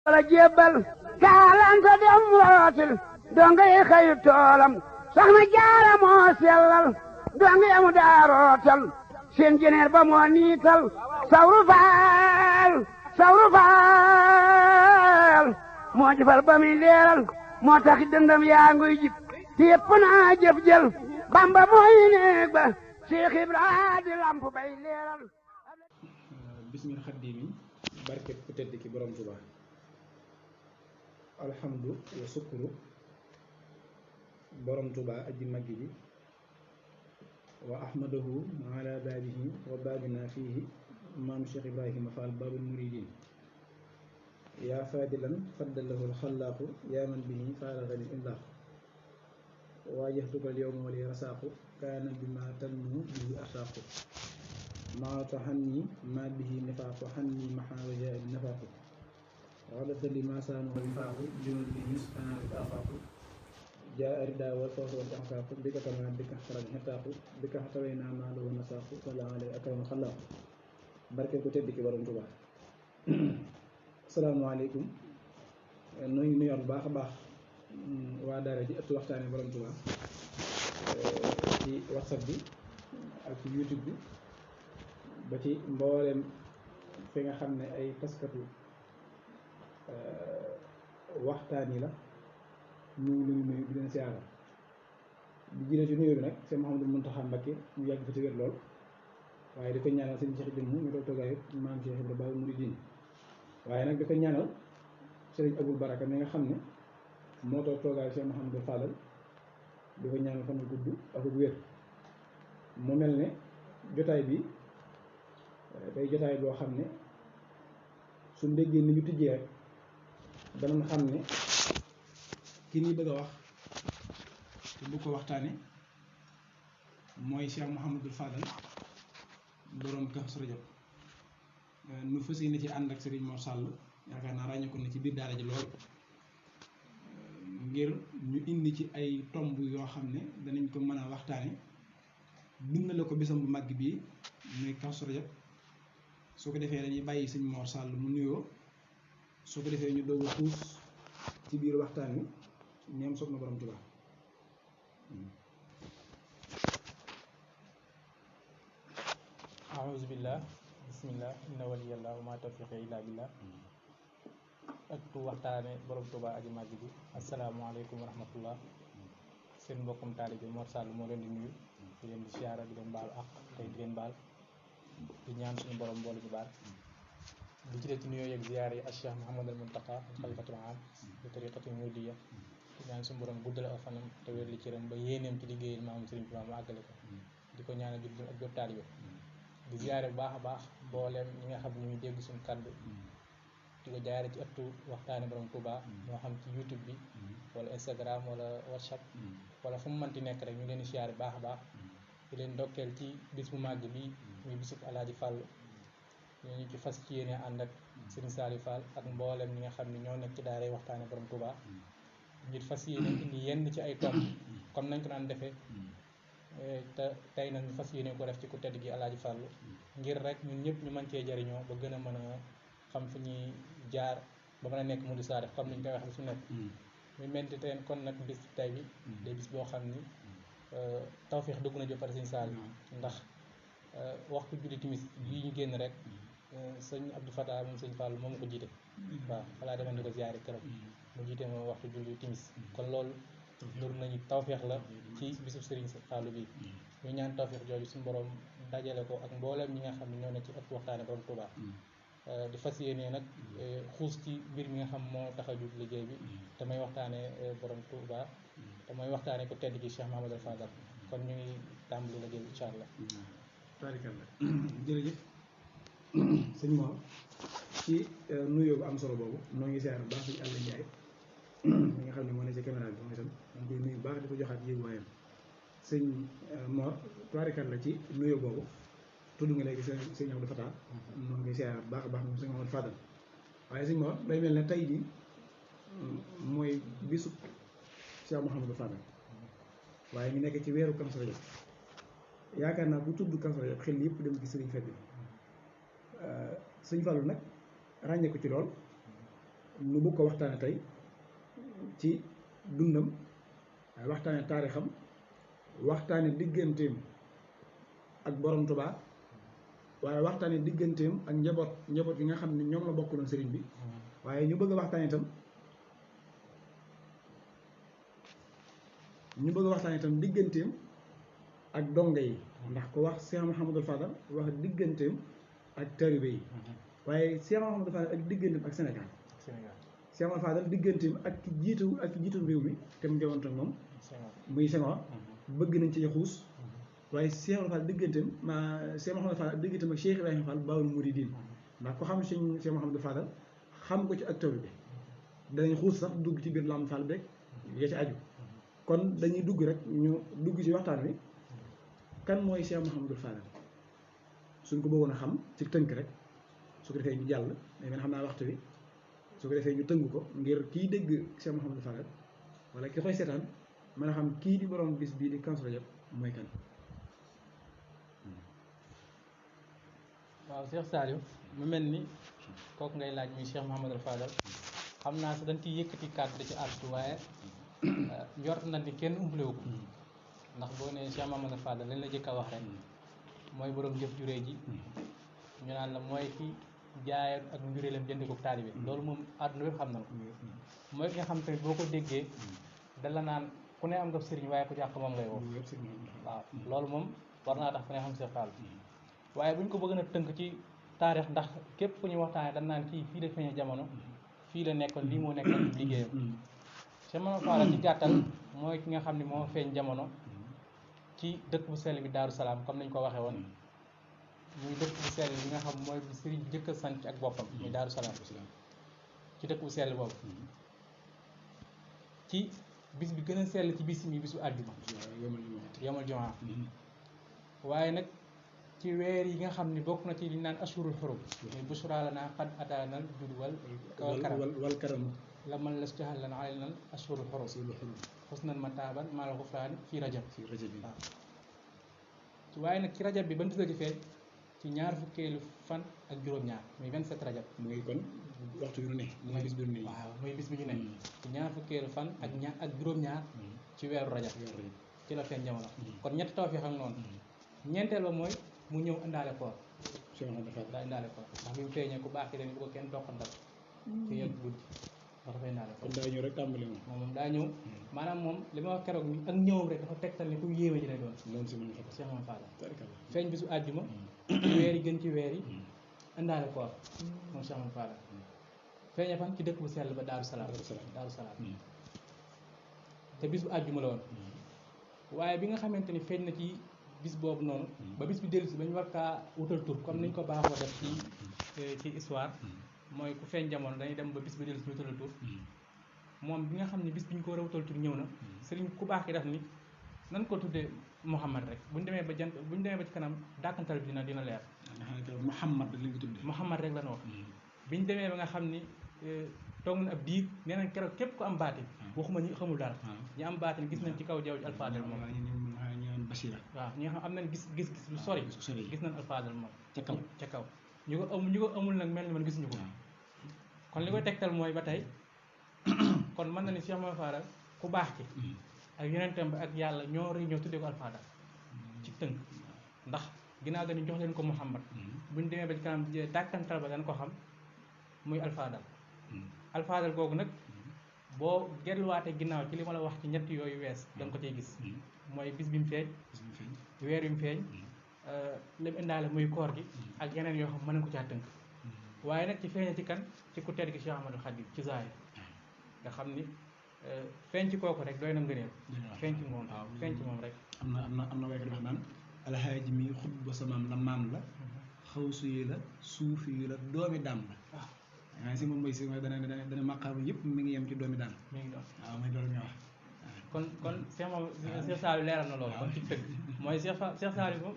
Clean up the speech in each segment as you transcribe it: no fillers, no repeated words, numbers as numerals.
wala jébbal kaalanta dem rootil donga yi xëyu toolam soxna jaara moo sellal donga yamu daa rootal seen jeneer ba moo niital sawru faal moo jëfal ba muy leeral moo taxi dëndam yaa nguy jib te yëpp naa jëf jël bamba mooy néeg ba Cheikh Ibra di lamp bay leeral bismil xaddiimi barket ku tedd ki borom Tuubaa alhamdu wa sukuru borom Tuubaa aji magg ji wa ahmadahu ala baabihi wa baabina fiihi maam Cheikh Ibrahima Fall baabul muridin yaa faadilan faddalahu alxalaaqu yaa man bihi faaraxani imlaaxu waajahtukal yowma wali rasaaqu kaana bima tanmu bihi arsaaqu maata xanni ma bihi nifaaqu xanni maxaa wajaa bi nafaaqu waxdata li ma saanu wifaaqu junul bi nis ana bi afaqu jaa arida wal fawsa wal axsaaqu bika kama bika xaral xetaaqu bika xataway naa maa lawu nasaaqu sala alay akramu xalaaqu barke ko tedd ki borom Tuubaa asalaamaaleykum noo ngi nuyoon bu baax a baax waa daara ji ëttu waxtaane borom Tuubaa ci whatsapp bi ak ci youtube bi ba ci mbooleem fi nga xam ne ay taskatu waxtaan yi la ñu ngi nuyu di leen siyaara di jëlee ci nuyu bi nag sëñ Mouhamadou Mountakha Mbacké mu yàgg fa ci wér lool waaye di ko ñaanal sëñ Cheikh Jëmm ñu toog toogaayu maam Cheikh Ibra Baabul Muridiin waaye nag di ko ñaanal sëriñ Abul Baraka mi nga xam ne moo toog toogaayu Cheikh Mouhamadou Fadal di ko ñaanal fan gudd ak wér mu mel ne jotaay bi day jotaay boo xam ne su ndéggee ni ñu tijjee rek danañ xam ne ki ñuy bëgg a wax te bu ko waxtaane mooy Cheikh Mouhamadou Fadal boroom Kazu Rajab nu fas yéene ci ànd ak Serigne Mor Sall yaakaar naa ràññeeku na ci biir daara ji lool ngir ñu indi ci ay tomb yoo xam ne danañ ko mën a waxtaane dundale ko bisam bu màgg bii muy Kazu Rajab soo ko defee dañuy bàyyi sëñ Mor Sall mu nuyoo soo ko defee ñu doog a xuus ci biir waxtaan wi ñeem soog na borom Tuubaa aouzu billah bismillah inna waliyallah wa ma tawfiqi illa billah ëttu waxtaane borom Tuubaa aji màgg bi asalaamaaleykum wa rahmatullah seen mbokkum taalibe Mor Sall moo leen di nuyu di leen di siyaara di leen baal ak tey di leen baal di ñaan suñu borom mboolu ñu baal di ci ci nuyoo yeeg ziyaar yi ak Cheikh Mouhamadul Mountakha xalifatul aam di tariqati muridiyya di ñaan suñu borom guddal aw fanam te wér li cëram ba yéeneem ci liggéeyal maamu Sëriñ Tuubaa mu àggale ko di ko ñaanal juddul ak bépp taalibe di ziyaare bu baax a baax mbooleem ñi nga xam ne ñu ngi dégg suñu kàddu di ko jaare ci ëttu waxtaane borom Tuubaa moo xam ci YouTube bi wala Instagram wala WhatsApp wala fu mu mënti nekk rek ñu leen di siyaare baax a baax di leen ndokkeel ci bis bu màgg bi muy bisub Alaaji Fall ñu ci fas ci yéene ànd ak Serigne Saliou Fall ak mboolem ñi nga xam ne ñoo nekk ci daaray waxtaane borom Tuubaa ngir fas yéene indi yenn ci ay tomb comme nañ ko daan defee te tey nag ñu fas yéene ko def ci ku tedd gi Alaaji Fall ngir rek ñun ñëpp ñu mën cee jariñoo ba gën a mën a xam fi ñuy jaar ba mën a nekk mu di saa def comme ni ñu koy waxee su nekk muy menti teen kon nag bis tey bi day bis boo xam ni tawfeex dugg na jëppale sëñ Saliou ndax waxtu julli timis bii ñu génn rek sëñ Abdou Fatah moom sëñ Fall moom ko jiite waaw xalaa deman di ko ziyaare këram mu jiite moom waxtu julli timis kon loolu nur nañu tawfeex la ci bisu sëriñ Fallu bi ñu ñaan tawfeex jooju suñu borom dajale ko ak mbooleem ñi nga xam ne ñoo ne ci ëpp waxtaane borom Tuubaa di fas yéene nag xuus ci mbir mi nga xam moo tax a jug liggéey bi te may waxtaane borom Tuubaa te mooy waxtaane ko tedd gi Cheikh Mouhamadou Fadal kon ñu ngi tàmbali liggéey bi incha allah taarikalla jërëjëf sëñ Mor ci nuyoo bu am solo boobu noo ngi siyaar bu baax sëñ Alla Njaay mi nga xam ne moo ne ci caméra bi moom itam ñu koy nuyu baax di ko joxaat yéegu waayam sëñ Mor taarikalla ci nuyoo boobu tudd nga léegi sëñ Abdou Fatah noo ngi siyaar bu baax a baax moom sëñ Mouhamadou Fadal waaye sëñ Mor day mel ne tey bi mooy bisu Cheikh Mouhamadou Fadal waaye ñu nekk ci weeru Kazu Rajab yaakaar naa bu tudd Kazu Rajab xel yëpp dem ci sëriñ Fadil sëñ Fallu nag ràññee ko ci lool nu bëgg ko waxtaane tey ci dundam waaye waxtaane taarixam waxtaane digganteem ak borom Tuubaa waaye waxtaane digganteem ak njaboot yi nga xam ne ñoom la bokkaloon sëriñ bi waaye ñu bëgg a waxtaane itam digganteem ak donga yi ndax ko wax Cheikh Mouhamadul Fadal wax digganteem ak taalibe yi waaye Cheikh Mouhamadul Fadal ak digganteem ak Sénégal Cheikh Mouhamadul Fadal digganteem ak ki jiitu réew mi te mu jamono ak moom muy Senghor bëgg nañ ci xuus waaye Cheikh Mouhamadul Fadal digganteem Cheikh Mouhamadul Fadal digganteem ak Cheikh Ibrahima Fall Baawul Muridiin ndax ko xam Cheikh Mouhamadul Fadal xam ko ci ak taalibe bi danañ xuus sax dugg ci biir Lamp Fall beeg ya ci aju kon dañuy dugg rek ñu dugg ci waxtaan wi kan mooy Cheikh Mouhamadul Fadal suñ ko bëggoon a xam ci tënk rek su ko defee ñu jàll mais man xam naa waxtu wi su ko defee ñu tënk ko ngir kii dégg Cheikh Mouhamadul Fadal wala ki koy seetaan mën a xam kii di borom bis bii di Kazu Rajab mooy kan. waaw Cheikh Saliou mu mel ni kooku ngay laaj muy Cheikh Mouhamadul Fadal xam naa si dañ ciy yëkkati kàddu di ci artu waaye njort na ni kenn umpalewu ko ndax boo nee Cheikh Mouhamadul Fadal lañ la jëkk a wax rek mooy borom jëf juree ji ñu naan la mooy ki jaay ak njureelam jënd ko taalibe loolu moom àdduna bépp xam na ko mooy ki nga xam tamit boo ko déggee dala naan ku ne am nga sëriñ waaye ku jàq moom ngay woo waaw loolu moom war naa tax ku ne xam Cheikh Fall waaye bu ñu ko bëgg a tënk ci taarix ndax képp ku ñuy waxtaanee dañ naan kii fii la feeñee jamono fii la nekkoon lii moo nekkoon liggéeyam Cheikh Mouhamadul Fadal ci gàttal mooy ki nga xam ne moo feeñ jamono ci dëkk bu sell bi Daaru Salaam comme nañ ko waxee woon muy dëkk bu sell bi nga xam mooy bi sëriñ bi njëkk a sanc ak boppam muy Daaru Salaam ci dëkk bu sell boobu ci bis bi gën a sell ci bis mi bisu àjjuma yomal jumaa waaye nag ci weer yi nga xam ne bokk na ci li naan ashurul xurum muy bushra lanaa qad ataanal jud wal karam la man la stahal lana alayna ashurul xurum xusnan mataaban maal xufraani fii rajab waaw waaye nag ci rajab bi ban bis la ci feeñ ci ñaar fukkeelu fan ak juróom-ñaar muy 27 rajab muy kon waxtu bi ñu ne mooy bis bi ñu ne waaw mooy bis bi ñu ne ci ñaar fukkeelu fan ak juróom-ñaar ci weeru rajab ci la feeñ jamono kon ñetti taw fi xam noonu ñeenteel ba mooy mu ñëw indaale koor daa indaale koor ndax bi mu feeñee ku baax ki dañu bu ko kenn toqantal ci yëpp guddi ndax dafay indaale koor daa ñëw rek tàmbali moom daa ñëw maanaam moom li ma wax keroog ak ñëwam rek dafa tegtal ne ku yéeme ji lay doon Cheikh Mouhamadul Fadal feeñ bisu àjjuma ci weer yi gën ci weer yi indaale koor moom Cheikh Mouhamadul Fadal feeñee fan ci dëkk bu sell ba Daaru Salaam te bis bu àjjuma la woon waaye bi nga xamante ni feeñ na ci bis boobu noonu ba bis bi dellu si ba ñu war kaa wutal tur comme niñ ko baaxoo def ci histoire mooy ku feeñ jamono dañuy dem ba bis bi dellu si ñu wutal tur moom bi nga xam ne bis bi ñu ko war a wutal tur ñëw na sëriñ ku baax ki def ni nan ko tuddee Mouhamad rek bu ñu demee ba ci kanam dàkkantal bi dina leer Mouhamad rek lañ ko tuddee Mouhamad rek la ñu wax bi ñu demee ba nga xam ni toog nañ ab diir nee nañ keroog képp ku am baatin waxuma ñi xamul dara ñi am baatin gis nañ ci kaw jaww ji alfadal moom basira waaw ñi nga xam am nañ gis lu sori gis nañ alfadal moom ca kaw ñu ko amul nag mel ni man gisuñu ko kon li koy tegtal mooy ba tey kon mën na ni Cheikh Mouhamadul Fadal ku baax ci ak yonentam ba ak yàlla ñoo ñoo tuddee ko alfadal ci tënk ndax ginnaaw ga ni jox leen ko Mouhamad buñ demee ba ci kanam dàkkantal ba dañ ko xam muy alfadal alfadal googu nag boo delluwaatee ginnaaw ci li ma la wax ci ñett yooyu wees da nga ko cay gis mooy bis bi mu feeñ weer bi mu feeñ lim indaale muy koor gi ak yeneen yoo xam mën nañ ko caa tënk waaye nag ci feeñe ci kan ci ku tedd gi Cheikh Ahmadou Khadim ci zaahir nga xam ni feeñ ci kooku rek doy na ngëneel feeñ ci moom rek am na waykat wax naan alhaaji mi xut ba samaam la maam la xawsu yi la suufi yi la doomi daam la waaw si moom mooy si mooy dana maqaama yëpp mi ngi yem ci doomi daam mi ngi doon waaw mooy loolu nga wax kon Cheikh Saliou leeral na loolu kon ci tënk mooy Cheikh Saliou moom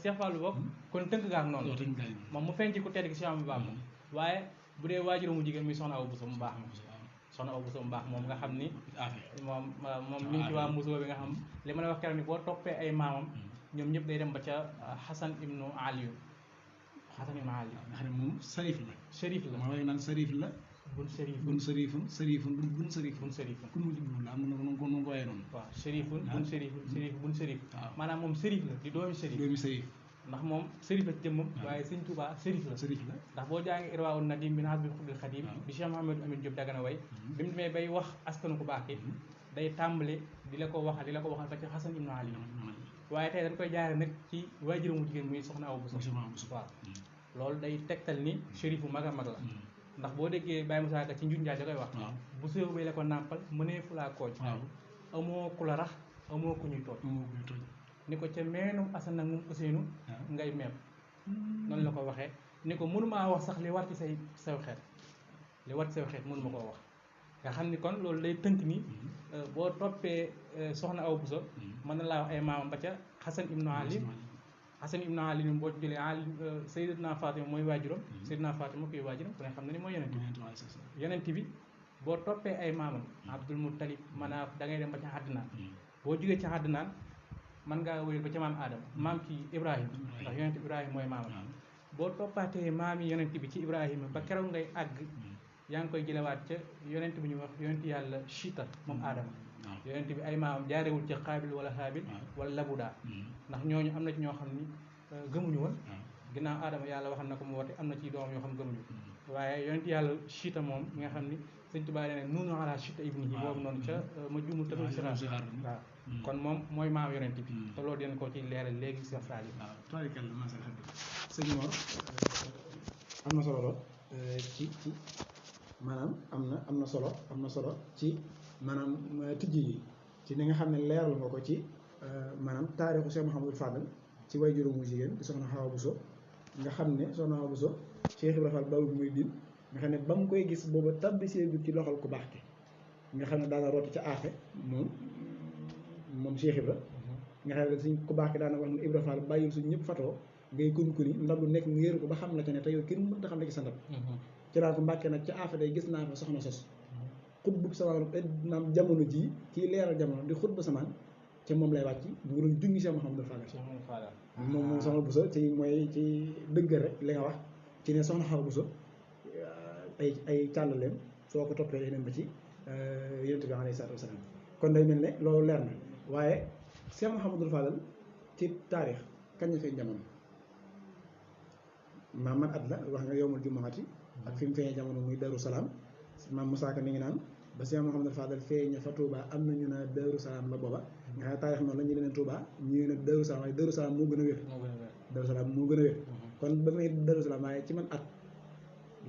Cheikh Fallou bokk kon tënk gaak noonu moom mu feeñ ci ku tedd gi Cheikh Amadou Bamba moom waaye bu dee waajur mu jigéen muy soxna Awa Bousso mu baax ma soxna Awa Bousso mu baax moom nga xam ni moom mi ngi ci waa Mousso bi nga xam li ma la wax keroog ni boo toppee ay maamam ñoom ñëpp day dem ba ca Hassan ibnu Aliou nga xam ne moom sarif la shérif la moo way naan sarif la bun sërifun bun sërifun sërifun bun sërifun bun sërifun ku mu jublu la am na ko nu ko waaye noonu waaw sërifun bun sërifun sërif bun sërif maanaam moom sërif la di doomi sërif ndax moom sërif la ci jëmmam waaye sëñ Tuubaa sërif la ndax boo jàngee Irwaa'un Nadiim min Hazbil Xudul Xadiim bi Cheikh Mouhamadou Amine Diop Dagana way bi mu demee bay wax askanu ku baax ki day tàmbale di la ko waxal ba ci Xasan ibnu Ali waaye tey dañ koy jaare nag ci waajuram mu jigéen muy soxna Awa Bousso waaw loolu day tegtal ni shérif bu mag a mag la ndax boo déggee Baye Moussa Ka ci njur njaay da koy wax bu séew bay la ko nàmpal mënee fu laa kooj amoo ku la rax amoo ku ñuy tooj ni ko ca meenum asan nag moom Ousseynou ngay meeb noonu la ko waxee ni ko mënumaa wax sax li war ci saw xeet li war ci saw xeet mënuma koo wax nga xam ni kon loolu day tënk ni boo toppee soxna Awa Bousso mën na laa wax ay maamam ba ca Xasan ibnu Ali Xasan ibnu Ali ni boo jëlee Ali Sayyidatuna Fatima mooy waajuram Sayyidatuna Fatima koy waajuram ku ne xam na ni mooy yonent bi boo toppee ay maamam Abdul Muttalib Manaaf da ngay dem ba ca Adnaan boo jógee ca Adnaan man ngaa wéyal ba ca maam Adama maam ci Ibrahima ndax yonent Ibrahima mooy maamam boo toppaatee maam yi yonent bi ci Ibrahima ba keroog ngay àgg yaa ngi koy jëlewaat ca yonent bi ñu wax yonent yàlla Chita moom Adama yonent bi ay maamam jaarewul ci Xaabil wala Haabil wala Labudaa ndax ñooñu am na ci ñoo xam ni gëmuñu woon ginnaaw Adama yàlla waxal na ko mu woote am na ci doom yoo xam gëmuñu waaye yonent yàlla Chita moom mi nga xam ni Sëñ Tuubaa nee ne nuunu ala Chita ibnihi boobu noonu ca ma jumu tamit sixaar waaw kon moom mooy maam yonent bi te loolu dinañ ko ci leeral léegi si waxtaan yi waaw tabarikàlla masha Allah sëñ Mor am na solo lool ci maanaam am na solo ci maanaam tijji yi ci ni nga xam ne leeral nga ko ci maanaam taarixu Cheikh Mouhamadou Fadal ci way juróomu jigéen di soxna Awa Bousso nga xam ne soxna Awa Bousso Cheikh Ibrahima Fall Baabul Muridiin nga xam ne ba mu koy gis booba tabbisee bi ci loxol ku baax ki nga xam ne daana rooti ca aafe moom Cheikh Ibra nga xam ne suñ ku baax ki daana wax ne Ibra Fall bàyyil suñ ñëpp fatoo ngay kuni ndab lu nekk nga yëru ko ba xam la ca ne te yow kenn mënta xam la ci sa ndab ci laa ko Mbàkke nag ca aafe day gis naa fa soxna sos xut bu samaan maam jamono ji kii leeral jamono di xut ba samaan ca moom lay wàcc mu doon jungi Cheikh Mouhamadou Fadal moom soxna Bousso ci mooy ci dëgg rek li nga wax ci ne soxna Awa Bousso ay càllaleem soo ko toppee yeneen ba ci yonent bi alayhi salaatu wasalaam kon day mel ne loolu leer na waaye Cheikh Mouhamadou Fadal ci taarix kañ la feeñ jamono maam man at la wax nga yowmul jumaati ak fi mu feeñee jamono muy Darou Salaam maam Moussa Ka mi ngi naan ba Cheikh Mouhamadou Fadal feeñee fa Touba am na ñu ne Darou Salaam la booba nga xam ne taarix noonu la ñu ne Touba ñu ne Darou Salaam waaye Darou Salaam moo gën a wér Darou Salaam moo gën a wér kon ba may Darou Salaam waaye ci man at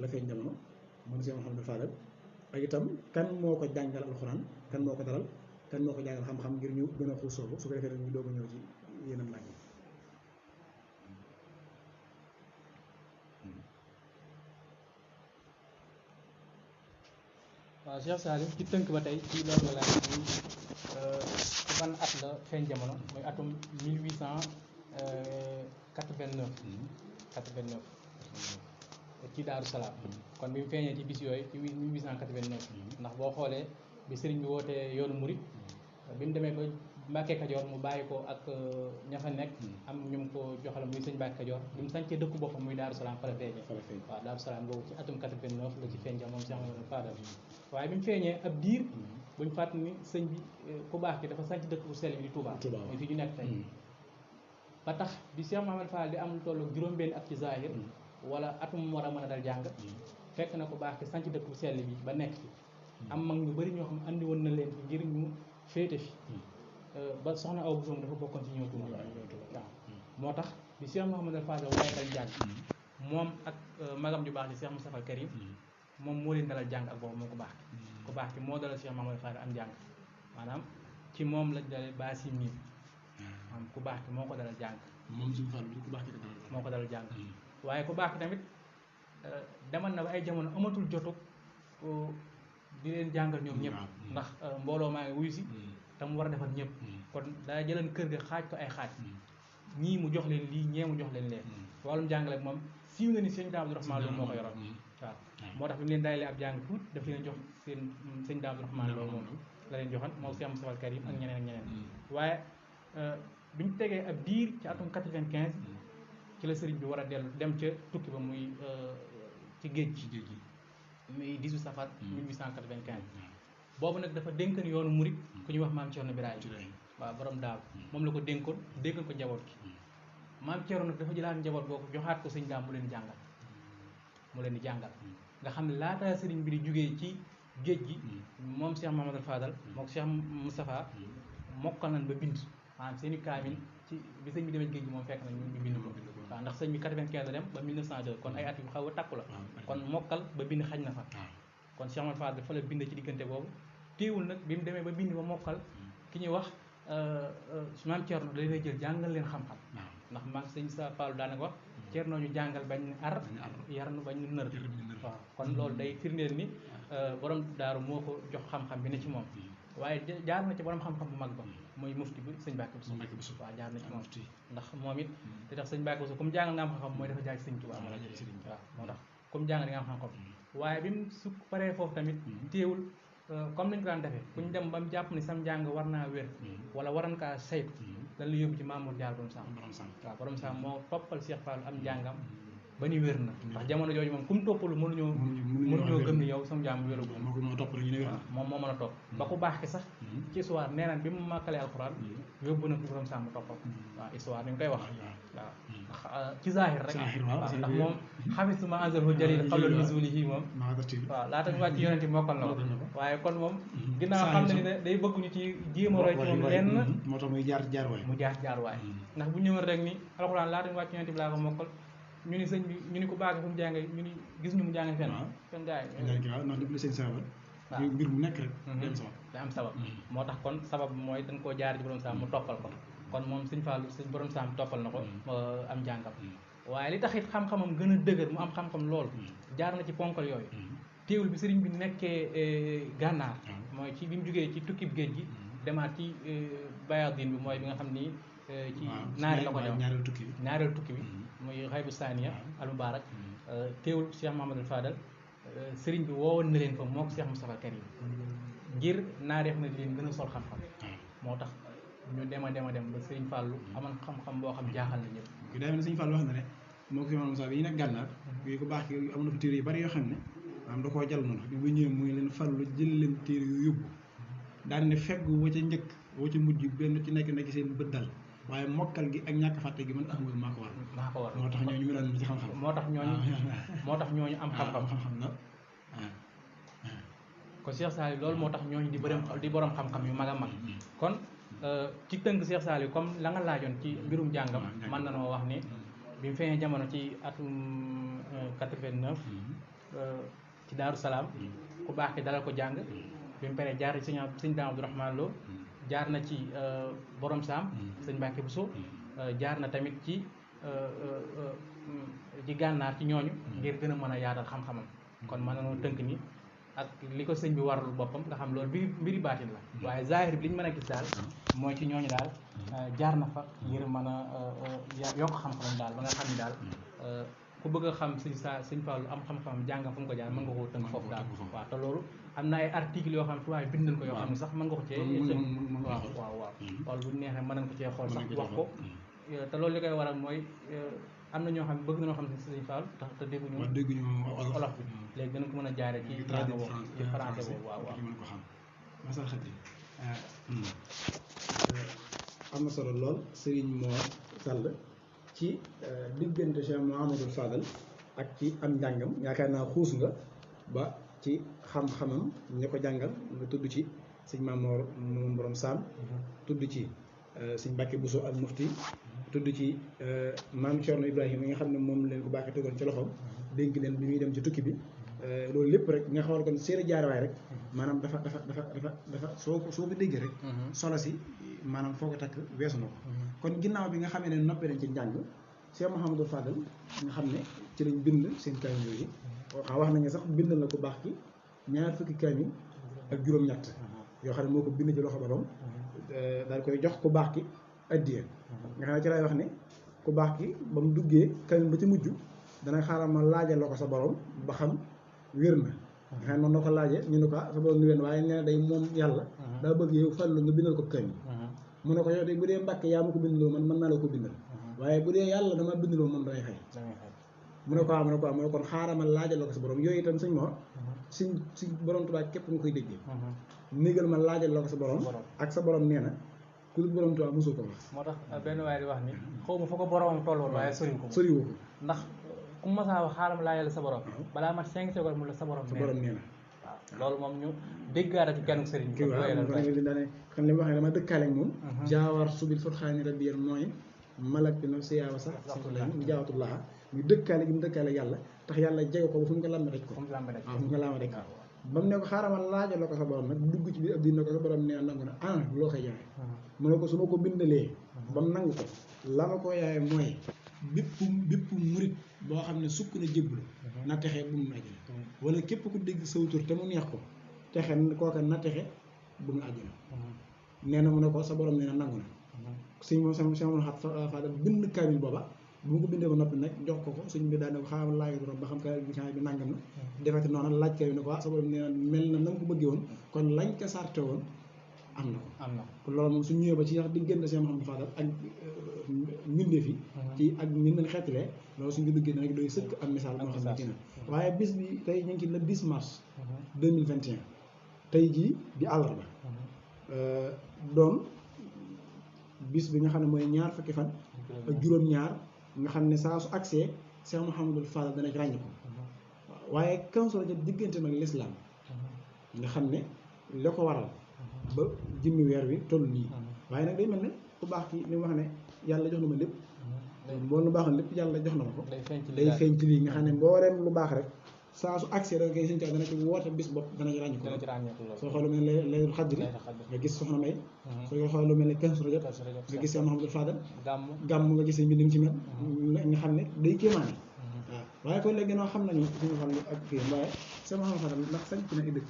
la feeñ jamono moom Cheikh Mouhamadou Fadal ak itam kan moo ko jàngal alxuraan kan moo ko dalal kan moo ko jàngal xam-xam ngir ñu gën a xuusoo su ko defee nag ñu doog a ñëw ci yeneen laaj yi. waaw Cheikh Salim ci tënk ba tey ci loolu la laaj muy ci ban at la feeñ jamono muy atum 1889 ci Daaru Salaam kon bi mu feeñee ci bis yooyu ci 1889 ndax boo xoolee bi sëriñ bi wootee yoonu murit bi mu demee ba Mbàkke Kajoor mu bàyyi ko ak ña fa nekk am ñu mu ko joxal muy sëñ Mbàkke Kajoor bi mu sañcee dëkku boppam muy Daaru Salaam fa la feeñee waaw Daaru Salaam boobu ci atum 89 la ci feeñ jamono moom Cheikh Mouhamadou Fadal waaye bi mu feeñee ab diir buñu fàtt ni sëñ bi ku baax ki dafa sanc dëkk bu sell bi di Touba muy fi ñu nekk tey ba tax bi Cheikh Mouhamadou Fadal di am lu tollu juróom-benn at ci zahir wala atum war a mën a dal jàng fekk na ko baax ki sanc dëkk bu sell bi ba nekk fi am mag ñu bari ñoo xam andi woon na leen fi ngir ñu féete fi ba soxna Awa Bousso dafa bokkoon ci ñëw Touba waaw moo tax bi Cheikh Mouhamadou Fadal waaye dal jàng moom ak magam ju baax ci Cheikh Moustapha Karim moom moo leen dalal jàng ak boobu moo ko baax ku baax ki moo dalal Cheikh Mouhamadou Fadal am jàng maanaam ci moom la dalal baasi miin maanaam ku baax ki moo ko dalal jàng moom suñu Fall ku baax ki moo ko dalal jàng waaye ku baax ki tamit demal na ba ay jamono amatul jotu di leen jàngal ñoom ñëpp ndax mbooloo maa ngi wuyu si te mu war a defal ñëpp kon daa jëleen kër ga xaaj ko ay xaaj ñii mu jox leen lii ñee mu jox leen lee wàllum jàngale moom siiw na ni sëñ Daam Abdourahmane Lo moo ko yoroon waaw moo tax bi mu leen dayalee ab jàng tuut daf leen jox seen sëñ Daam Abdourahmane Lo moom la leen joxoon moom Cheikh Moustapha Karim ak ñeneen ak ñeneen waaye bi ñu tegee ab diir ci atum 95 ci la sëriñ bi war a dellu dem ca tukki ba muy ci géej gi muy 18 safar 1895 boobu nag dafa dénkan yoonu murit ku ñuy wax maam Thierno Birahim waaw borom daaw moom la ko dénkoon ko njaboot gi maam Thierno nag dafa jëlaat njaboot boobu joxaat ko sëñ daam mu leen di jàngal nga xam ne laata sëriñ bi di jugee ci géej gi moom Cheikh Mahamadou Fadal moom Cheikh Moustapha mokkal nañ ba bind maanaam seen i kaamil ci bi sëñ bi demee géej gi moom fekk nañ ñu bind ko waaw ndax sëñ bi 95 la dem ba 1902 kon ay at yu xaw a takku la kon mokkal ba bind xaj na fa kon Cheikh Mahamadou Fadal dafa la bind ci diggante boobu téewul nag bi mu demee ba bind ba mokkal ki ñuy wax maam Thierno da leen jël jàngal leen xam-xam ndax maam sëñ sa Fallou daanaka wax Thierno ñu jàngal bañ ar yar nu bañ nër waaw kon loolu day firndeel ni borom daaru moo ko jox xam-xam bi ne ci moom waaye jaar na ci borom xam-xam bu mag ba mooy mufti bi sëñ Mbàkke Buso waaw jaar na ci moom ndax moom it te tax sëñ Mbàkke Buso comme jàngal nga am xam-xam mooy dafa jaar ci sëñ Tuubaa waaw moo tax comme jàngal nga am xam-xam waaye bi mu su paree foofu tamit téewul comme nañ ko daan defee bu ñu dem ba mu jàpp ni sam njàng war naa wér wala waran kaa saytu dañ la yóbbu ci Mamour Diarra borom Sam waaw borom Sam moo toppal Cheikh Fall am njàngam ba ni wér na ndax jamono jooju moom ku mu toppalu mënuñoo gëm ni yow sam njàng wéragul moom moo mën a topp ba ku baax ki sax ci histoire nee naan bi mu màkkalee alxuraan yóbbu na ko borom Sam mu toppal waaw histoire ni ñu koy wax waaw ci zahir rek waaw ndax moom xamis ma anzalhu jalil xawlal misulihi moom waaw laata ñu wàcc yonent bi mokkal na ko waaye kon moom ginnaaw xam na ni day bëgg ñu ci jéem a roy ci moom lenn moo tax muy jaar waay ndax bu ñëwoon rek ni alxuraan laata ñu wàcc yonent bi laa ko mokkal ñu ni sëñ bi ñu ni ko baax fu mu jàngee ñu ni gis ñu mu jàngee fenn gars yi waaw ndax lépp la seen sabab mbir mu nekk rek day am sabab moo tax kon sabab mooy dañ koo jaar ci borom Sam mu toppal ko kon moom sëñ Fallou sëñ borom Sam toppal na ko am njàngam waaye li tax it xam-xamam gën a dëgër mu am xam-xam lool jaar na ci ponkal yooyu téewul bi sëriñ bi nekkee gànnaar mooy ci bi mu jógee ci tukkib géej gi demaat ci bayadine bi mooy bi nga xam ni ci naari la ko dem ñaareel tukki bi muy xaybu saniya al mubarak téewul Cheikh Mahamadou Fadal sëriñ bi woowoon na leen fa moo ko Cheikh Moustapha Karim ngir naareef na leen gën a sol xam-xam moo tax ñu dem ba sëriñ Fallou aman xam-xam boo xam jaaxal na ñëpp ko day mel ne sëriñ Fallou wax na ne moo ko si Mahamadou Moussa bi ñu nekk gànnaar bi ko baax ki am na fa téere yu bari yoo xam ne maanaam da koo jàll noonu bi bu ñëwee muy leen Fallou jël leen téere yu yóbbu daan ne feggu wa ca njëkk wa ca mujj benn ci nekk seen bët dal waaye mokkal gi ak ñàkk fàtte gi man Ahmadu maa ko war moo tax ñooñu mënal ci xam-xam moo tax ñooñu am xam-xam la kon Cheikh Saliou loolu moo tax ñooñu di borom xam-xam yu mag a mag kon ci tënk Cheikh Saliou comme la nga laajoon ci mbirum jàngam mën na noo wax ni bi mu feeñee jamono ci atum 89 ci Daaru Salaam ku baax ki dalal ko jàng bi mu paree jaar ci sëñ Daam Abdourahmane Lo jaar na ci borom Sam sëñ Mbàkke Buso jaar na tamit ci gànnaar ci ñooñu ngir gën a mën a yaatal xam-xamam kon mën na noo tënk ni ak li ko sëñ bi warul boppam nga xam loolu mbiri baatin la waaye zahir bi li ñu mën a gis daal mooy ci ñooñu daal jaar na fa ngir mën a yokk xam-xamam daal ba nga xam ni daal ku bëgg a xam sëñ Fallou am xam-xam jàngam fu mu ko jaar mën nga koo tënk foofu daal waaw te loolu am na ay articles yoo xam ne tubaab bind nañ ko yoo xam ne sax mën nga ko cee waaw loolu bu neexee mën nañ ko cee xool sax wax ko te loolu li koy waral mooy am na ñoo xam ne bëgg nañoo xam ne sëñ Fallou te dégguñu olof bi léegi danañ ko mën a jaare ci langue boobu ci français boobu waaw mën ko xam masal xati am na solo lool Serigne Mor Sall ci diggante Cheikh Mouhamadou Fadal ak ci am njàngam yaakaar naa xuus nga ba ci xam-xamam ñi ko jàngal nga tudd ci sëñ Mamoor moom borom Sam tudd ci sëñ Mbàkke Buso ak mufti tudd ci maam Thierno Ibrahima yi nga xam ne moom leen ko baaxee tegoon ci loxoom dénk leen bi muy dem ci tukki bi loolu lépp rek nga xamal kon seeni jaarawaay rek maanaam dafa soo ko déggee rek solo si maanaam foo ko takk weesu na ko kon ginnaaw bi nga xamee ne noppee nañ ci njàng Cheikh Mouhamadou Fadal nga xam ne ci lañ bind seen kaamil yooyu wax nañu sax bind na ko baax ki 20 fukki kaamil ak juróom-ñett yoo xam ne moo ko bind ci loxo borom daal koy jox ku baax ki addiya nga xam ne ci lay wax ne ku baax ki ba mu duggee kaamil ba ci mujj dana xaaral ma laajal la ko sa borom ba xam wér na nga xam ne noonu na ko laajee ñu ne ko sa borom ni wér na waaye nee na day moom yàlla daa bëgg yow Fallu nga bindal ko kaamil mu ne ko yow de bu dee Mbàkke yaa ma ko bindaloo man mën naa la ko bindal waaye bu dee yàlla dama bindaloo moom damay fay mu ne ko waaw mu ne ko waaw mu ne kon xaaral ma laajal la ko sa borom yooyu itam sëñ Mor si borom Tuubaa képp nga koy déggee négal ma laajal la ko sa borom ak sa borom nee na ku dul borom Tuubaa mosoo ko wax. moo tax benn waaye di wax ni xaw ma fa ko boromam tolloon waaye soriw ko ndax ku masaa wax xaaral ma laajal sa borom balaa mat 5 secondes mu la sa borom nee na waaw loolu moom ñu déggaata ci kenn sëriñ bi daane xam ne waxee dama dëkkaale ak moom jaawar subil fotxaani rabbiyan mooy malak bi no siyaawa sax mu jaawatullaa muy dëkkaale gi mu dëkkaale yàlla tax yàlla jege ko ba fu mu ko làmbe daj ko waaw fu mu ko làmbe daj ko ba mu ne ko xaaral ma laajal la ko sa borom nag dugg ci biir ab diin ne ko sa borom nee nangu na loo koy jaay mu ne ko su ma ko bindalee ba mu nangu ko la ma ko yaay mooy bépp murit boo xam ne sukk na jébbalu na texe bu mu àjjana wala képp ku dégg saw tur te mu neex ko texe kooka na texe bu mu àjjana nee na mu ne ko sa borom nee na nangu na suñ moom sama xat Fadal bind kaamil booba bu ma ko bindee ba noppi nag jox ko suñ bi daal ne ko xaaral laaj borom ba xam kaamil bi nangam na defati noonu laaj kaamil ne ko sa borom nee na mel na nga ko bëggee woon kon lañ ko sarte woon am na ko loolu moom suñ ñëwee ba ci sax diggante Cheikh Mouhamadou Fadal ak mbindeef yi ci ak ñun leen xeetilee loolu suñ ko duggee rek doy sëkk am misaal moo xam ne ci na waaye bis bi tey ñu ngi ci le 10 mars 2021 tey jii di àllarba doon bis bi nga xam ne mooy ñaar fukki fan ak juróom-ñaar nga xam ne saa su accès Cheikh Mouhamadou Fadal dana ci ràññi ko waaye kanso la ca diggante nag l'islam nga xam ne la ko waral ba jëmmi weer wi toll nii waaye nag day mel ne ku baax ki li mu wax ne yàlla jox na ma lépp boo lu baaxoon lépp yàlla jox na ma ko day feeñ ci lii nga xam ne mbooleem lu baax rek saa su accès da koy sëñ Tuubaa dana ci woote bis bopp dana ci ràññi ko soo xool lu mel ne Laylatul Qadri nga gis Soxna May soo xool lu mel ne Kanzu Rajab nga gis Cheikh Mouhamadou Fadal gàmm nga gis mbi ni ci mel nga xam ne day kéemaane waaw waaye kon léegi noo xam nañu suñu xam ne ak kii waaye Cheikh Mouhamadou Fadal ndax sañ ci na ay dëkk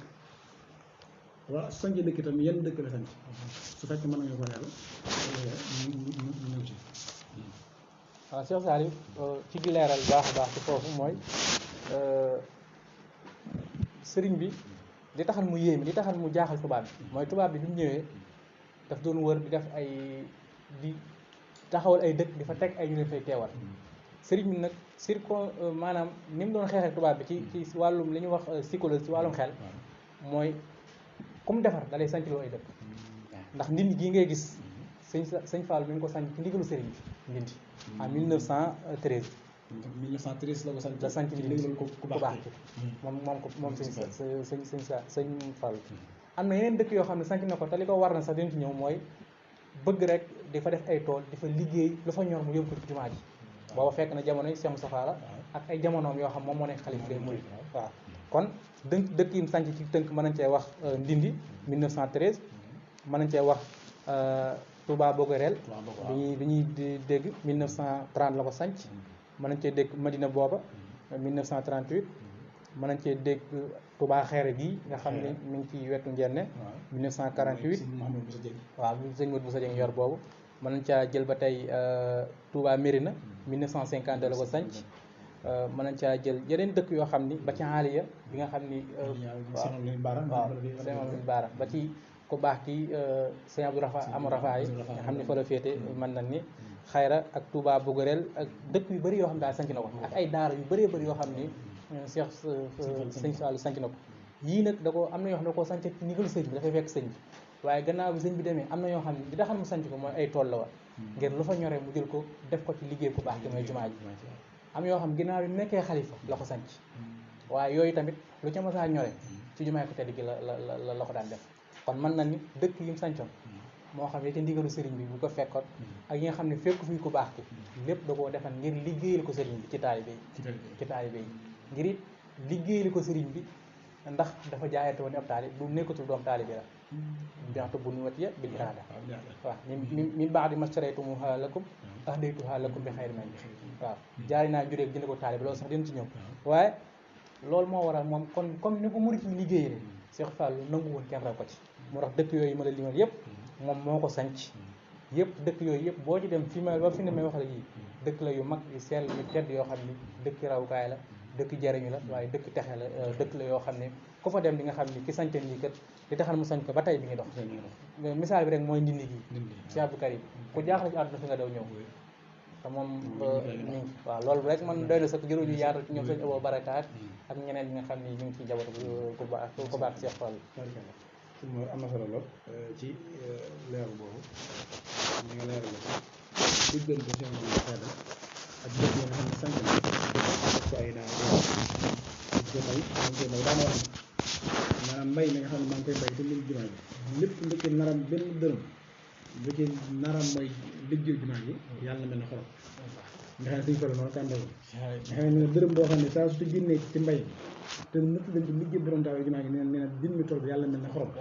waaw sañ ci dëkk itam yenn dëkk la sañ su fekkee mën nañu ko leeral ñu ñëw ci waaw Cheikh Saliou ci di leeral baax a baax ci foofu mooy sëriñ bi li taxal mu yéeme li taxal mu jaaxal tubaab bi mooy tubaab bi bi mu ñëwee daf doon wër di def ay di taxawal ay dëkk di fa teg ay ñu leen fay teewal sëriñ bi nag maanaam ni mu doon xeexee tubaab bi ci wàllum li ñuy wax psychologie ci wàllum xel mooy comme defar da lay sancloo ay dëkk ndax ndindi gii ngay gis sëñ Fall mi ngi ko sanc ci ndigalu sëriñ bi ndindi en 1913 1913 la ko sant la sant ndindi ku baax ci moom sëñ Fall am na yeneen dëkk yoo xam ne sanc na ko te li ko war na sax dinañ ci ñëw mooy bëgg rek di fa def ay tool di fa liggéey lu fa ñor mu yóbbu ko ci jumaa ji booba fekk na jamono yi Cheikh Moustapha la ak ay jamonoom yoo xam moom moo nekk xalif day murid waaw kon dëkk yi mu sanc ci tënk mën nañ cee wax Ndindi 1913 mën nañ cee wax Touba Bogorel bi ñuy dégg 1930 la ko sanc mën nañ cee dégg Madina booba 1938 mën nañ cee dégg Touba Xeere gi nga xam ne mi ngi ci wetu Njenne 1948 waaw sëñ Modou Boussa Dieng yor boobu mën nañ caa jël ba tey Touba Mérina 1952 la ko sanc mën nañ caa jël yeneen dëkk yoo xam ni ba ci Aliya bi nga xam ni waaw Sëñ Amadou Baara ba ci ku baax ki Sëñ Abdou Rafa Amadou Rafa yi nga xam ni fa la féete mën nañ ni Xayra ak Touba Bogorel ak dëkk yu bëri yoo xam ne daal sanc na ko ak ay daara yu bëree bëri yoo xam ni Cheikh Sëñ Sall sanc na ko yii nag da ko am na yoo xam ne da koo sanc ci ndigalu sëñ bi dafay fekk sëñ bi waaye gannaaw bi sëñ bi demee am na yoo xam ne li taxal mu sanc ko mooy ay tool la war ngir lu fa ñoree mu jël ko def ko ci liggéey ku baax ki mooy jumaa ji am yoo xam ginnaaw bi mu nekkee xalifa la ko sanc waaye yooyu tamit lu ca masaa ñore ci jumaay ko tedd gi la ko daan def kon mën na ni dëkk yi mu sancoon moo xam ne ca ndigalu sëriñ bi bu ko fekkoon ak yi nga xam ne fekku fii ku baax ki lépp da koo defan ngir liggéeyal ko sëriñ bi ci taalibe yi ngir it liggéeyal ko sëriñ bi ndax dafa jaayante woon ab taalib bu nekkatul doom taalibe la bientôt bu nu watiya bil irada waaw min ba'di mastaraytumuha lakum ahdaytuha lakum bi xayri man waaw jaari naa njuréeg jënd ko taalibe loolu sax dina ci ñëw waaye loolu moo waral moom kon comme ni ko murit yi liggéeyee Cheikh Fallou nangu woon kenn raw ko ci moo tax dëkk yooyu ma la limal yëpp moom moo ko sanc yëpp dëkk yooyu yëpp boo ci dem fi ma ba fi ne may wax la yii dëkk la yu mag yu sell yu tedd yoo xam ni dëkk rawukaay la dëkk jariñu la waaye dëkk texe la dëkk la yoo xam ne ku fa dem di nga xam ni ki sañteen yi kat li taxal mu sañ ko ba tey bi ngi dox misaal bi rek mooy ndindi gi Cheikh Abdou Karim ku jaaxle ci àdduna fi nga daw ñëw te moom ñu waaw loolu rek man doy na sax jëru ñu yaatal ci ñoom sëñ Abo Barakaat ak ñeneen ñi nga xam ni ñu ngi ci njabootu ku baax Cheikh Fall suñ moo am na solo lool ci leeru boobu ñi nga leeral la ci diggante seen bi xeeda ak dëkk yi nga xam ne sant na def ko ay naa ko may daana wax ne maanaam mbay mi nga xam ne maa ngi koy mbay te mbiru jumaa ji lépp lu ci naram benn dërëm lu ci naram mooy liggéey jumaa ji yàlla na mel ne xorom nga xam ne suñu folo noonu kàndaw nga xam ne dërëm boo xam ne saa su te génnee ci mbay te nëtt dañ ko liggéey borom taw jumaa ji nee na jëmmi tool bi yàlla mel ne xorom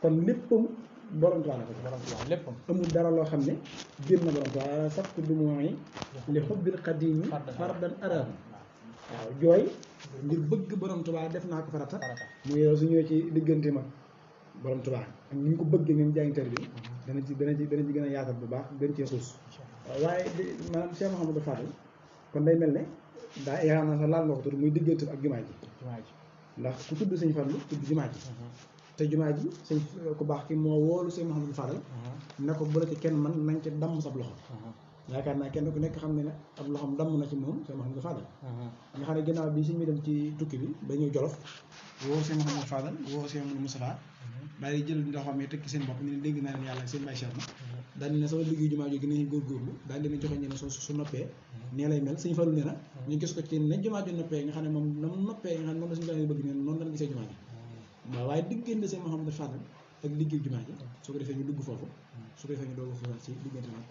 kon léppam borom Tuubaa la ko léppam amul dara loo xam ne génn na borom Tuubaa sax du mooy li xubbil xadiimi fardan araam waaw jooy ngir bëgg borom Tuubaa def naa ko farata mu yow su ñëwee ci diggante ma borom Tuubaa ak ni ñu ko bëggee ngeen jàngiteer bi dana ci gën a yaatal bu baax gën cee xuus waaye maanaam Cheikh Mouhamadou Fadel kon day mel ne daa yaakaar naa sax laal nga ko tudd muy diggante ak jumaa ji ndax ku tudd sëñ Fallu tudd jumaa ji te jumaa ji sëñ ku baax ki moo woolu sëñ Mouhamadou Fadel ne ko bu la ci kenn man nañ ci damm sab loxo yaakaar naa kenn ku nekk xam ne ne ab loxoom damm na ci moom sëñ Mouhamadou Fadel nga xam ne ginnaaw bi sëñ mi dem ci tukki bi ba ñëw Jolof woo sëñ Mouhamadou Fadel woo sëñ Mouhamadou Moustapha daal di jël ndoxam yi tekki seen bopp ne dégg naa leen yàlla ak seen bay cher na daal di ne sama liggéey jumaa ji gën a góorgóorlu daal di leen joxe ñu ne su noppee nee lay mel sëñ Fallu nee na ñu gis ko ci ne jumaa ji noppee nga xam ne moom na mu noppee nga xam ne moom la suñu daal bëgg neen noonu lañ gisee jumaa ji waaw waaye diggante sëñ Mouhamadou Fadel ak liggéey jumaa ji su ko defee ñu dugg foofu su ko defee ñu doog a xuusal ci diggante nag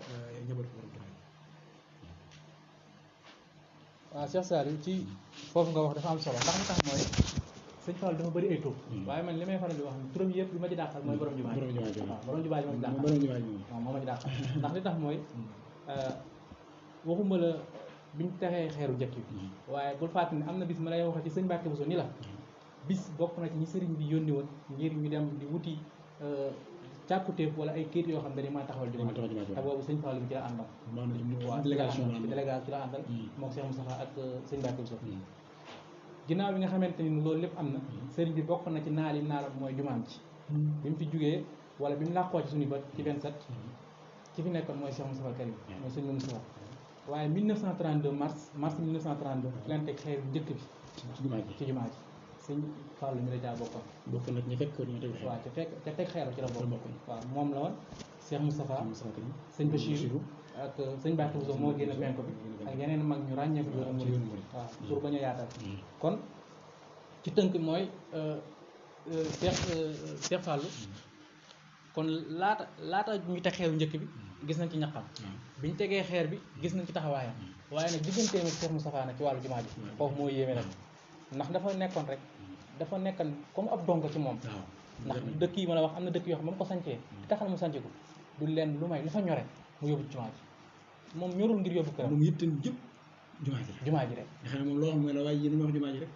njaboot borom Tuubaa waaw Cheikh Saliou ci foofu nga wax dafa am solo ndax li tax mooy sëñ Fall dafa bëri ay tur waaye man li may faral di wax ni turam yëpp li ma ci dàqal mooy borom jumaa ji waaw borom jumaa ji moo ci dàqal waaw moo ma ci dàqal ndax li tax mooy waxuma la biñ taxee xeeru njëkk bi waaye bul fàttali ne am na bis ma lay wax ci sëñ Mbàkke Buso ni la bis bokk na ci ñi sëriñ bi yónni woon ngir ñu dem di wuti càkkutéef wala ay kayit yoo xam ne dañu mën a taxawal jumaa te boobu sëñ Fall bi ci la àndal waaw délégation ci la àndal moom Cheikh Moustapha ak sëñ Mbàkke Buso ginnaaw bi nga xamante ni loolu lépp am na sëriñ bi bokk na ci naal yi naalam mooy jumaam ci bi mu fi jugee wala bi mu làqoo ci suñu bët ci 27 ci fi nekkoon mooy Cheikh Moustapha Karim mooy sëñ Moustapha waaye 1932 mars 1932 ci leen teg xeer bu njëkk bi ci jumaa ji sëñ Fallu mi la caa bokkoon bokk nag ñu fekk ñu teg waaw te teg xeer ci la bokk waaw moom la woon Cheikh Moustapha sëñ Bachir ak sëñ Mbàkke Buso moo génn penk bi ak yeneen mag ñu ràññeeku yoonu murid waaw pour bañ a yaatal kon ci tënk mooy Cheikh Fallu kon laata ñu teg xeeru njëkk bi gis nañ ci ñaqam biñ tegee xeer bi gis nañ ci taxawaayam waaye nag digganteem ak Cheikh Moustapha nag ci wàllu jumaa ji foofu moo yéeme nag ndax dafa nekkoon comme ab donk ci moom ndax dëkk yi ma la wax am na dëkk yoo xam ne ba mu ko sancee di taxal mu sanc ko du leen lu may lu fa ñore mu yóbbu jumaa ji moom ñorul ngir yóbbu këram moom yitteem jëpp jumaa ji rek nga xam ne moom loo xam ne la waaye yéen wax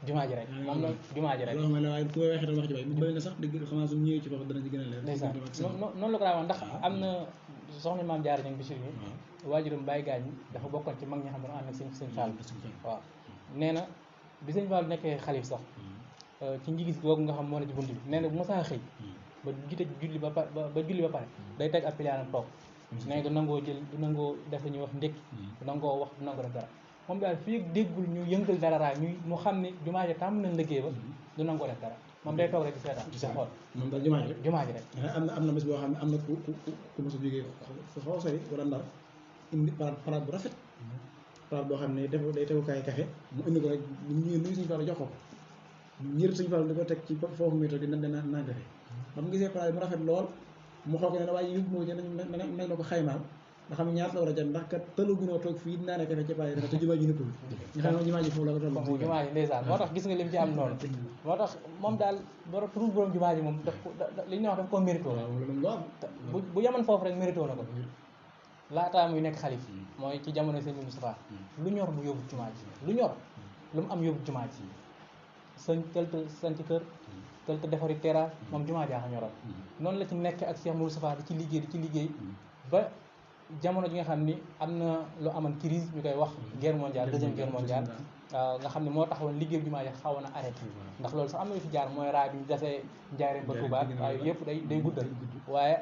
jumaa ji rek moom la jumaa ji rek loo xam ne la waaye ku may waxee tam wax jumaa ji bëri na sax dëgg xamaa su ñëwee ci foofu dana ci gën a leer noonu la ko daa wax ndax am na soxna maam Jaara ñangi Bichri yi waajuram Baye Gaañ dafa bokkoon ci mag ñi xam ne ànd ak sëñ Fall waaw nee na bi sëñ Fall nekkee xalif sax ci njigis googu nga xam moo ne ci bunt bi nee na bu ma saa xëy ba gite julli ba pare day teg ab piliyaanam toog nee du nangoo nangoo def la ñuy wax ndékki du nangoo wax du nangoo def dara moom daal fii ak déggul ñu yëngal dara raa mu xam ne jumaa ji tàmm nañ liggéey ba du nangoo def dara moom day toog rek di seetaan di xool moom daal jumaa ji rek am na bés boo xam ne am na ku mos a jógee xaw a sori wala ndar indi palaat bu rafet palaat boo xam ne day tegukaay café mu indi ko rek ñu nuyu suñu Fall jox ko ñër suñu Fall di ko teg ci foofu muy toog di naan café ba mu gisee palaat mu rafet lool mu xool ko ne waaye yóbbu moo ci nañ la ko xaymaal nga xam ne ñaata la war a jar ndax kat tëlugunoo toog fii naanee café ci palaat te jumaa ji nëppul nga xam ne jumaa ji foofu la ko toll jumaa ji ndeysaan moo tax gis nga lim ci am noonu moo tax moom daal borom jumaa ji moom li ñu wax daf ko mérito bu yemoon foofu rek mérito na ko laataa muy nekk xalif mooy ci jamono sëñ Moustapha lu ñor mu yóbbu jumaa ji lu ñor lu mu am yóbbu jumaa ji sanc kër tëlte defari terrasse moom jumaa jaa xam ñoroon noonu la ci nekk ak Cheikh Moustapha di ci liggéey ba jamono ji nga xam ni am na lu amoon crise ñu koy wax guerre mondiale deuxième guerre mondiale nga xam ne moo taxawoon liggéey jumaa ji xawoon a arrêté ndax loolu sax am na lu fi jaar mooy raay bi ñu defee Njaaréem ba Touba waaye yëpp day guddal waaye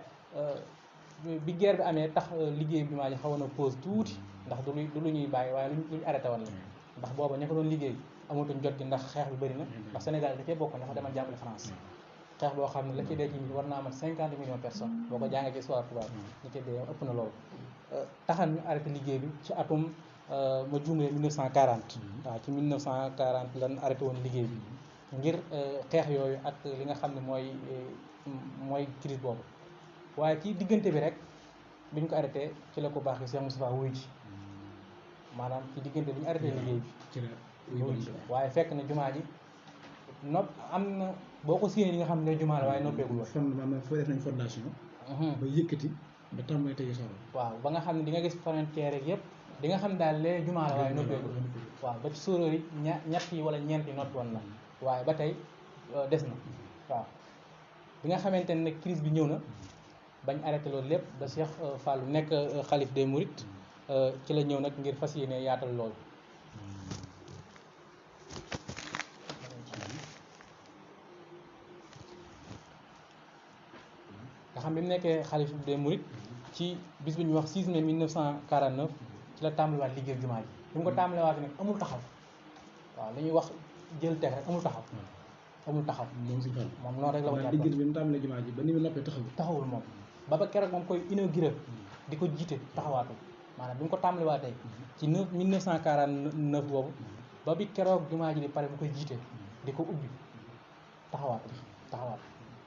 bi guerre bi amee tax liggéey bi jumaa ji xawoon na pause tuuti ndax du lu ñuy bàyyi waaye luñ arrêté woon la ndax booba ña ko doon liggéey amatuñ jot gi ndax xeex bi bëri na ndax Sénégal da cee bokk dafa demal jàppale France xeex boo xam ne la ci dee ci war naa mat 50 millions personnes boo ko jàngee ci histoire tubaab li ci dee ëpp na loolu taxan ñu arrêté liggéey bi ci atum ma juumee 1940 waaw ci 1940 lan arrêté woon liggéey bi ngir xeex yooyu ak li nga xam ne mooy crise boobu waaye ci diggante bi rek bi ñu ko arrêté ci la ko baax gi Cheikh Moustapha wuy ji maanaam ci diggante bi ñu arrêté liggéey bi wuy ji waaye fekk na jumaa ji nopp am na boo ko séenee ñi nga xam ne jumaa la waaye noppeegul woon maanaam foo def nañ fondation ba yëkkati ba tàmbali tey solo waaw ba nga xam ne di nga gis frontière rek yëpp di nga xam daal lee jumaa la waaye noppeegul waaw ba ci sóoróor yi ñett yi wala ñeent yi noppi woon na waaye ba tey des na waaw bi nga xamante ne crise bi ñëw na bañ arrêté loolu lépp ba Cheikh Fallou nekk xalif des Mourides ci la ñëw nag ngir fas yéene yaatal loolu nga xam bi mu nekkee xalif des Mourides ci bis bu ñuy wax 6 mai 1949 ci la tàmbaliwaat liggéey jumaa ji bi mu ko tàmbaliwaat nag amul taxaw waaw li ñuy wax jël teg rek amul taxaw moom noonu rek la ko diggante bi mu tàmbalee jumaa ji ba ni mu noppee taxawul moom ba keroog moom koy inauguré di ko jiite taxawaatul maanaam bi mu ko tàmbaliwaatee ci 1949 boobu ba bi keroog jumaa ji di pare bu koy jiite di ko ubbi taxawaat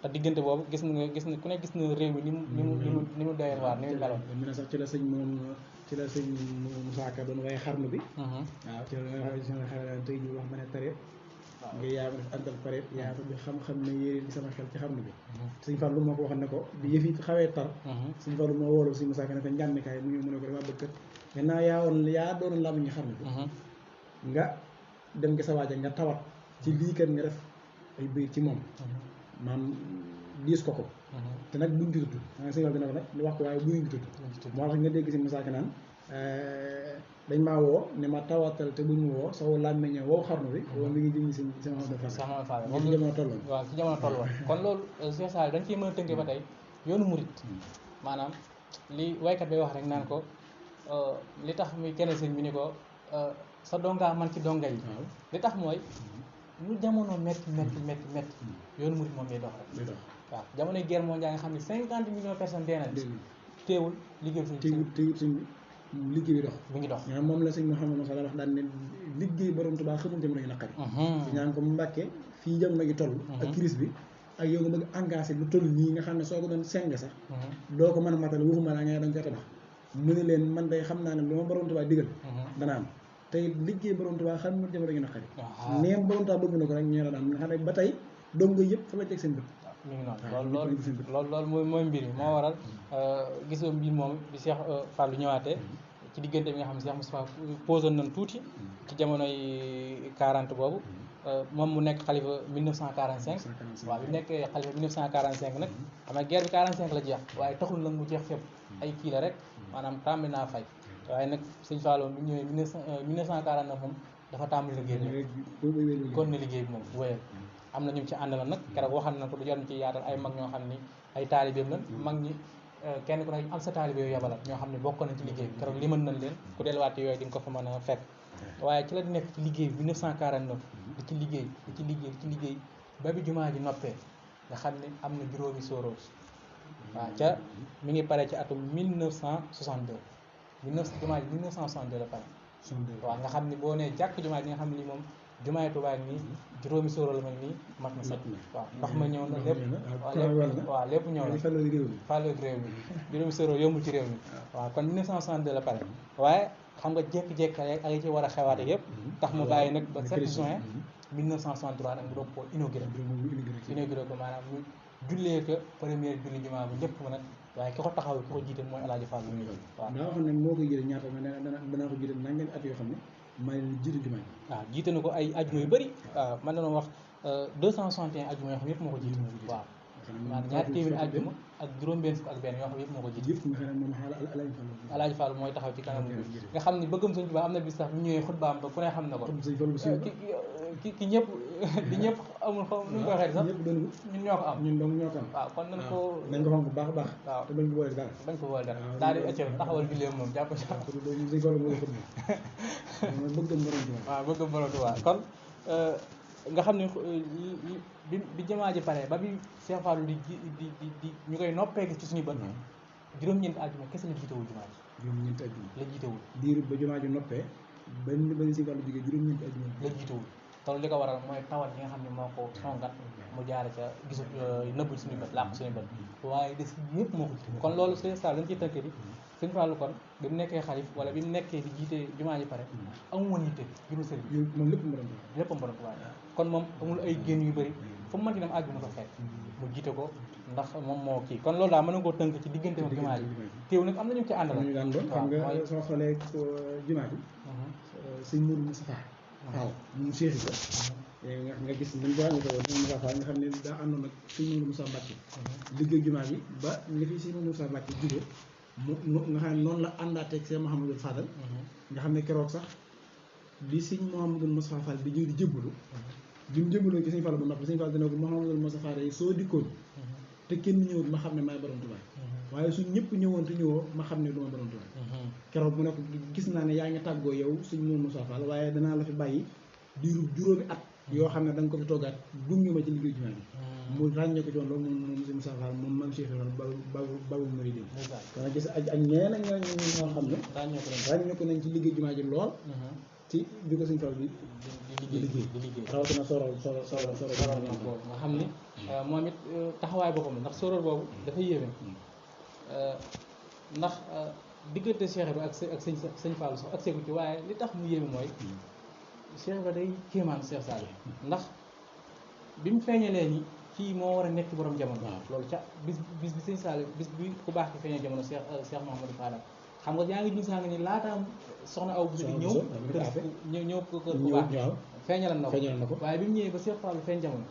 te diggante boobu gis na ku ne gis na réew mi ni mu doyeen waar ni mu meloon mu ne sax ci la sëñ Moussa Ka doon waaye xarnu bi waaw ci la tey ji wax ma ne tareet nga yaa ma def àndal pareet yaa bi xam-xam ne yéen di sama xel ci xarnu bi sëñ Fallou moo ko waxoon ne ko bi yëf yi xawee tar sëñ Fallou moo wóolu sëñ Moussa Ka ne ko njàmmikaay mu ñëw mu ne ko dama bëgg kat gannaaw yaa doon làmb ñi xarnu bi nga dem nga sa waaja nga tawat ci lii kat nga def ay bëy ci moom maam diis ko te nag buñ ci tudd nga sëñ Fallou ne ko nag lu wax ko waaye buñ ci tudd moo tax nga dégg si Moussa Ka naan dañ maa woo ne ma tawatal te buñ mu woo saw làmmeñe wow xarnu bi woo mi ngi jëm si sama Fall moom ci jamono tolloon waaw ci jamono tolloon kon loolu Cheikh Sall dañ ciy mën a tënkee ba tey yoonu murit maanaam li waykat bay wax rek naan ko li tax muy kenn sëñ bi ni ko sa dongaa man ci donga yi li tax mooy lu jamono métti yoonu murit moom lay dox rek waaw jamonoy guerre mondiale nga xam ne 50 millions personnes dee nañ teewul liggéey suñ liggéey bi dox mi ngi dox moom la sëñ Mouhamadou Moussa wax daan ne liggéey borom Tuubaa xamul jamono yu naqari si ñaan ko mu Mbàkke fii jamono gi toll ak crise bi ak yow nga bëgg engagé lu toll nii nga xam ne soo ko doon seng sax doo ko mën a matal waxuma laa nga danga koy tabax mu ne leen man day xam naa ne lu ma borom Tuubaa digal dana am tey liggéey borom Tuubaa xamul jamono yu naqari neem borom Tuubaa bëgg na ko rek ñeera daan nga xam ne ba tey dong nga yëpp fa la teg seen bët mi ngi noonu loolu mooy mbir mi moo waral gisoo mbir moom bi Cheikh Fallou ñëwaatee ci diggante bi nga xam ne Cheikh Moustapha posé nañ tuuti ci jamonoy 40 boobu moom mu nekk xalifa 1945 waaw bi nekkee xalifa 1945 nag xam nga guerre bi 45 la jeex waaye taxul nag mu jeex fépp ay kii la rek maanaam tàmbali naa fay waaye nag sëñ Fallou bi ñëwee 1949 moom dafa tàmbali liggéey bi kon ne liggéey bi moom wéyal am na ñu ci àndaloon nag keroog waxal na ko du jar ci yaatal ay mag ñoo xam ni ay taalibeem lan mag ñi kenn ku ne am sa taalibe yooyu yabalal ñoo xam ne bokk nañ ci liggéey bi keroog limal nañ leen ku delluwaat yooyu di nga ko fa mën a fekk waaye ci la nekk ci liggéey bi 1949 di ci liggéey ba bi jumaa ji noppee nga xam ne am na juróomi sóoróor waaw ca mi ngi pare ci atum 1962 jumaa ji 1962 la pare waaw nga xam ne boo nee jàkk jumaa ji nga xam ne lii moom jumaay Tuubaa nii juróomi sóoróor la mel nii mat na sax waaw ndox ma ñëw na lépp ñëw na fàllu réew mi juróomi sóoróor yombul ci réew mi waaw kon 1962 la pare waaye xam nga jékki-jékki rek ak yi ci war a xewaate yëpp tax mu bàyyi nag ba 7 juin 1963 nag mu doog koo inauguré ko maanaam ñu jullee ko première julli jumaa bu njëkk ma nag waaye ki ko taxaw ki ko jiite mooy El Hadj Fall waaw daa wax ne moo koy jëlee ñaata ma danaa ko jiite nangeen at yoo xam ne maa ngi jiite jumaa ji waaw jiite na ko ay ajuma yu bëri waaw man na wax 261 ajuma yoo xam yëpp moo ko jiite waaw maanaam ñaari téeméeri ajuma ak juróom-benn fukk ak benn yoo xam yëpp moo ko jiite yëpp nga xam ne moom El Hadj Fall mooy taxaw ci kanam nga xam ni bëggam Sëñ Tuubaa am na bis sax bu ñëwee xutbaam ba ku ne xam na ko ki ñëpp di ñëpp amul xaw nu ñu ko waxee sax ñëpp doon ñun ñoo ko am ñun dong ñoo ko am. waaw kon nañ ko nañ ko fonk bu baax a baax. waaw te bañ ko boole dara. bañ ko boole dara waaw daal di ëccëg taxawal bi léegi moom jàpp ci waaw te loolu suñu tool moo ko xut mooy bëggam borom Tuubaa. waaw bëgg borom Tuubaa kon nga xam ne bi jamaa ji pare ba bi Cheikh Fallou di ñu koy noppee ci suñu bët juróom-ñeenti àjjuma kese la jiitewul jumaa ji juróom-ñeenti àjjuma la jiitewul diiru ba jumaa ji noppee ba Sëñ Fallu jógee juróom-ñeenti àjjuma la jiitewul te li ko waral mooy tawat yi nga xam ne moo ko songat mu jaare ca gisu nëbbu suñu bët làq suñu bët waaye des yëpp moo ko jiite kon loolu Sëñ Sall dañ ciy tënkee di Sëñ Fallu kon bi mu nekkee xalif wala bi mu nekkee di jiite jumaa ji pare amu woon yitte juru sëriñ moom lépp mu doon lépp borom Tuubaa kon moom amul ay génn yu bëri fu mu mën di dem àjjuma ko fekk mu jiite ko ndax moom moo kii kon loolu daal mën na koo tënk ci diggante ak jumaa ji teew nag am na ñu ci àndal ñu daan doon xam nga soo xoolee jumaa ji sëñ Mourou Moustapha Fall mu séexi ko nga gis nañ ko wàññi ko woon sëñ Moustapha Fall nga xam ne daa àndoon ak sëñ Mourou Moustapha Mbacke liggéey jumaa ji ba li fi sëñ Mourou Moustapha Mbacke jógee mu nga xam ne noonu la àndaateeg sëñ Mouhamadou Fadal nga xam ne keroog sax li sëñ Mouhamadou Moustapha Fall di jëw di jébbalu bi mu jébbaloo ci sëñ Fall bu noppi sëñ Fall dina ko Mouhamadou Moustapha Fall soo dikkoon te kenn ñëwut ma xam ne maay borom Tuubaa waaye suñ ñëpp ñëwoon te ñëwoo ma xam ne du ma borom Tuubaa keroog mu ne ko gis naa ne yaa ngi tàggoo yow suñ moom Moussa Fall waaye danaa la fi bàyyi diiru juróomi at yoo xam ne da nga ko fi toogaat gunge ma ci liggéey jumaa bi mu ràññee ko ci woon loolu moom si Moussa Fall moom mam Cheikh Babou Mouridine kon gis ak ñeneen ak ñeneen ñoo xam ne ràññee ko nañ ci liggéey jumaa ji lool ci bi ko suñ Fall bi di liggéey rawatina sorol nga xam ni moom it taxawaay boppam ndax sorol boobu dafa yéeme ndax diggante Cheikh bi ak sëñ Fall sax ak seegu ci waaye li tax mu yéeme mooy Cheikh ba day kéemaan Cheikh Sall ndax bi mu feeñalee ni kii moo war a nekk borom jamono loolu ca bis bi sëñ Sall bis bi ku baax ki feeñee jamono Cheikh Mouhamadou Fadal xam nga yaa ngi gis nga ni laataam soxna aw bu di ñëw kër ku baax feeñalan na ko waaye bi mu ñëwee ba Cheikh Fall feeñ jamono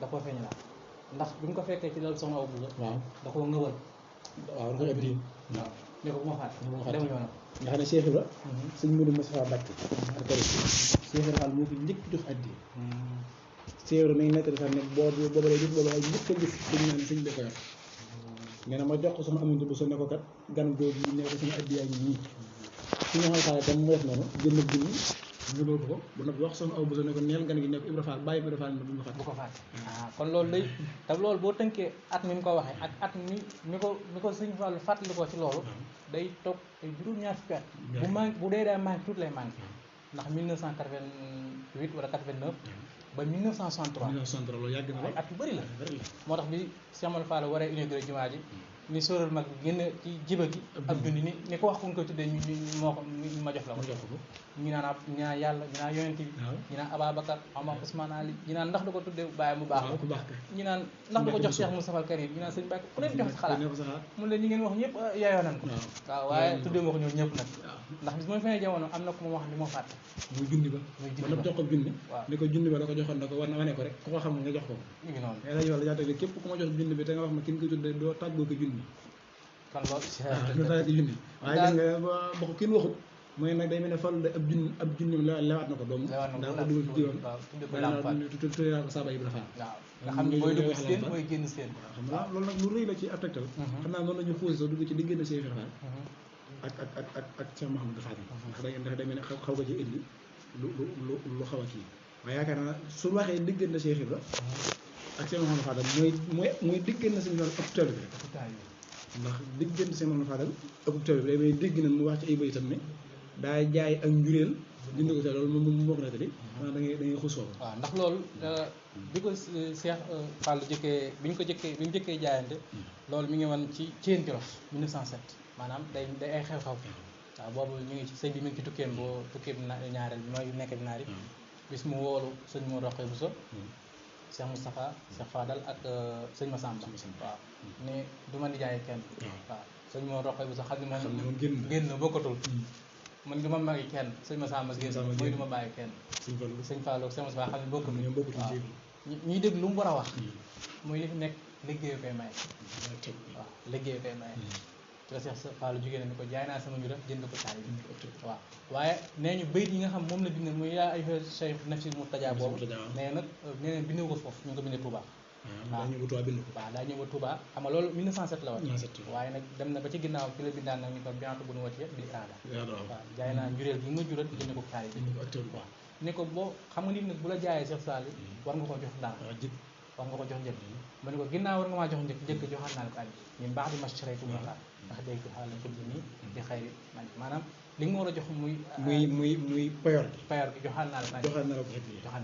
da koo feeñalaat ndax bi mu ko fekkee ci loolu soxna aw bu da koo ngëwal waaw da koy ab diin waaw ne ko bu ma fàtte demuñu woon nga xam ne Cheikh Ibra sëñ Modou Moustapha Mbacke ak kër Cheikh Ibra Fall moo fi njëkk jox addi Cheikh Ibra mi ngi nekk sax ne booba lay gis booba ay njëkk a gis sëñ naan sëñ bi ko yor nee na ma jox ko sama amantu bu so ne ko kat gan googu yi ne ko sama addi yaa ngi nii suñu xool xale tam mu def noonu jënd ak junni ñu loolu ko ba noppi wax soxna aw bu so ne ko neel gan gi ne ko Ibra Fall bàyyi Ibra Fall bu ko fàtte kon loolu lay te loolu boo tënkee at mi mu ko waxee ak at mi ko sëñ Fall fàttali ko ci loolu day toog ay juróom-ñaar fukki at bu dee daa manqué tuuti lay manqué ndax 1988 wala 89 ba 1963 loolu yàgg na ay at yu bëri la moo tax bi Cheikh Amadou Fall waree inauguré jumaa ji ni sóoral mag bi génn ci jiba gi ab junni ni ko wax ku nga koy tuddee ñu moo ko ma jox la ko ñu naan yàlla ñu naan yonent bi ñu naan Ababacar Omar Ousmane Ali ñu naan ndax da ko tuddee bàyyi mu baax ñu naan ndax da ko jox Cheikh Moustapha Karim ñu naan sëñ Mbacke ku leen jox sa xalaat mun leen ñi ngeen wax ñëpp yaayoo nañ ko waaw waaye tuddee ma ko ñoom ñëpp nag ndax bis mooy feneen jamono am na ku ma wax li moo fàtte muy junni ba ba jox ko junni ni ko junni ba la ko joxoon na ko war na wane ko rek ku ko xam nga jox ko ñu ngi noonu la wala jaatale képp ku ma jox junni bi te nga wax ma kin ko tuddee doo tàggoo ko junni kon loolu lu tax ko junni waaye gis nga ba ko kenn waxut mooy nag day mel ne Fallu de ab junni lewaat na ko doomu ndax ko dugal ci jiwoon tuddee naa ko Saba Ibra Fall nga xam ne mooy dugg seen mooy génn seen xam nga loolu nag lu rëy la ci ab tegtal xam naa noonu la ñu xuusi soo dugg ci diggante Cheikh Ibra Fall ak Cheikh Mouhamadou Fadal ndax day mel ne xaw ko ci indi lu xaw a kii waaye yaakaar naa su waxee diggante Cheikh Ibra ak Cheikh Mouhamadou Fadal mooy diggante suñu loolu ëpp teel bi ndax diggante Cheikh Mouhamadou Fadal ëpp teel bi day may dégg na mu wax ci ay bayitam ne daa jaay ak njureel dindi ko te loolu moom moo ko nettali xanaa da ngay xuus foofu waaw ndax loolu bi ko Cheikh Fall jëkkee bi ñu jëkkee jaayante loolu mi ngi woon ci Thiène Djolof 1907 maanaam day ay xew-xew waaw boobu ñu ngi ci sëñ bi mi ngi ci tukkeem ñaareel bi mooy nekk bi naari bis mu woolu sëñ moo roqee bu so Cheikh Moustapha Cheikh Fadal ak sëñ Massamba waaw ne du ma di jaay kenn waaw sëñ moo roqee bu so xam ne moom génn bokkatul man du ma magi kenn sëñ Massamba génn mooy du ma bàyyi kenn sëñ Fallou sëñ Moustapha xam ne bokkatul waaw ñuy dégg lu mu war a wax muy li fi nekk liggéeyu koy maye waaw liggéeyu koy maye ci la Cheikh Fallou jógee na ni ko jaay naa sama njuraf jënd ko taali bi waaw waaye nee ñu bayit yi nga xam moom la bind muy yaa ay Cheikh nafsi mu tajaa boobu nee nag nee neen bindee ko foofu ñu ngi ko bindee Touba daa ñëw ba Touba bind ko waaw daa ñëw ba Touba xam nga loolu 1907 la woon waaye nag dem na ba ci ginnaaw ci la bindaan nag ni ko bientu bu nu watiye bil iraada waaw jaay naa njureel bi nga jural jënd ko taali bi waaw ni ko boo xam nga nit nag bu la jaayee Cheikh Saliou war nga ko jox dara war nga ko jox njëkk ma ne ko ginnaaw war nga maa jox njëkk joxaat naa la ko aji ñun baax di mastaraytu ma xaar ndax day ko xaaral ko nii di xëy man maanaam li nga ma war a jox muy payor gi joxaat naa la ko aji joxaat naa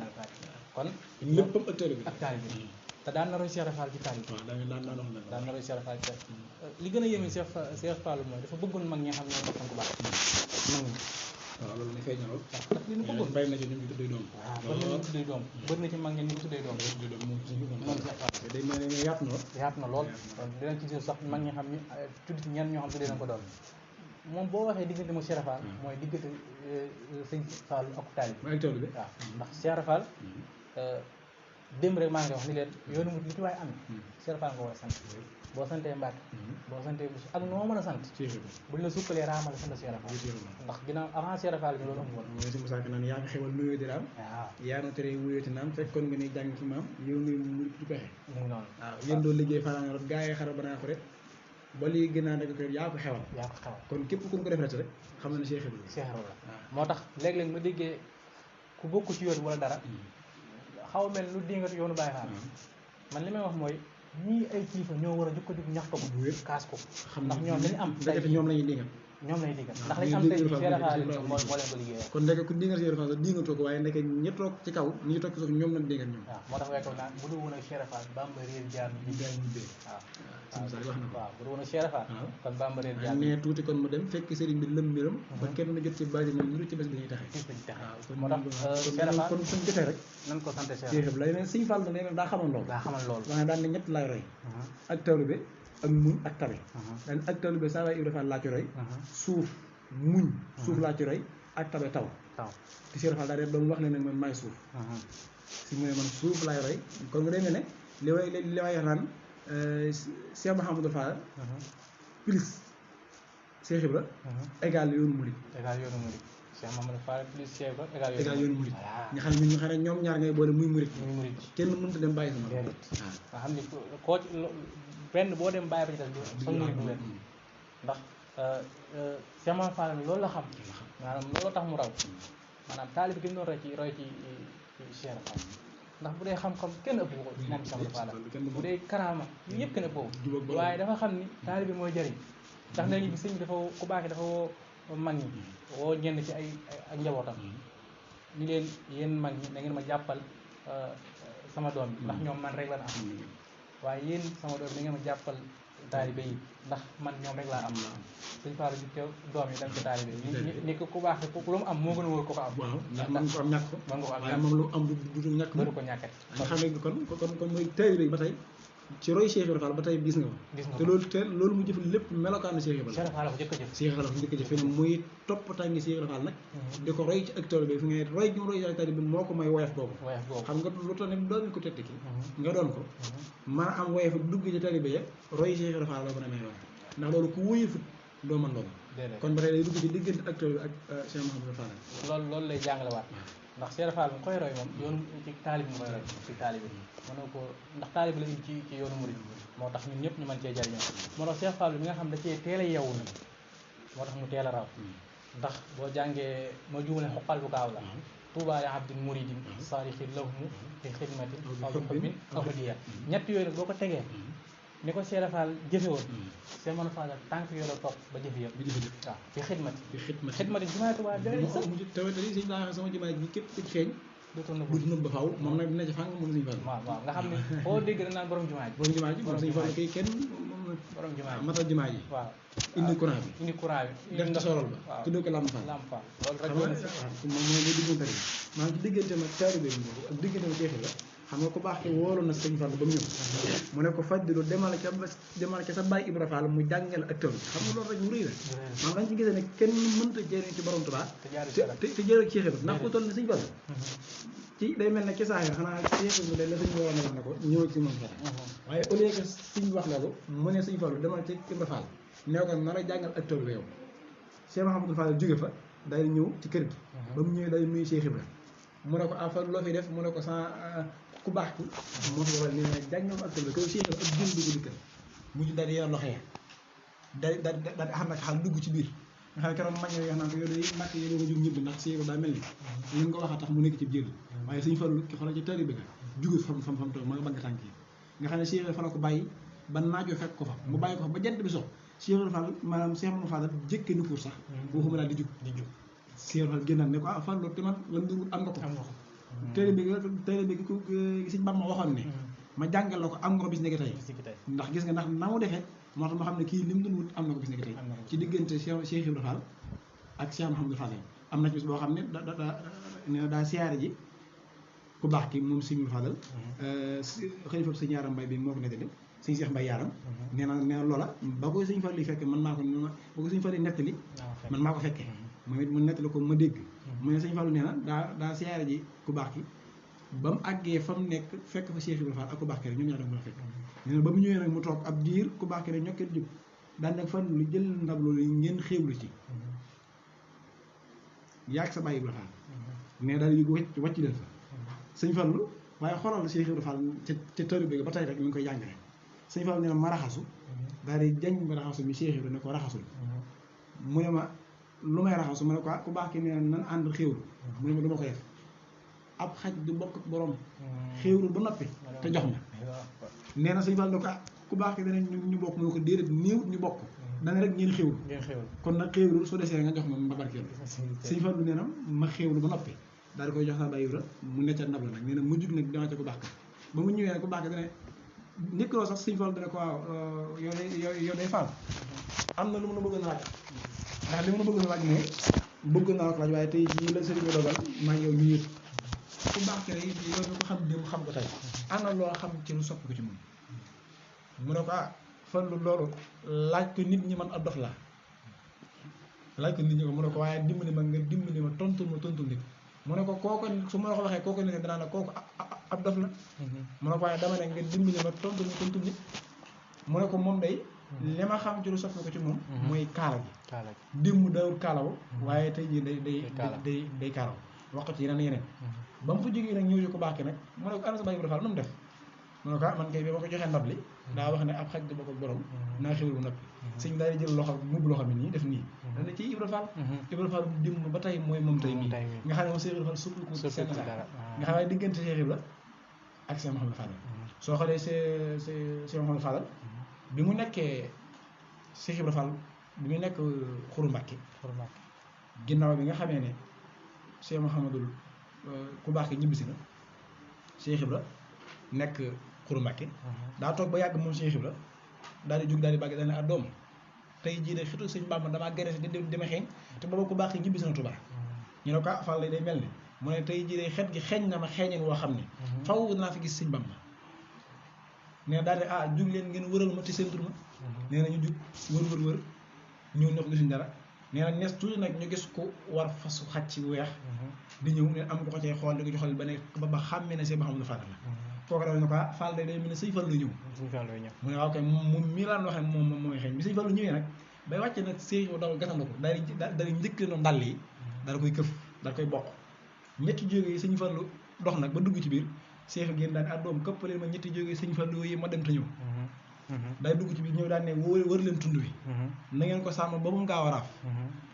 la ko aji kon léppam ak taali bi te daan na roy Cheikh Fall ci taali bi daan na roy Cheikh Fall ci li gën a yéeme Cheikh Fall mooy dafa bëggoon mag ñi xam ne ñoo ko baax mag ñi waaw loolu ni feeñal lool ndax li ñu bëggoon bari na ci ñu ngi tuddee doom waaw bari na ñu tuddee doom bëri na ci mag ñi ñu tuddee doom moom Cheikh Fall day mel ne yaatu na lool dinañ ci sax mag ñi xam ni tudd ci ñenn ñoo xam tuddee na ko doon moom boo waxee diggante mu Cheikh Fall mooy diggante sëñ Fall ak taalib bi waaw ndax Cheikh Fall démb rek maa ngi wax ni leen yoonu mu li ci waay am Cheikh Fall nga war a sant boo santee Mbacke boo santee Bousso ak noo mën a sant buñ la sukkalee raamale sant Cheikh Fall ndax ginnaaw avant Cheikh Fall bi loolu amul woon mooy si Moussa naan yaa ngi xewal nuyoo di raam waaw yaa na tere wuyooti naam fekkoon nga ni jàng fi maam yow ngi mu ci pexe mu ngi noonu waaw yéen doo liggéey fanaan rot gaa yi xara banaa ko rek ba lii gën naa nekk ko yaa ko xewal kon képp ku ko def rek xam na ne Cheikh Ibrahima la moo tax léeg-léeg ma déggee ku bokk ci yoon wala dara xaw mel lu dingat yoonu Baye Fall man li may wax mooy ñii ay kilifa ñoo war a jukko jug ñaxtu ko kaas ko ndax ñoom lañu am tey ñoom lañuy dingat ndax lañu am tey Cheikh Fall moo leen ko liggéeyal kon ndeke ku dingat Cheikh Fall dingatoo ko waaye ndeke ñi toog ci kaw ñi toog ci suuf ñoom lañ dingat ñoom waaw moo tax wekkoon naa bu dul woon ak Cheikh Fall Bamba réer jaar ñu ñibbee waaw bu dul woon ak Cheikh Fall kon Bamba réer jaar ne tuuti kon mu dem fekk sëriñ bi lëm mbiram ba kenn na jot ci base moom ñu ci bés bi ñuy taxee moo tax Cheikh Fall kon suñ jotee rek nan ko sant Cheikh la yeneen Sëriñ Fall na leneen daa xamoon loolu waaye daan ne ñett laay roy ak taalibe ak muñ ak tabe daan ak taalibe saa waay Ibra Fall laa ci roy suuf muñ suuf laa ci roy ak tabe taw te Cheikh Fall daal de doon wax ne nag man maay suuf si mu ne man suuf laay roy kon nga demee ne li way naan Cheikh Mouhamadou Fall plus Cheikh Ibra égal yoonu murid Cheikh Mamadou Fall plus Cheikh Ibra égal yoonu murid nga xam ne ñoom ñaar ngay boole muy murid kenn mënut a dem bàyyi sama nga xam ni koo ci benn boo dem bàyyi ba ci des sa murid du wér ndax Cheikh Mamadou Fall loolu la xam maanaam loolu tax mu raw maanaam taalib gi mu doon roy ci Cheikh Fall ndax bu dee xam-xam kenn ëpp ko moom Cheikh Mamadou Fall bu dee karaama yëpp kenn ëpp ko waaye dafa xam ni taalib bi mooy jëriñ ndax léegi bi sëñ bi dafa ku baax dafa woo mag ñi woo ñenn ci ay ak njabootam ni leen yéen mag ñi da ngeen ma jàppal sama doom bi ndax ñoom man rek la am waaye yéen sama doom bi da ngeen ma jàppal taalibe yi ndax man ñoom rek laa am sëñ Fall bi teew doom yi dem ci taalibe yi ni ko ku baax ku lu mu am moo gën a wóor ko ko am ndax man ko am ñàkk ko man nga ko am waaye moom lu am du ñàkk bëru ko ñàkket nga xam ne kon mooy taalibe yi ba tey ci roy Cheikh Ibra Fall ba tey gis nga ko te loolu mu jëf lépp melokaanu Cheikh Ibra Cheikh Fall ko jëkk a jëf Cheikh Fall ko jëkk a jëf fi muy toppatoo ngi Cheikh Ibra Fall nag di ko roy ci ak taalibe bi fi ngay roy ñu roy ci ak taalibe bi moo ko may woyof boobu xam nga lu tax ne doon ko tedd ki nga doon ko mën a am woyof dugg ci taalibe ya roy Cheikh Ibra Fall la ko demee woon ndax loolu ku woyofut doo mën loolu kon ba tey day dugg ci diggante ak taalibe ak Cheikh Mouhamadou Fall loolu lay jàngalewaat ndax Cheikh Fall mu koy roy moom yoonu ci taalib mu koy roy ci taalibe mën na ko ndax taalib la ci yoonu murid moo tax ñun ñëpp ñu mën cee jariñoo moo tax Cheikh Fall bi nga xam da cee teel a yeewu na moo tax mu teel a raw ndax boo jàngee moo juumale xoqal bu gaaw la Tuubaa li abdin muridin saarixin lahum fi xidmatin aw bi xubbin aw hadiya ñett yooyu nag boo ko tegee ni ko Cheikh Fall jëfe woon Cheikh Mamadou Fall tànk yooyu la topp ba jëfe yëpp waaw fi xidmati jumaay Tuubaa dara sax tawetali sëñ daa sama jumaay ji képp ku feeñ dootul na bu nëbb ba faaw moom nag dina ci fànk moom sëñ Fall waaw nga xam ne boo dégg da naan borom jumaa ji moom sëñ Fall kay kenn borom jumaa ji matal jumaa ji waaw indi courant bi def ci sorol ba tuddee ko Lamp Fall loolu rek moom mooy muy diggante bi maanaam ci diggante ma taalibe bi ak diggante ma Cheikh la xam nga ku baax ki wóolu na sëñ Fall ba mu ñëw mu ne ko fajdilu demal ca sa baay Ibra Fall mu jàngal ak taw xam nga loolu rek mu rëy la maanaam dañ ci gisee ne kenn mënta jëriñ ci borom Tuubaa te jëriñ ak Cheikh ndax ku toll ne sëñ Fall ci day mel ne ci saa xanaa Cheikh bi day la sëñ waroon a wax ne ko ñëw ci moom sax waaye au lieu que sëñ wax loolu mu ne sëñ Fall demal ci Ibra Fall nee ko nar a jàngal ak tool yow Cheikh Mouhamadou Fall jóge fa day ñëw ci kër gi ba mu ñëwee day nuyu Cheikh Ibra mu ne ko Fall loo fi def mu ne ko sa ku baax ki moo fi waral nee na jàngal ak tool ko Cheikh Ibra ak jël dugg dikkal mujj daal di yor loxo ya daal di xam nag xaal dugg ci biir nga xam ne keroog mag ñoo wax naan ko yow day màkk yow nga jóg ñibbi ndax Cheikh Ibra daa mel ni li nga ko wax a tax mu nekk ci jël waaye suñu Fallu ki xoolal ci tari bi jóge fam toog ma nga bagg tànk yi nga xam ne Cheikh Ibra fa la ko bàyyi ba naajoo fekk ko fa mu bàyyi ko fa ba jant bi sox Cheikh Ibra Fall maanaam Cheikh Mamadou Fall jëkke ni pour sax waxuma daal di jug Cheikh Ibra Fall génnaat ne ko Fall loolu te man lan du am nga ko tari bi ko Sëñ Bamba waxoon ne ma jàngal la ko am nga ko bis nekk tey ndax gis nga ndax na mu defee moo tax ma xam ne kii li mu doon wut am na ko bis nekk tey ci diggante Cheikh Ibra Fall ak Cheikh Mouhamadou Fall am na ci bis boo xam ne daa siyaare ji ku baax ki moom Sëñ Fadal xalifa Sëñ Yaaram Mbay bi moo ko nettali Sëñ Cheikh Mbay Yaaram nee na loola ba ko Sëñ Fall li fekke man maa ko ba ko Sëñ Fall li nettali man maa ko fekke moom it mu nettali ko ma dégg mu ne Sëñ Fallu nee na daa siyaare ji ku baax ki ba mu àggee fa mu nekk fekk fa Cheikh Ibra Fall ak ku baax ki rek ñoom ñaar dama fekk nee na ba mu ñëwee nag mu toog ab diir ku baax ki rek ñokkee jub daan nag fan lu jël ndab loolu ngeen xéewlu ci yaag sa bàyyi Ibra Fall nee daal yëg wàcc leen fa Sëñ Fallu waaye xoolal Cheikh Ibra Fall ca tëru bi ba tey rek mi ngi koy jàngale Sëñ Fallu nee na ma raxasu daal di jañ ma raxasu mi Cheikh Ibra ne ko raxasul mu ne ma lu may raxasu mu ne ko ku baax ki nee na nan ànd xéewlu mu ne ma du ma ko def ab xaj du bokk ak borom xéewlu ba noppi te jox ma nee na Sëñ Fallu ne ko ku baax ki dana ñu bokk mu ne ko déedéet néewut ñu bokk dana rek ngeen xéewlu kon nag xéewlu soo desee nga jox ma ma barkeel Sëñ Fallu nee na ma xéewlu ba noppi daal di koy jox saa Baay Ibra mu necca ndab la nag nee na mu jug nag dama ca ku baax ka ba mu ñëwee nag ku baax ka dana njëkkaloo sax Sëñ Fallu dana ko waaw yow day Fall am na lu mu bëgg na laaj ndax li mu bëgg na laaj mooy bëgg naa ko laaj waaye tey jii la sëriñ bi dogal maa yow ñu yëpp ku baax ka rek yow ñu ko xam démb xam ko tey am na loo xam ci lu soppi ko ci moom mu ne ko Fallu loolu laaj ko nit ñi man ab dof laa laaj ko nit ñi ko mu ne ko waaye dimbali ma nga dimbali ma tontul nit mu ne ko kooku su ma la ko waxee kooku ne danaa ne kooku ab dof la mu ne ko waaye dama ne nga dimbali ma tontul nit mu ne ko moom day li ma xam ci lu soppi ko ci moom mooy kaala gi dimb dawul kaalaw waaye tey jii day kaalaw wax ko ci yeneen ba mu fa jógee nag ñëw ci ko baax ki nag mu ne ko ana sa Baay Ibra Fall nu mu def mu ne ko man kay bi ma ko joxee ndab li daa wax ne ab xaj du bokk ak borom naa xewlu noppi sëñ daal di jël loxo mbubb loxo mi nii def nii dana ci Ibra Fall dimb ba tey mooy moom tey mii nga xam ne moom Cheikh Ibra Fall suppli ko seen nga xam ne diggante Cheikh Ibra ak Cheikh Mouhamadou Fall soo xoolee Cheikh Mouhamadou Fall bi mu nekkee Cheikh Ibra Fall bi mu nekk Xuru Mbàkke ginnaaw bi nga xamee ne Cheikh Mouhamadou ku baax ki ñibbisi na Cheikh Ibra nekk Xuru Mbàkke daa toog ba yàgg moom Cheikh Ibra daal di jug daal di bàgg daal ne doom tey jii de xitu Sëñ Bàmba damaa gane si dama xeeñ te booba ku baax ki ñibbisi na Tuubaa ñu ne ko Fall lay day mel ni mu ne tey jii de xet gi xeeñ na ma xeeñeen woo xam ne faw dinaa fi gis Sëñ Bàmba nee na daal di jug leen ngeen wëral ma te seen tur ma nee na ñu jug wër ñëw ne ko gisuñ dara nee na nees tuuti nag ñu gis ko war fasu xaj ci weex di ñëw ne am ko ko cay xool di ko joxal ba ne ba xàmmee ne see ba xam ne Fall la kooku daal ne ko Fall day mel ne Sëñ Fallu ñëw mu ne waaw kay moom mii laan waxee moom mooy xeeñ bi Sëñ Fallu ñëwee nag bay wàcce nag Cheikh Ibra daw gasal na ko daal di njëkk leen dàll yi daal koy këf daal koy bokk ñetti jóge yi Sëñ Fallu dox nag ba dugg ci biir Cheikh génn daal ne doom këppaleen ma ñetti jóge Sëñ Fallu yooyu ma dem te ñëw day dugg ci biir ñëw daal ne wër leen tund wi na ngeen ko sàmm ba mu gaaw a raaf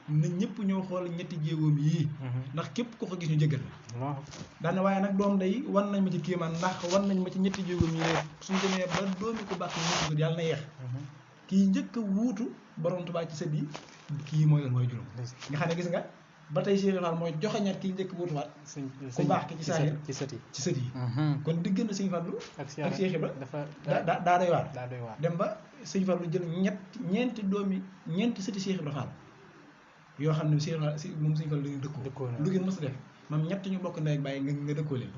na ñëpp ñëw xool ñetti jéegoom yii ndax képp ko ko gis ñu jéggal la daane waaye nag doom day wan nañ ma ci kéemaan ndax wan nañ ma ci ñetti jéegoom yi ne suñ demee ba doomi ko baax ñu yàlla na yeex kii njëkk a wuutu borom Tuubaa ci sët yi kii mooy doon mooy juróom nga xam ne gis nga ba tey Cheikh Fall mooy joxañaat kii njëkk wuutuwaat ku baax ki ci saahir ci sët yi kon diggante Sëñ Fallu ak Cheikh Ibra daa doy waar dem ba Sëñ Fallu jël ñeenti sëti Cheikh Ibra Fall yoo xam ne moom Sëñ Fallu dañuy dëkkoo lu ngeen mës a def maam ñett ñu bokk ndey ak bàyyi nga dëkkoo leen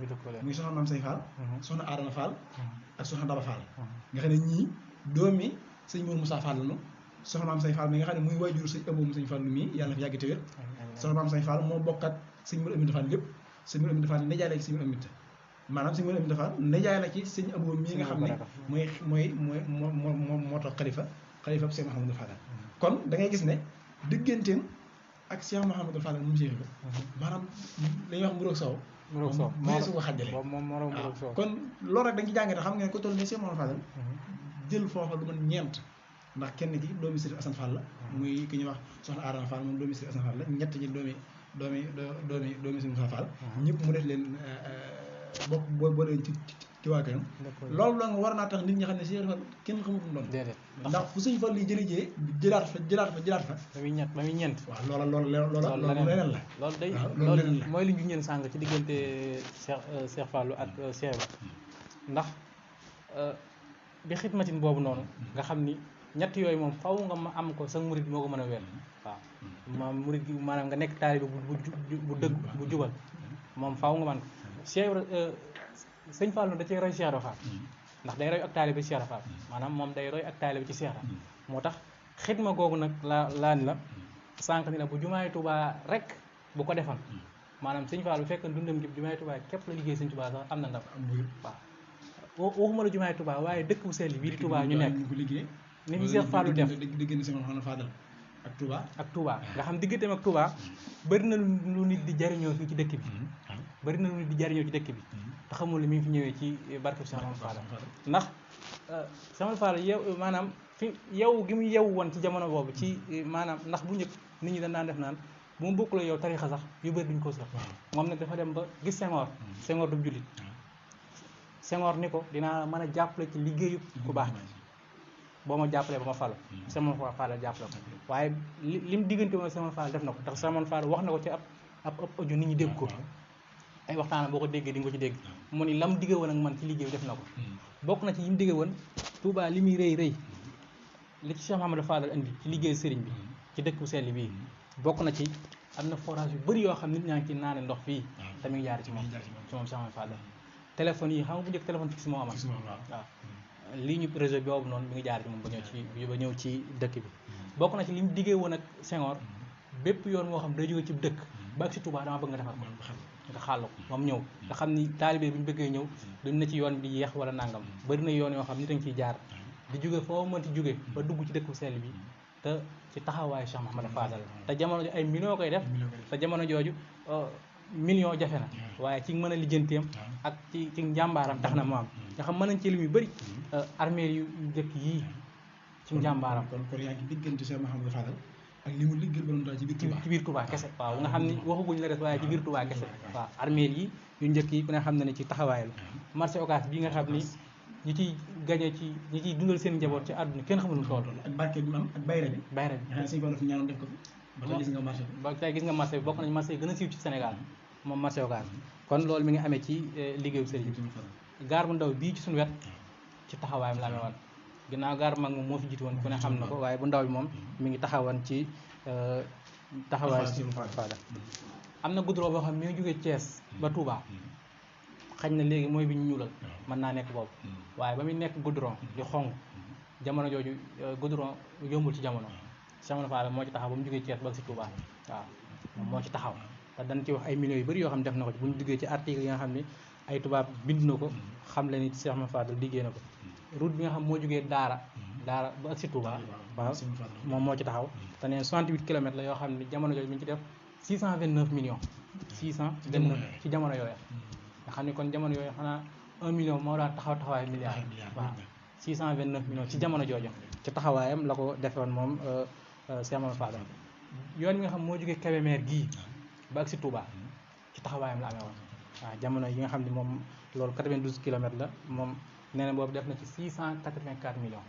muy soxna Maam Say Fall soxna Adama Fall ak soxna Daba Fall nga xam ne ñii doomi Sëñ Mour Moussa Fall la soxna Maam Say Fall mi nga xam ne muy waajur Sëñ ëmboom Sëñ Fallu mii yàlla na fi yàgg te wér soxna Maam Say Fall moo bokkat Sëñ Mour Aminta Fall lépp Sëñ Mour Aminta Fall nijaay la ci Sëñ Mour Aminta maanaam sëñ Modou Aminta Fall nijaay la ci sëñ Abou mii nga xam ne moo tax xalifa Cheikh Mouhamadou Fadal kon da ngay gis ne digganteem ak Cheikh Mouhamadou Fadal moom Cheikh Ibra maanaam li ñuy wax mburoog soow moo su ko xàjjale kon loolu rek da nga ci jàngee xam nga ne ko toll ne Cheikh Mouhamadou Fadal jël foofa lu mën ñeent ndax kenn ki doomi Sëriñ Assane Fall la muy ki ñuy wax soxna Adama Fall moom doomi Sëriñ Assane Fall la ñett ñi doomi Sëriñ Moussa Fall ñëpp mu def leen boo leen ci waa këram loolu la nga war naa tax nit ñi xam ne Cheikh Fall kenn xamutum doon ndax fu Sëriñ Fall yi jëlee jëlaat fa ba muy ñeent waaw loola leneen la loolu day loolu mooy li ñu ñeen sàng ci diggante Cheikh Fallou ak Cheikh Ibra ndax bi xidmatin boobu noonu nga xam ni ñett yooyu moom faw nga ma am ko sa murid moo ko mën a weer waaw moom murid gi maanaam nga nekk taalibe bu dëgg bu jubal moom faw nga man ko Cheikh Ibra sëñ Fallou da cee roy Cheikh Ibra Fall ndax day roy ak taalibe Cheikh Ibra Fall maanaam moom day roy ak taalibe ci Cheikh Ibra moo tax xidma googu nag laa ni la sànq ni la bu jumaay Tuubaa rek bu ko defan maanaam sëñ Fallou bu fekk dundam gi jumaay Tuubaa képp la liggéey sëñ Tuubaa sax am na ndam waaw waxuma la jumaay Tuubaa waaye dëkk bu sell bii di Tuubaa ñu nekk ni fi Cheikh Fallou def diggante Cheikh Mouhamadou Fadal ak Touba nga xam digganteem ak Touba bëri na lu nit di jariñoo fii ci dëkk bi bëri na lu nit di jariñoo ci dëkk bi te xamul li mi ngi fi ñëwee ci barke Cheikh Mouhamadou Fadal ndax Cheikh Mouhamadou Fadal yow maanaam fi yow gi mu yew woon ci jamono boobu ci maanaam ndax bu njëkk nit ñi dañ daan def naan bu mu bokk la yow tarixa sax yu bëri duñ ko sax moom nag dafa dem ba gis Senghor du jullit Senghor ni ko dinaa mën a jàppale ci liggéeyu ku baax boo ma jàppalee ba ma falu Cheikh Mouhamadou Fadal jàppale ko waaye li mu diggante woon Cheikh Mouhamadou Fadal def na ko ndax Cheikh Mouhamadou Fadal wax na ko ci ab audio nit ñi dégg ko ay waxtaan boo ko déggee di nga ko ci dégg mu ni lam digge woon ak man ci liggéey bi def na ko bokk na ci yi mu digge woon Touba li muy rëy rëy li ci Cheikh Mouhamadou Fadal indi ci liggéey sëriñ bi ci dëkk bu sell bii bokk na ci am na forage yu bëri yoo xam nit ñaa ngi ci naane ndox fii te mi ngi jaar ci moom Cheikh Mouhamadou Fadal téléphone yi xam nga bu njëkk téléphone fixe moo amal waaw lii ñu réseau bi boobu noonu mi ngi jaar ci moom ba ñëw ci dëkk bi bokk na ci li mu diggee woon ak Senghor bépp yoon moo xam day jóge ci dëkk ba ak si Touba dama bëgg nga defar ko nga xàll ko moom ñëw nga xam ni taalibe bu ñu bëggee ñëw duñ na ci yoon bi yeex wala nangam bëri na yoon yoo xam nit a ngi ciy jaar di jóge foo mënti jóge ba dugg ci dëkk bu sell bi te ci taxawaayu Cheikh Mouhamadou Fadal te jamono ay millions koy def te jamono jooju million jafe na waaye ci mën a lijjanteem ak ci njàmbaaram tax na mu am nga xam mën nañ ci lim yu bëri armée yu njëkk yii ci njàmbaaram kon yaa ngi diggante Cheikh Mouhamadou Fadal ak li mu liggéeyal borom daal ci biir Touba kese waaw nga xam ni waxaguñ la des waaye ci biir Touba kese waaw armée yi yu njëkk yi ku ne xam na ne ci taxawaay la marché Ocass bii nga xam ni ñi ciy gañe ci ñi ciy dundal seen njaboot ci àdduna kenn xamul lu toll ak barke bi am ak bayra bi suñu ko def ñaanoon def ko ba tey gis nga marché bi ba tey gis nga marché bi bokk nañ marché yi gën a siiw ci Sénégal moom marché Ocass kon loolu mi ngi amee ci liggéeyu sëriñ bi gaar bu ndaw bii ci suñu wet ci taxawaayam la amee woon ginnaaw gaar mag moom moo fi jiitu woon ku ne xam na ko waaye bu ndaw bi moom mi ngi taxawoon ci taxawaay Fadal am na goudron boo xam mi ngi jógee Thiès ba Touba xañ na léegi mooy bi ñu ñuulal mën naa nekk boobu waaye ba muy nekk goudron di xong jamono jooju goudron yombul ci jamono Cheikh Mouhamadou Fadal moo ci taxaw ba mu jógee Thiès ba si Touba waaw moom moo ci taxaw te dañ ci wax ay millions yu bëri yoo xam ne def na ko ci bu ñu duggee ci article yi nga xam ne ay tubaab bind na ko xam le ni Cheikh Mouhamadou Fadal liggéey na ko route bi nga xam moo jógee Daara ba ak si Touba waaw moom moo ci taxaw te neen 68 kilomètres la yoo xam ne jamono jooju mi ngi ci def 629 millions 629 ci jamono yooyu nga xam ne kon jamono yooyu xanaa 1 million moo daan taxawaay milliard waaw 629 millions ci jamono jooju ci taxawaayam la ko defewoon moom Cheikh Mouhamadou Fadal yoon bi nga xam moo jógee Kébémer gii ba ak si Touba ci taxawaayam la amee woon waaw jamono yi nga xam ne moom loolu 92 kilomètres la moom nee na boobu def na ci 684 millions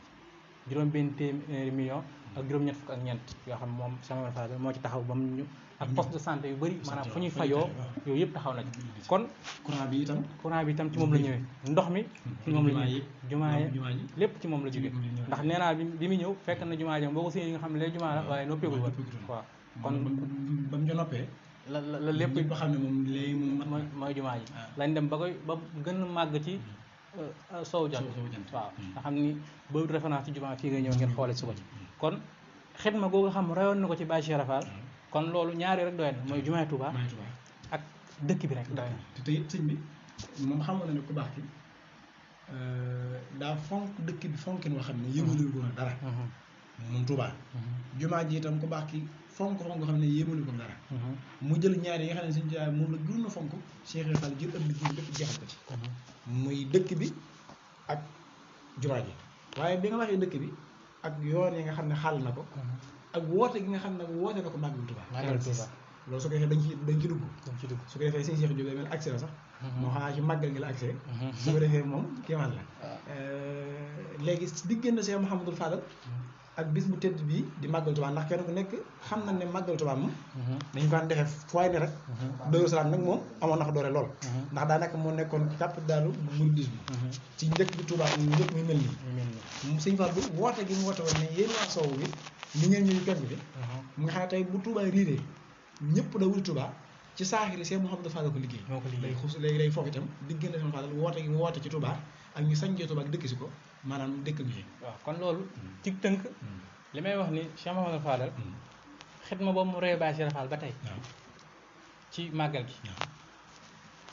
juróom-benn téeméeri millions ak juróom-ñett fukk ak ñeent yoo xam moom Cheikh Mouhamadou Fadal moo ci taxaw ba mu ñu ak poste de santé yu bëri maanaam fu ñuy fajoo yooyu yëpp taxaw na ci kon courant bi itam ci moom la ñëwee ndox mi ci moom la ñëwee jumaa yi lépp ci moom la jógee ndax nee naa bi mu ñëw fekk na jumaa jam boo ko séen yi nga xam ne léegi jumaa la waaye noppeegul woon waaw kon ba mu noppee la lépp ba xam ne moom léegi moom mooy jumaa ji lañ dem ba gën a màgg ci sow jant waaw nga xam ni boobu référence ci jumaa fii nga ñëw ngeen xoole suba ci kon xidma googu xam rayoon na ko ci Baye Cheikh Rafal kon loolu ñaari rek doy na mooy jumaay Touba ak dëkk bi rek doy na te tey sëñ bi moom xamoon na ne ku baax ki daa fonk dëkk bi fonkin woo xam ne yëmalu ko nag dara moom Touba jumaa ji itam ku baax ki fonk nga xam ne yëmalu ko dara mu jël ñaar yi nga xam ne suñu jaay moom la gën a fonk Cheikh Ibra Fall jël ëpp liggéey lépp jeexal ko ci muy dëkk bi ak jumaa ji waaye bi nga waxee dëkk bi ak yoon yi nga xam ne xàll na ko ak woote gi nga xam ne woote na ko màggal Touba loolu su ko defee dañ ci dugg su ko defee sëñ Cheikh Diop mel accès la sax moo xanaa ci màggal gi la accès su ko defee moom kéemaan la léegi diggante Cheikh Mouhamadou Fadal ak bis bu tëdd bii di màggal Touba ndax kenn ku nekk xam na ne màggal Touba moom dañu ko daan defee fooy ne rek Daaru Salaam nag moom amoon na ko doole lool ndax daanaka moo nekkoon capitalu mouridisme ci njëkk bi Touba njëkk muy mel nii sëñ Fall woote gi mu woote woon ne yéen waa soow bi ni ngeen ñuy penk bi mu nga xam ne tey bu Touba riiree ñëpp da wul Touba ci saaxiri Cheikh Mouhamadou Fadal ko liggéey lay xuus léegi day foofu itam diggante Cheikh Fadal woote gi mu woote ci Touba ak ñu sañcee Touba ak dëkk si ko maanaam dëkk bi waaw kon loolu ci tënk li may wax ni Cheikh Mouhamadou Fadal xidma boobu mu réew Baye Cheikh Fall ba tey ci màggal gi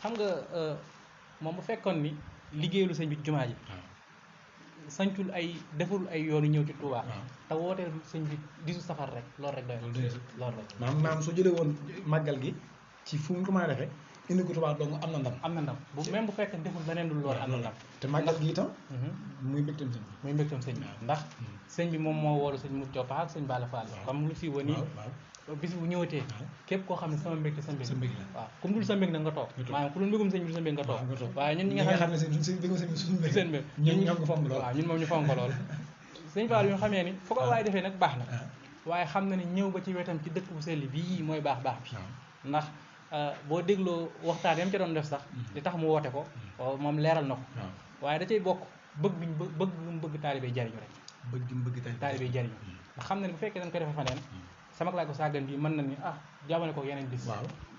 xam nga moom bu fekkoon ni liggéeylu sëñ bi jumaa ji sañcul ay deful ay yoonu ñëw ci Touba te wootee sëñ bi 18 safar rek loolu rek doy loolu rek maanaam su jëlee woon màggal gi ci fu mu ko mën a defee indi ko Touba dong am na ndam bu même bu fekkee deful leneen dul loolu am na ndam te màggal gi itam muy mbégtam sëñ bi ndax sëñ bi moom moo woolu sëñ Mut Joppa ak sëñ Balla Fall comme lu si wani bis bu ñëwatee képp koo xam ne sama mbégte sa mbég la waaw comme dul sa mbég nag nga toog maanaam ku dul mbégum sëñ bi sa mbég nga toog waaye ñun ñi nga xam ne seen mbég ñun moom ñu fonk lool sëñ Fall yu xamee ni foo ko waaye defee nag baax na waaye xam na ni ñëw ba ci wetam ci dëkk bu sell bii mooy baax bi ndax boo dégloo waxtaan yam ca doon def sax li tax mu woote ko moom leeral na ko waaye da cay bokk bëgg mu bëgg taalibe jariñu rek taalibe jariñu ndax xam na ni bu fekkee dañ ko defee faneen sama laa ko sàggan bi mën na ni jaamale ko yeneen bis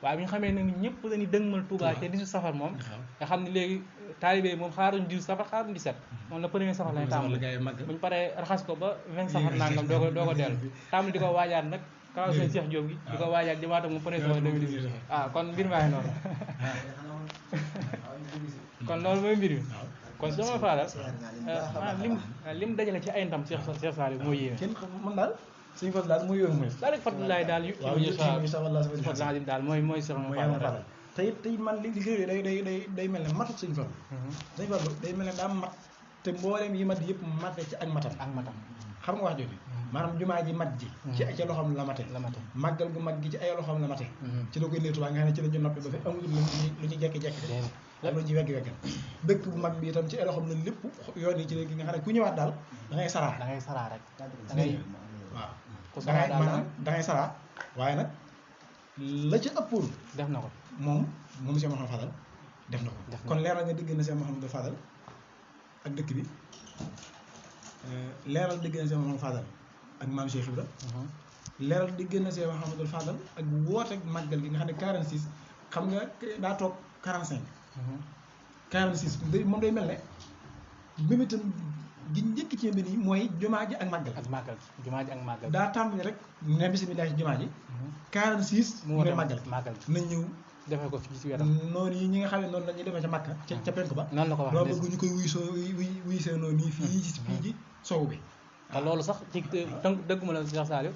waaye bi nga xamee nag ni ñëpp dañuy dëgmal Touba te 18 safar moom nga xam ne léegi taalibe moom xaaruñ 18 safar xaaruñ 17 moom la premier safar lañ tàmbali buñu paree raxas ko ba 20 safar nangam doo ko dellu tàmbali di ko waajaat nag kaw seen Cheikh Diop gi di ko waajaat jëmaata moom premier safar 2018 kon mbir maa ngi noonu kon loolu mooy mbir mi kon sama Fadal lim dajale ci ay ndam Cheikh Saliou moo yéeme man daal suñu fas daal muy yoon mooy daal rek Fadlaay daal yu Fadlaay daal mooy Cheikh Fadal te it man li day mel ne matut suñu fas suñu fas day mel ne daa mat te mbooleem yi mat yëpp mate ci ak matam xam nga wax jooju maanaam jumaa ji mat ji ci ay ca loxoom la mate màggal gu mag gi ci ay loxoom la mate ci la koy néetu nga xam ne ci la ñu noppi ba fi amul lu ñu jekki-jekki ak lu ñu wegg dëkk bu mag bi itam ci ay loxoom la lépp yoon yi ci léegi nga xam ne ku ñëwaat daal da ngay saraa rek waaw da ngay saraa waaye nag la ca ëppoon def na ko moom Cheikh Mouhamadou Fadal def na ko kon leeral nga digg na Cheikh Mouhamadou Fadal ak dëkk bi leeral digg na Cheikh Mouhamadou Fadal ak maam Cheikh Ibra leeral digg na Cheikh Mouhamadou Fadal ak woote ak màggal gi nga xam ne 46 xam nga daa toog 45 46 moom day mel ne mimitam gi njëkk ci mbir yi mooy jumaa ji ak màggal daa tàmbali rek ne bisimilah ci jumaa ji 46 mu ne màggal nañ ñëw defee ko fii ci wetam noonu yi ñi nga xam ne noonu la ñuy defee ca Makka ca penk ba noonu la ko wax loolu bëgg ñu koy wuy see noonu nii fii ci sow bi te loolu sax ci tënk dëgguma la Cheikh Saliou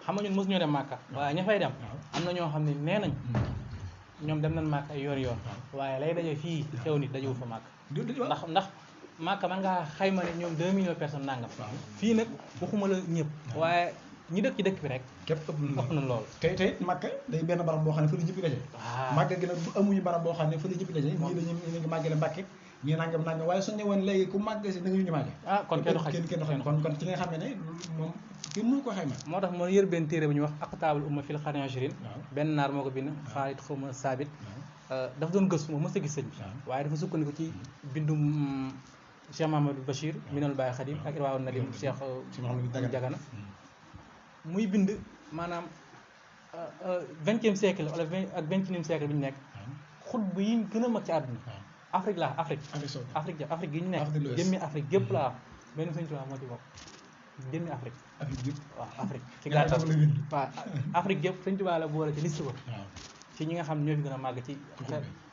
xam nga ñun mosu ñoo dem Makka waaye ña fay dem am na ñoo xam ne nee nañ ñoom dem nañ Makka ay yoon waaye lay daje fii xew nit dajewu fa Makka ndax Makka man ngaa xayma ne ñoom 2 millions personnes nangam fii nag waxuma la ñëpp waaye ñi dëkk ci dëkk bi rek képp ëpp na loolu te Makka day benn barab boo xam ne fa la ñëpp daje Makka gi nag amuñu barab boo xam ne fa la ñëpp daje ñii dañu ngi màggale Mbàkke ñii nangam waaye suñu ñëwoon léegi ku màgg si da nga ñu màgge kon kenn xaj kon ci nga xam ne moom kenn mënu ko xayma moo tax moo yër benn téere bu ñuy wax aqtaabul umma fil qarni ashrin benn naar moo ko bind Xaalid xawma Saabit dafa doon gëstu moom mës a gis sëñ bi waaye dafa sukkandiku ci bindum Cheikh Mahamadou Bachir minal Baye Khadim ak Irwaa Nadim Cheikh Jagana muy bind maanaam 20e siècle wala ak 21e siècle bi ñu nekk xutba yi gën a mag ci àdduna Afrique gi ñu nekk jëmmi Afrique gépp laa benn sëñ Tuubaa moo ci bokk jëmmi Afrique waaw Afrique ci gàttal waaw Afrique gépp sëñ Tuubaa la boole ci liste ba ci ñi nga xam ñoo fi gën a màgg ci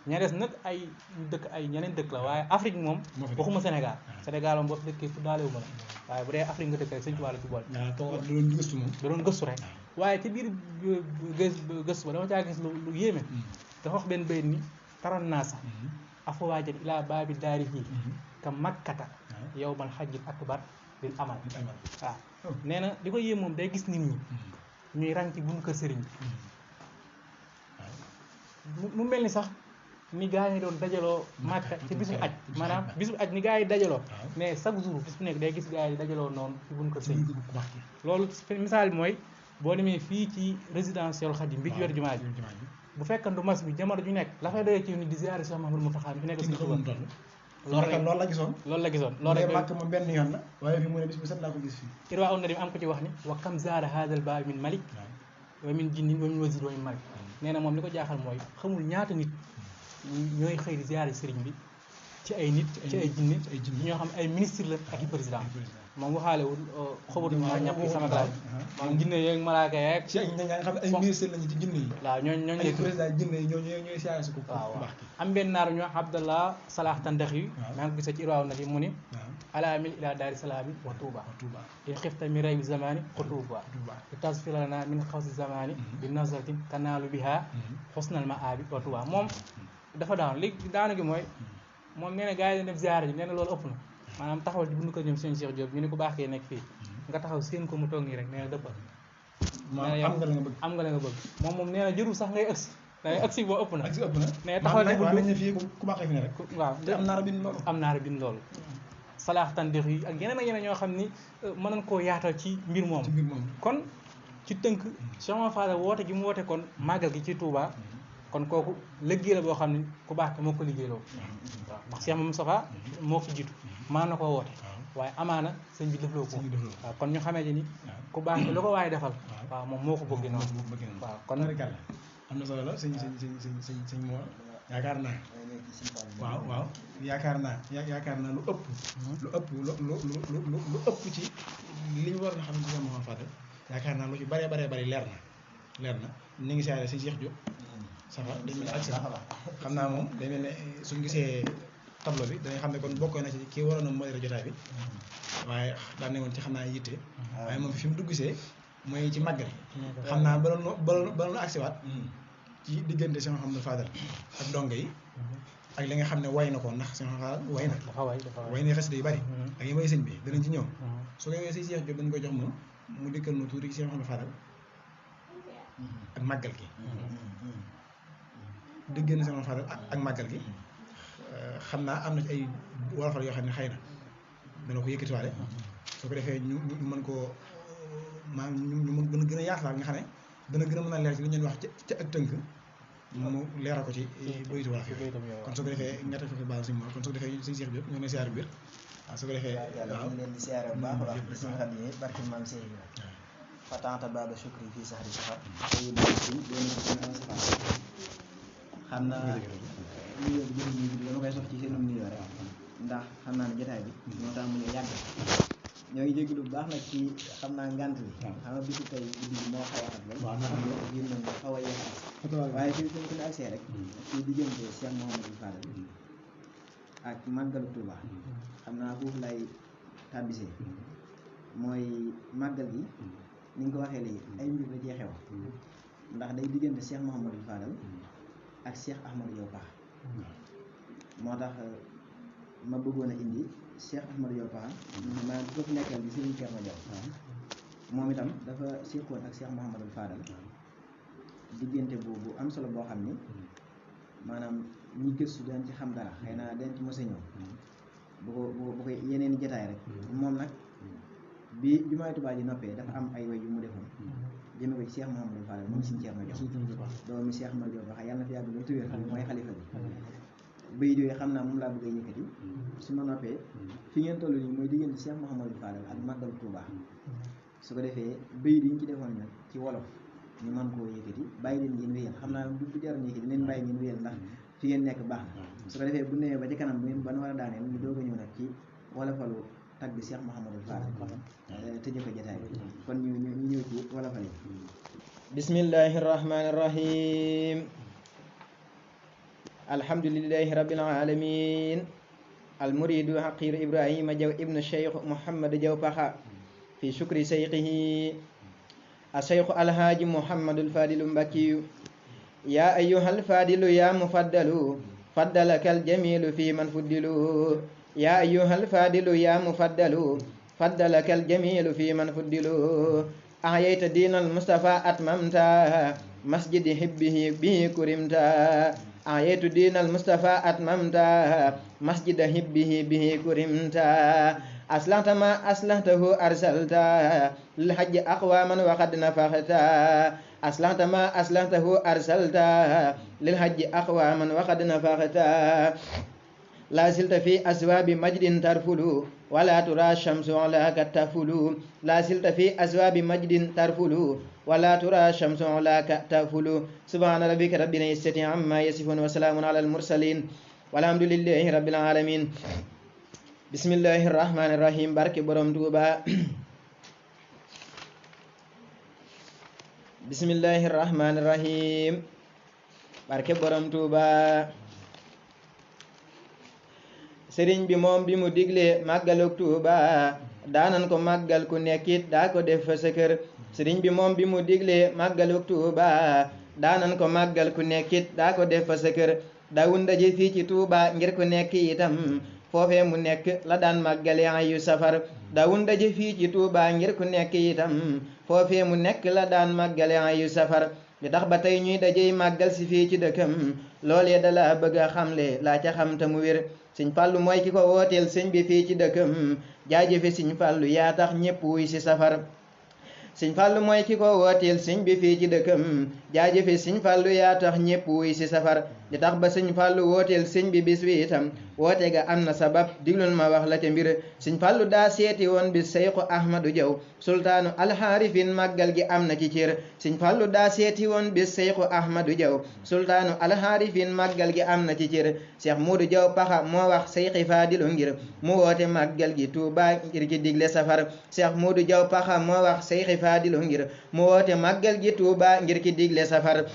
ña des nag ay dëkk ay ñeneen dëkk la waaye Afrique moom waxuma Sénégal Sénégal moom boo fi dëkkee fu daale wu ma la waaye bu dee Afrique nga dëkk rek Sëñ Tuubaa la ci boole da doon gëstu rek waaye ci biir gëstu ba dama caa gis lu yéeme dafa wax benn bayit ni taran naa sax afwaajan ilaa baabi daarihi ka makkata yawmal hajjil akbar lil amal waaw nee na li ko yéem moom day gis nit ñi ñuy ràng ci buñu kër sëriñ bi mu mel ni sax ni gaa yi doon dajaloo Màkka ci bisu aj maanaam bisu aj ni gaa yi dajaloo mais chaque jour bis bu nekk day gis gaa yi dajaloo noonu ci buñu kër sëriñ bi loolu misaal bi mooy boo demee fii ci résidentiel Khadim bi ci yor jumaa ji bu fekkan du mas bi jamono ju nekk la fay doyee ci nit di ziyaare Cheikh Mouhamadou Mountakha mi fi nekk suñu Tuubaa loolu la gisoon loolu rek Màkka moom benn yoon la waaye fi mu ne bis bu set laa ko gis fii irwa on na dem am ko ci wax ni wa kam zaara hadal ba min malik wa min jinnin wa min wazir wa min malik nee na moom li ko jaaxal mooy xamul ñaata nit ñooy xëy di ziyaare sëriñ bi ci ay nit ci ay jinne ñoo xam ay ministre la ak i président moom waxaalewul xobatu maa ñàpp sama classe moom jinne yeeg malaaka yeeg ci ay nga xam ne ay ministre lañu ci jinne yi waaw ñooñu ay président jinne yi ñooy siyaare si ko waaw am benn naar ñoo Abdallah Salah Tandax yi maa ngi ko gisee ci irwaaw na fi mu ni alaamil ila daari salaami wa Touba in xifta mi ray bi zamani xutuba li tasfirana min xawsi zamani bi nazratin kanaalu biha xusnal ma aabi wa Touba moom dafa daan léegi daana gi mooy moom nee na gars yi dañ def ziyaara ji nee na loolu ëpp na maanaam taxawal ci bundu ko ñoom seen Cheikh Diop ñu ne ko baax kee nekk fii nga taxaw seen ko mu toog nii rek nee na dëppal am nga la nga bëgg moom nee na jërul sax ngay agsi dangay agsi boo ëpp na nee na taxawal ci bundu fii ku baaxee fi ne rek waaw am naara bin loolu salaax tandex yi ak yeneen ak yeneen ñoo xam ni mën nañ koo yaatal ci mbir moom kon ci tënk Cheikh Mouhamadou Fadal woote gi mu woote kon màggal gi ci Touba kon kooku liggéey la boo xam ne ku baax te moo ko liggéeyloo waaw ndax Cheikh Moustapha moo ko jiitu maan na koo woote waaye amaana sëñ bi defloo ko waaw kon ñu xamee ni ku baax te lu ko waaye defal waaw moom moo ko bëgg noonu waaw kon am na solo la sëñ moo yaakaar naa waaw yaakaar naa lu ëpp ci li ñu war a xam ne Cheikh Mouhamadou Fadal yaakaar naa lu ci bare leer na ñu ngi siyaare si Cheikh Diop safa day mel ne agsi xam naa moom day mel ne suñ gisee tableau bi danañ xam ne kon bokkoon na ci kii waroon a modéré jotaay bi waaye daan ne woon ci xam naa yitte waaye moom fi mu dugg see mooy ci màggal xam naa baloon agsiwaat ci diggante Cheikh Mouhamadou Fadal ak donga yi ak li nga xam ne way na ko ndax Cheikh Mouhamadou Fadal way na xasida yu bari ak yi may sëñ bi danañ ci ñëw su ko defee si Cheikh Diop dañ koy jox moom mu dikkal nu tuuti Cheikh Mouhamadou Fadal ak màggal gi diggante Cheikh Mouhamadou Fadal ak màggal gi xam naa am na ci ay wolofal yoo xam ne xëy na dana ko yëkkatiwaale soo ko defee ñu mën koo ñu mën gën a yaatalaal nga xam ne dana gën a mën a leer ci li ñu wax ca ak tënk mu leeral ko ci bayitu wala kon soo ko defee nga teg ko fi baal suñu kon soo ko defee suñu Cheikh Diop ñoo ngi siyaare biir waaw soo ko defee waaw ñu leen di siyaare bu baax a baax di suñu xam ne barke maam Cheikh Ibrahima fatanta baaba shukri fii sahri safar tey xam naa nuyoo bi dama koy sox ci seenum nuyoo rek ndax xam naa ne jotaay bi moo tax mu ñu yàgg ñoo ngi jégalu bu baax nag ci xam naa ngant bi xam nga bisu tey guddi bi moo xaw a xat lool ngir nañ ko xaw a yeex waaye fi ñu ko ne accès rek ci diggante Cheikh Mouhamadou Fadal ak màggalu Touba xam naa foofu lay tàbbisee mooy màggal gi ni nga ko waxee léegi ay mbir la cee xew ndax day diggante Cheikh Mouhamadou Fadal ak Cheikh Ahmadou Diop Paxa moo tax ma bëggoon a indi Cheikh Ahmadou Diop Paxa maa ko fi nekkal bi Serigne Thierno Diop moom itam dafa séqoon ak Cheikh Mouhamadou Fadal diggante boobu am solo boo xam ni maanaam ñi gëstu dañ ci xam dara xëy na dañ ci mos a ñëw bu ko yeneen i jotaay rek moom nag bi jumaay Tuubaa ji noppee dafa am ay way yu mu defoon jëme ko ci Cheikh Mouhamadou Fadal moom Serigne Thierno Diop doomu Cheikh Ahmadou Diop Paxa yàlla na fi yàgg loolu tuwéer mooy xalifa bi bayit yooyu xam naa moom laa bëgg a yëkkati su ma noppee fi ngeen toll nii mooy diggante Cheikh Mouhamadou Fadal ak màggal Touba su ko defee bayit yi ñu ci defoon nag ci wolof ñu mën koo yëkkati bàyyi leen ngeen wéyal xam naa du jaroon yëkkati leen bàyyi ngeen wéyal ndax fi ngeen nekk baax na su ko defee bu newee ba ci kanam bu ngeen ban war a daaneel ñu doog a ñëw nag ci wolofalu tagg Cheikh Mouhamadou Fadal tëjee ko jotaay bi kon ñu ñëw ci wolofal yi bismillahi rahmani rahim alhamdulillahi rabbil alamin almuridu haqir ibrahima jaw ibnu cheikh mouhammad jaw paxa fi shukri seyqihi الشيخ الهاج محمد الفاضل مبكي يا أيها الفاضل يا مفضل فضلك الجميل في من فضلوا يا أيها الفاضل يا مفضل فضلك الجميل في من فضلوا أحييت دين المصطفى أتممت مسجد حبه به كرمت أحييت دين المصطفى أتممت مسجد حبه به كرمت أصلحت ما أصلحته أرسلت للحج أقواما وقد نفخت أصلحت ما أصلحته أرسلت للحج أقواما وقد نفخت لا زلت في أسواب مجد ترفل ولا ترى الشمس علاك تفل لا زلت في أسواب مجد ترفل ولا ترى الشمس علاك تفل سبحان ربك رب العزة عما يصفون وسلام على المرسلين والحمد لله رب العالمين bismillahirrahmanirrahim barke borom Tuuba bismillahirrahmanirrahim barke borom Tuuba sëriñ bi moom bi mu digle màggaluk Tuuba daanan ko màggal ku nekkit daa ko def fa sa kër sëriñ bi moom bi mu digle màggaluk Tuuba daanan ko màggal ku nekkit daa ko def fa sa kër daawun daje fii ci Tuuba ngir ku nekk itam foofee mu nekk la daan màggale ayu safar daawun daje fii ci Tuuba ngir ku nekk itam foofee mu nekk la daan màggale ayu safar li tax ba tey ñuy dajey màggal si fii ci dëkkam loolee dala bëgg a xamle laa ca xam te mu wér sëñ Fallu mooy ki ko wooteel sëñ bi fii ci dëkkam jaajëfe sëñ Fallu yaa tax ñépp wuy si safar sëñ Fallu mooy ki ko wooteel sëñ bi fii ci dëkkam jaajëfe sëñ Fallu yaa tax ñépp wuy si safar li tax ba sëñ Fallu wooteel sëñ bi bis bi itam woote ga am na sabab diglul ma wax la ca mbir sëñ Fallu daa seeti woon bis Seyxu Ahmadu Jaw sultaanu alxaarifin màggal gi am na ci cër sëñ Fallu daa seeti woon bis Seyxu Ahmadu Jaw sultaanu alxaarifin màggal gi am na ci cër Cheikh Moodu Jaw Paxa moo wax Seyxi Faadilu ngir mu woote màggal gi Tuuba ngir ci digle safar Cheikh Moodu Jaw Paxa moo wax Seyxi Faadilu ngir mu woote màggal gi Tuuba ngir ci digle safar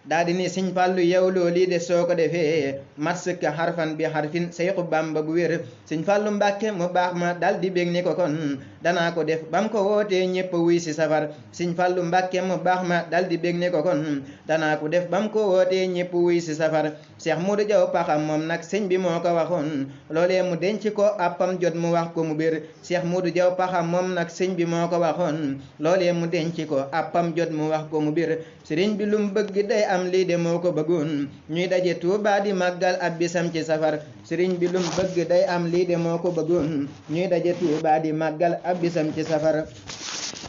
daa di ni sëñ Fallu yow loolu de soo ko defee mat sëkk xarfan bi xarfin Seyxu Bamba bu wér sëñ Fallu Mbàkke mu baax ma dal di bég ni ko kon danaa ko def bam ko wootee ñépp wuy si safar sëñ Fallu Mbàkke mu baax ma dal di bég ni ko kon danaa ko def bam ko wootee ñépp wuy si safar Cheikh Moodu Jaw Paxa moom nag sëñ bi moo ko waxoon loolee mu denc ko appam jot mu wax ko mu bér Cheikh Moodu Jaw Paxa moom nag sëñ bi moo ko waxoon loolee mu denc ko appam jot mu wax ko mu bér sëriñ bi lum bëgg day am lii de moo ko bëggoon ñuy daje Tuuba di màggal ab bisam ci safar sëriñ bi lum bëgg day am lii de moo ko bëggoon ñuy daje Tuuba di màggal ab bisam ci safar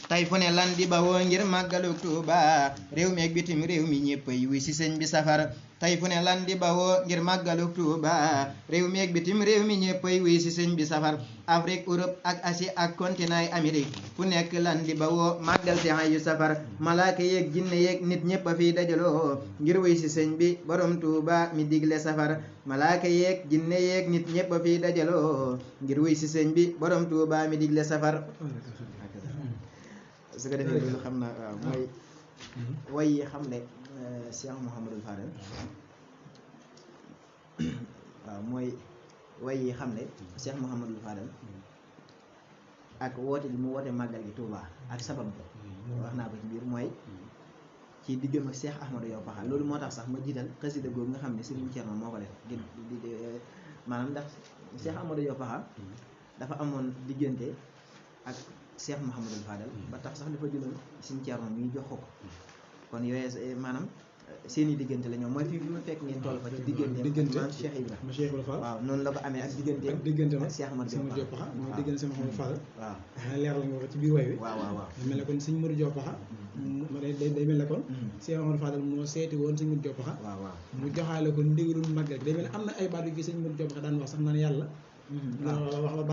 tay fu ne lan di bawoo ngir màggalu Tuuba réew mi ak bitim réew mi ñépp ay wuy si sëñ bi safar tay fu ne lan di bawoo ngir màggalu Tuuba réew mi ak bitim réew mi ñépp ay wuy si sëñ bi safar Afrique Europe ak Asie ak continent yi Amérique fu nekk lan di bawoo màggal si ayu safar malaaka yeeg jinne yeeg nit ñépp a fiy dajaloo ngir wuy si sëñ bi borom Tuuba mi digle safar malaaka yeeg jinne yeeg nit ñépp a fiy dajaloo ngir wuy si sëñ bi borom Tuuba mi digle safar su ko defee loolu xam naa waaw mooy way yi xam ne Cheikh Mouhamadul Fadal waaw mooy way yi xam ne Cheikh Mouhamadul Fadal ak woote bi mu woote màggal gi Touba ak sabab bi wax naa ko ci biir mooy ci diggam ak Cheikh Ahmadou Jaw Paxa loolu moo tax sax ma jiital xasida googu nga xam ne Serigne Thierno moo ko def di maanaam ndax Cheikh Ahmadou Jaw Paxa dafa amoon diggante ak Cheikh Mouhamadul Fadal ba tax sax dafa jëloon Serigne Thierno mi jox ko kon yooyu maanaam seen i diggante la ñoom mooy fii bi ma fekk ngeen toll fa ci diggante maanaam Cheikh Ibrahima waaw noonu la ko amee ak diggante ak Cheikh Ahmadou Jaw Paxa mooy diggante Cheikh Mouhamadou Fadal waaw leeral nga ko ci biir way wi waaw mel ne kon sëñ Modou Jaw Paxa day mel ne kon Cheikh Mouhamadou Fadal moo seeti woon sëñ Modou Jaw Paxa waaw mu joxaale ko ndigalul màggal day mel ne am na ay baat yu fi sëñ Modou Jaw Paxa daan wax sax naan yàlla wax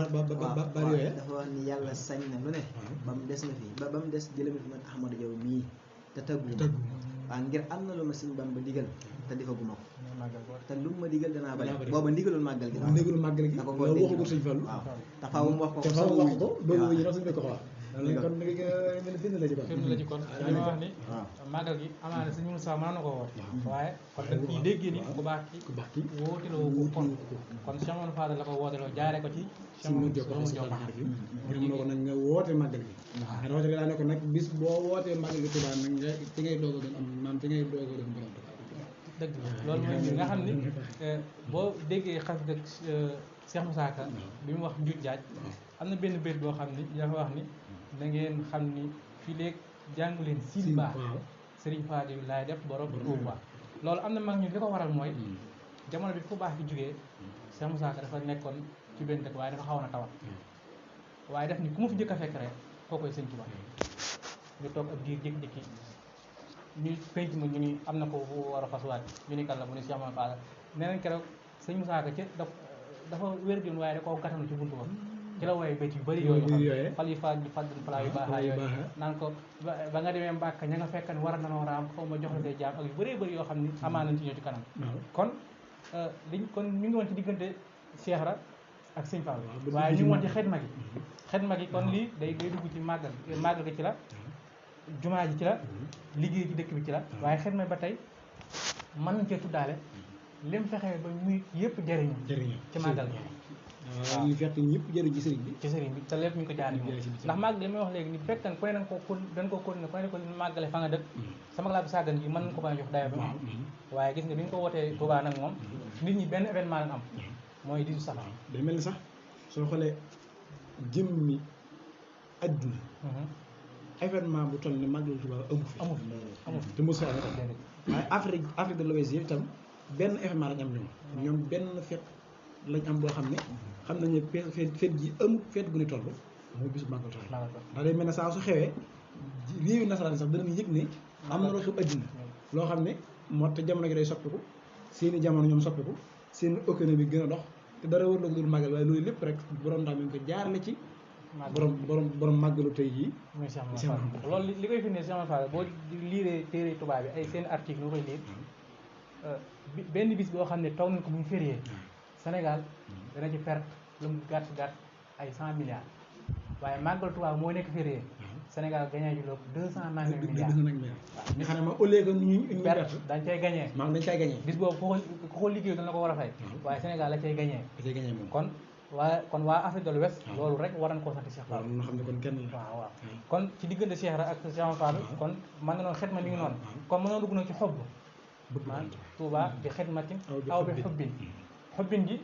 ba yooya dafa wax ni yàlla sañ na lu ne ba mu des na fi ba mu des jëlami fi man Ahmadou Jaw mii te tëggu waaw ngir am na lu ma sëñ Bamba digal te defaguma ko te lu ma digal danaa bari booba ndigalul màggal gi ndigalul màggal gi loolu waxu ko sëñ Fallu waaw te faaw mu wax ko te faaw mu wax ko boobu ñu sañ ko wax kon mel ni firnde la ci kon. firnde la ci kon dama wax ni màggal gi amaana sëñ Moussa mën na ko woote waaye kon dañ ciy déggee ni ku baax ki woote la ko kon Cheikh Mamadou Fadal la ko woote loo jaare ko ci Cheikh Mamadou Diop Baxar bi ngir mën na ko nag nga woote màggal gi rawatina daa ne ko nag bis boo wootee màggal gi Tuubaa nag nga ci ngay doog a doon am maam ci ngay doog a doon borom dëgg loolu mooy mbir nga xam ni boo déggee xas dëgg Cheikh Moussa Ka bi mu wax njuuj jaaj am na benn béyt boo xam ni dafa wax ni da ngeen xam ni fii léegi jàngu leen siin baax Serigne Fadil laay def borom Touba loolu am na mag ñu li ko waral mooy jamono bi fu baax bi jógee Cheikh Moussa Ka dafa nekkoon ci benn dëkk waaye dafa xaw na tawat waaye def ni ku ma fi njëkk a fekk rek koo koy sëñ Touba ñu toog ab diir jékki-jékki ñu penc ma ñu ni am na ko bu war a fasuwaat ñu ni kan la mu ne Cheikh Mamadou Fadal nee nañ keroog sëñ Moussa Ka dafa wér di waaye da koo gàttanu ci buntu ba ci la wooye béyt yu bëri yooyu xam fal yi faaj bi fàddun falaa yu baaxaa yooyu naan ko ba nga demee Mbàkka ña nga fekkan war a nanoo raam xaw ma jox la say jaam ak yu bëree bëri yoo xam ni amaa nañ ci ñëw ci kanam kon kon ñu ngi woon ci diggante Cheikh Ra ak sëñ Fall waaye ñu ngi woon ci xedma gi kon lii day dugg ci màggal gi ci la jumaa ji ci la liggéey ci dëkk bi ci la waaye xedma ba tey mën nañ cee tuddaale lim fexee ba muy yëpp jëriñu ci màggal gi waaw li fekk ñëpp jëriñ ci sëriñ bi te lépp ñu ngi ko jaaree moom ndax màggal li may wax léegi ni fekkan ku ne dañ ko continuer ku ne ko màggale fa nga dëkk sama laa bi sàggan gi mën nañ ko bañ a jox dayo ba am waaye gis nga bi ñu ko wootee Touba nag moom nit ñi benn événement lañ am mooy 18 safar day mel ni sax soo xoolee jëmmi adduna événement bu toll ni màggal Touba amu fi te mos a am waaye Afrique de l'Ouest yi itam benn événement lañ am ñoom benn fête lañ am boo xam ne xam nañu ne fête ji amul fête bu ñu toll mooy bisu màggal Touba ndax day mel ne saa su xewee réewi nasaraan sax danañ yëg ne am na loo xew adduna loo xam ne moo te jamono gi day soppiku seeni jamono ñoom soppiku seen économie gën a dox te dara war la ko dul màggal waaye loolu lépp rek borom ndax mi ngi ko jaarale ci borom màggalu tey jii loolu li koy firndee Cheikh Mamadou Fadal boo liiree téere tubaab bi ay seen article nga koy liir benn bis boo xam ne toog nañ ko muy férié Sénégal dana ci perte lu mu gàtt ay 100 milliards waaye màggal Tuubaa moo nekk férié Sénégal gagné ju loolu 200 nangam milliards nga xam ne ma au lieu que ñu perte dañ cay gagné maanaam dañ cay gagné bis boobu ku ko liggéey dana ko war a fay waaye Sénégal la cay gagné moom kon waa Afrique de l'Ouest loolu rek war nañ koo sant Cheikh Fall nga xam ne kon kenn la waaw kon ci diggante Cheikh Ra ak Cheikh Mamadou Fall kon mën na noonu xetma mi ngi noonu kon mënoon dugg na ci xob man Touba bi xidmatin aw bi xubbin ji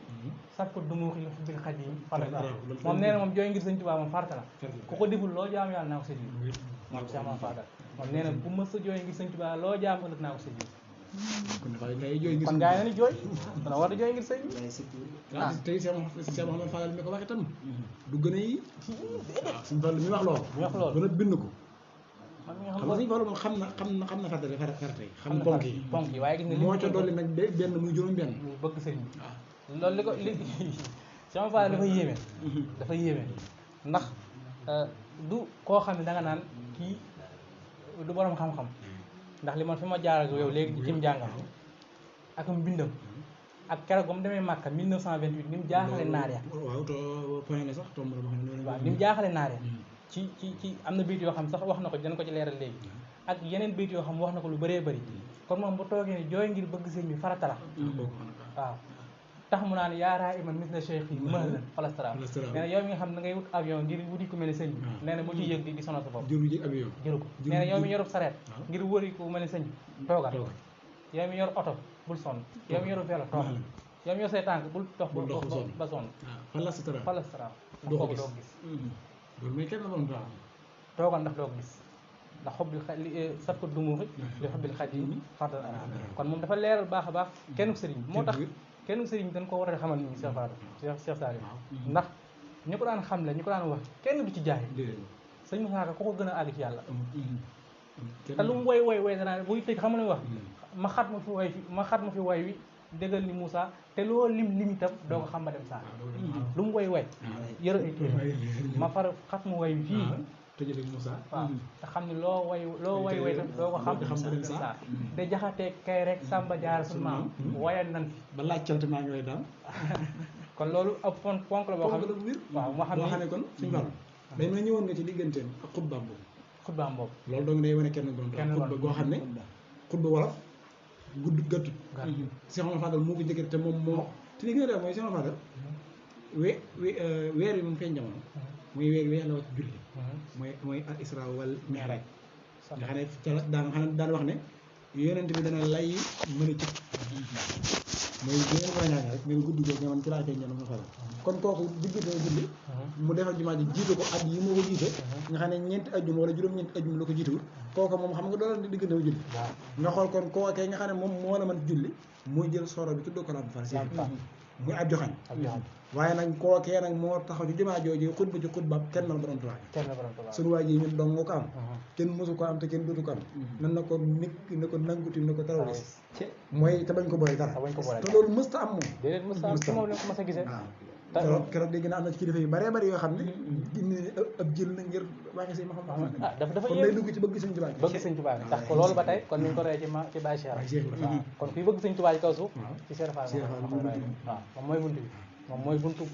sàkku dumuuxi li xubbil xadim farata moom nee na moom jooy ngir sëñ Touba moom farata la ku ko deful loo jaam yàlla naa ko sëñ bi moom Cheikh Mamadou Fadal moom nee na bu ma sa jooy ngir sëñ Touba loo jaam ëllëg naa ko sëñ bi kon gaa yi na ni jooy dana war a jooy ngir sëñ bi tey Cheikh Mamadou Fadal mi ko wax itam du gën a yi suñu Fall mi wax loolu gën a bind ko xam nga suñu Fall moom xam na fàttali farata yi xam ponk yi waaye gis nga moo ca dolli nag benn muy juróom benn muy bëgg sëñ bi loolu li ko li Cheikh Mamadou Fadal dafa yéeme ndax du koo xam ne da nga naan kii du borom xam-xam ndax li man fi ma jaaral yow léegi ci njàngam ak mbindam ak keroog ba mu demee Màkka 1928 ni mu jaaxale naar ya waaw point la sax tomb la waaw ni mu jaaxale naar ya ci am na biit yoo xam sax wax na ko dana ko ci leeral léegi ak yeneen biit yoo xam wax na ko lu bëree bëri kon moom bu toogee ne jooy ngir bëgg sëñ bi farata la waaw tax mu naan yaaraa iman mis na cheikh yi mahlan falastara nee na yow mi nga xam ne ngay wut avion ngir wuti ku mel ne sëñ bi nee na bu ci yëg di sonal sa bopp jëru ko nee na yow mi yorub sareet ngir wëri ku mel ne sëñ bi toogal yow mi yor oto bul sonn yow mi yoru vélo toogal yow mi yor say tànk bul dox ba sonn falastara ndax kooku doo gis toogal ndax doo gis ndax xobbil sat ko dumuuxi li xobbil xaj yi fardal ana kon moom dafa leeral baax a baax kenn sëriñ moo tax kenn sëriñ dañ ko war a xamal ni Cheikh Fall Cheikh Saliou ndax ñu ko daan xam le ñu ko daan wax kenn du ci jaay sëñ Moussa Ka ku ko gën a àgg ci yàlla te lu mu woy danaa buy tëj xam ne wax ma xat ma fi way wi déggal ni Moussa te loo lim itam doo ko xam ba dem saa lu mu woy yërë ay téere ma far xat mu way wi fii tëjële Moussa waaw te xam ne loo way tam doo ko xam ba dem saa de jaxatee kay rek Samba Diarra suñu maam wayan nan fi ba laaj cawte maa ngi way daal kon loolu ab ponk la boo xam ne waaw moo xam ne kon suñu Fall day ma ñëwoon nga ci digganteem ak xutbaam boobu xutbaam boobu loolu dong day wane kenn borom Tuubaa xutba goo xam ne xutba wolof gudd gàttut Cheikh Omar Fadal moo ko jëkkër te moom te li gën a def mooy Cheikh Omar Fadal weer yi moom feeñ jamono muy weer wi yàlla wax julli mooy al isra wal mi'raj nga xam ne ca la daan wax ne yonent bi dana lay mën a cëpp mooy yéen ko ñaan rek mais guddi googu nga man ci laa feeñ jamono Fadal kon kooku diggante julli mu defal jumaa ji jiite ko at yi moo ko jiite nga xam ne ñeenti ajjuma wala juróom-ñeenti ajjuma la ko jiitewul kooku moom xam nga doon diggante julli nga xool kon kookee nga xam ne moom moo la mën julli muy jël soro bi tuddoo ko lamp far si muy ab joxañ waaye nag kookee nag moo taxaw ci jumaa jooju xutba ci xutba kennal borom Tuubaa suñu waa ji ñun dong nga ko am kenn mosu ko am te kenn dootu ko am nan na ko na ko nanguti na ko tarawis mooy te bañ ko boole dara te loolu mësta am moom déedéet mësta moom la ko mës a gisee keroog dégg naa am na ci kilifa yu bëree bëri yoo xam ne indi ab jël na ngir waxee si ma xam dafa kon lay dugg ci bëgg sëñ Tuubaa bëgg sëñ Tuubaa tax ko loolu ba tey kon ñu ngi ko royee ci Baye Cheikh waaw kon kuy bëgg sëñ Tuubaa ci kaw suuf ci Cheikh Fall waaw moom mooy buntu bi moom mooy buntu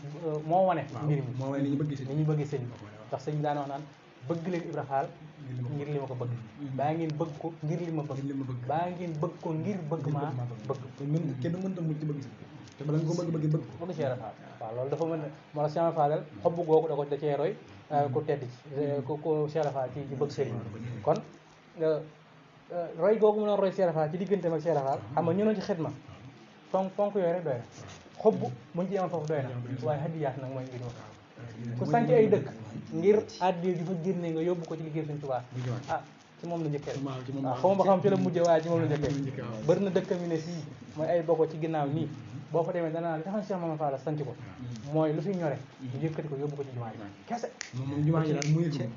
moo wane mbir mi moo wane ni ñu bëgg sëñ bi ndax sëñ bi daan wax naan bëgg leen Ibra Fall ngir li ma ko bëgg baa ngeen bëgg ko ngir li ma bëgg baa ngeen bëgg ko ngir bëgg maa bëgg kenn mënta mucc ci bëgg sëñ te bala nga ko bëgg bëgg Cheikh Fall waaw loolu dafa mën moo la Cheikh Fall xob googu da cee roy ku tedd ci ku Cheikh Fall ci bëgg sëriñ kon roy googu mën a roy Cheikh Fall ci digganteem ak Cheikh Fall xam nga ñu ci xidma fonk yooyu rek doy na xob buñ ci yemal foofu doy na waaye hadiyaat nag mooy ngir ku sanc ay dëkk ngir addiya di fa génne nga yóbbu ko ci liggéey Sëñ Tuubaa ah ci moom la njëkkee waaw xaw ma ba xam ci la mujjee waaye ci moom la njëkkee bëri na dëkkam yi ne sii mooy ay bokko ci ginnaaw nii boo fa demee danaa li taxoon Cheikh Mamadou Fall sanc ko mooy lu fi ñore ñu yëkkati ko yóbbu ko ci jumaa ji kese moom jumaa ji daal muy kese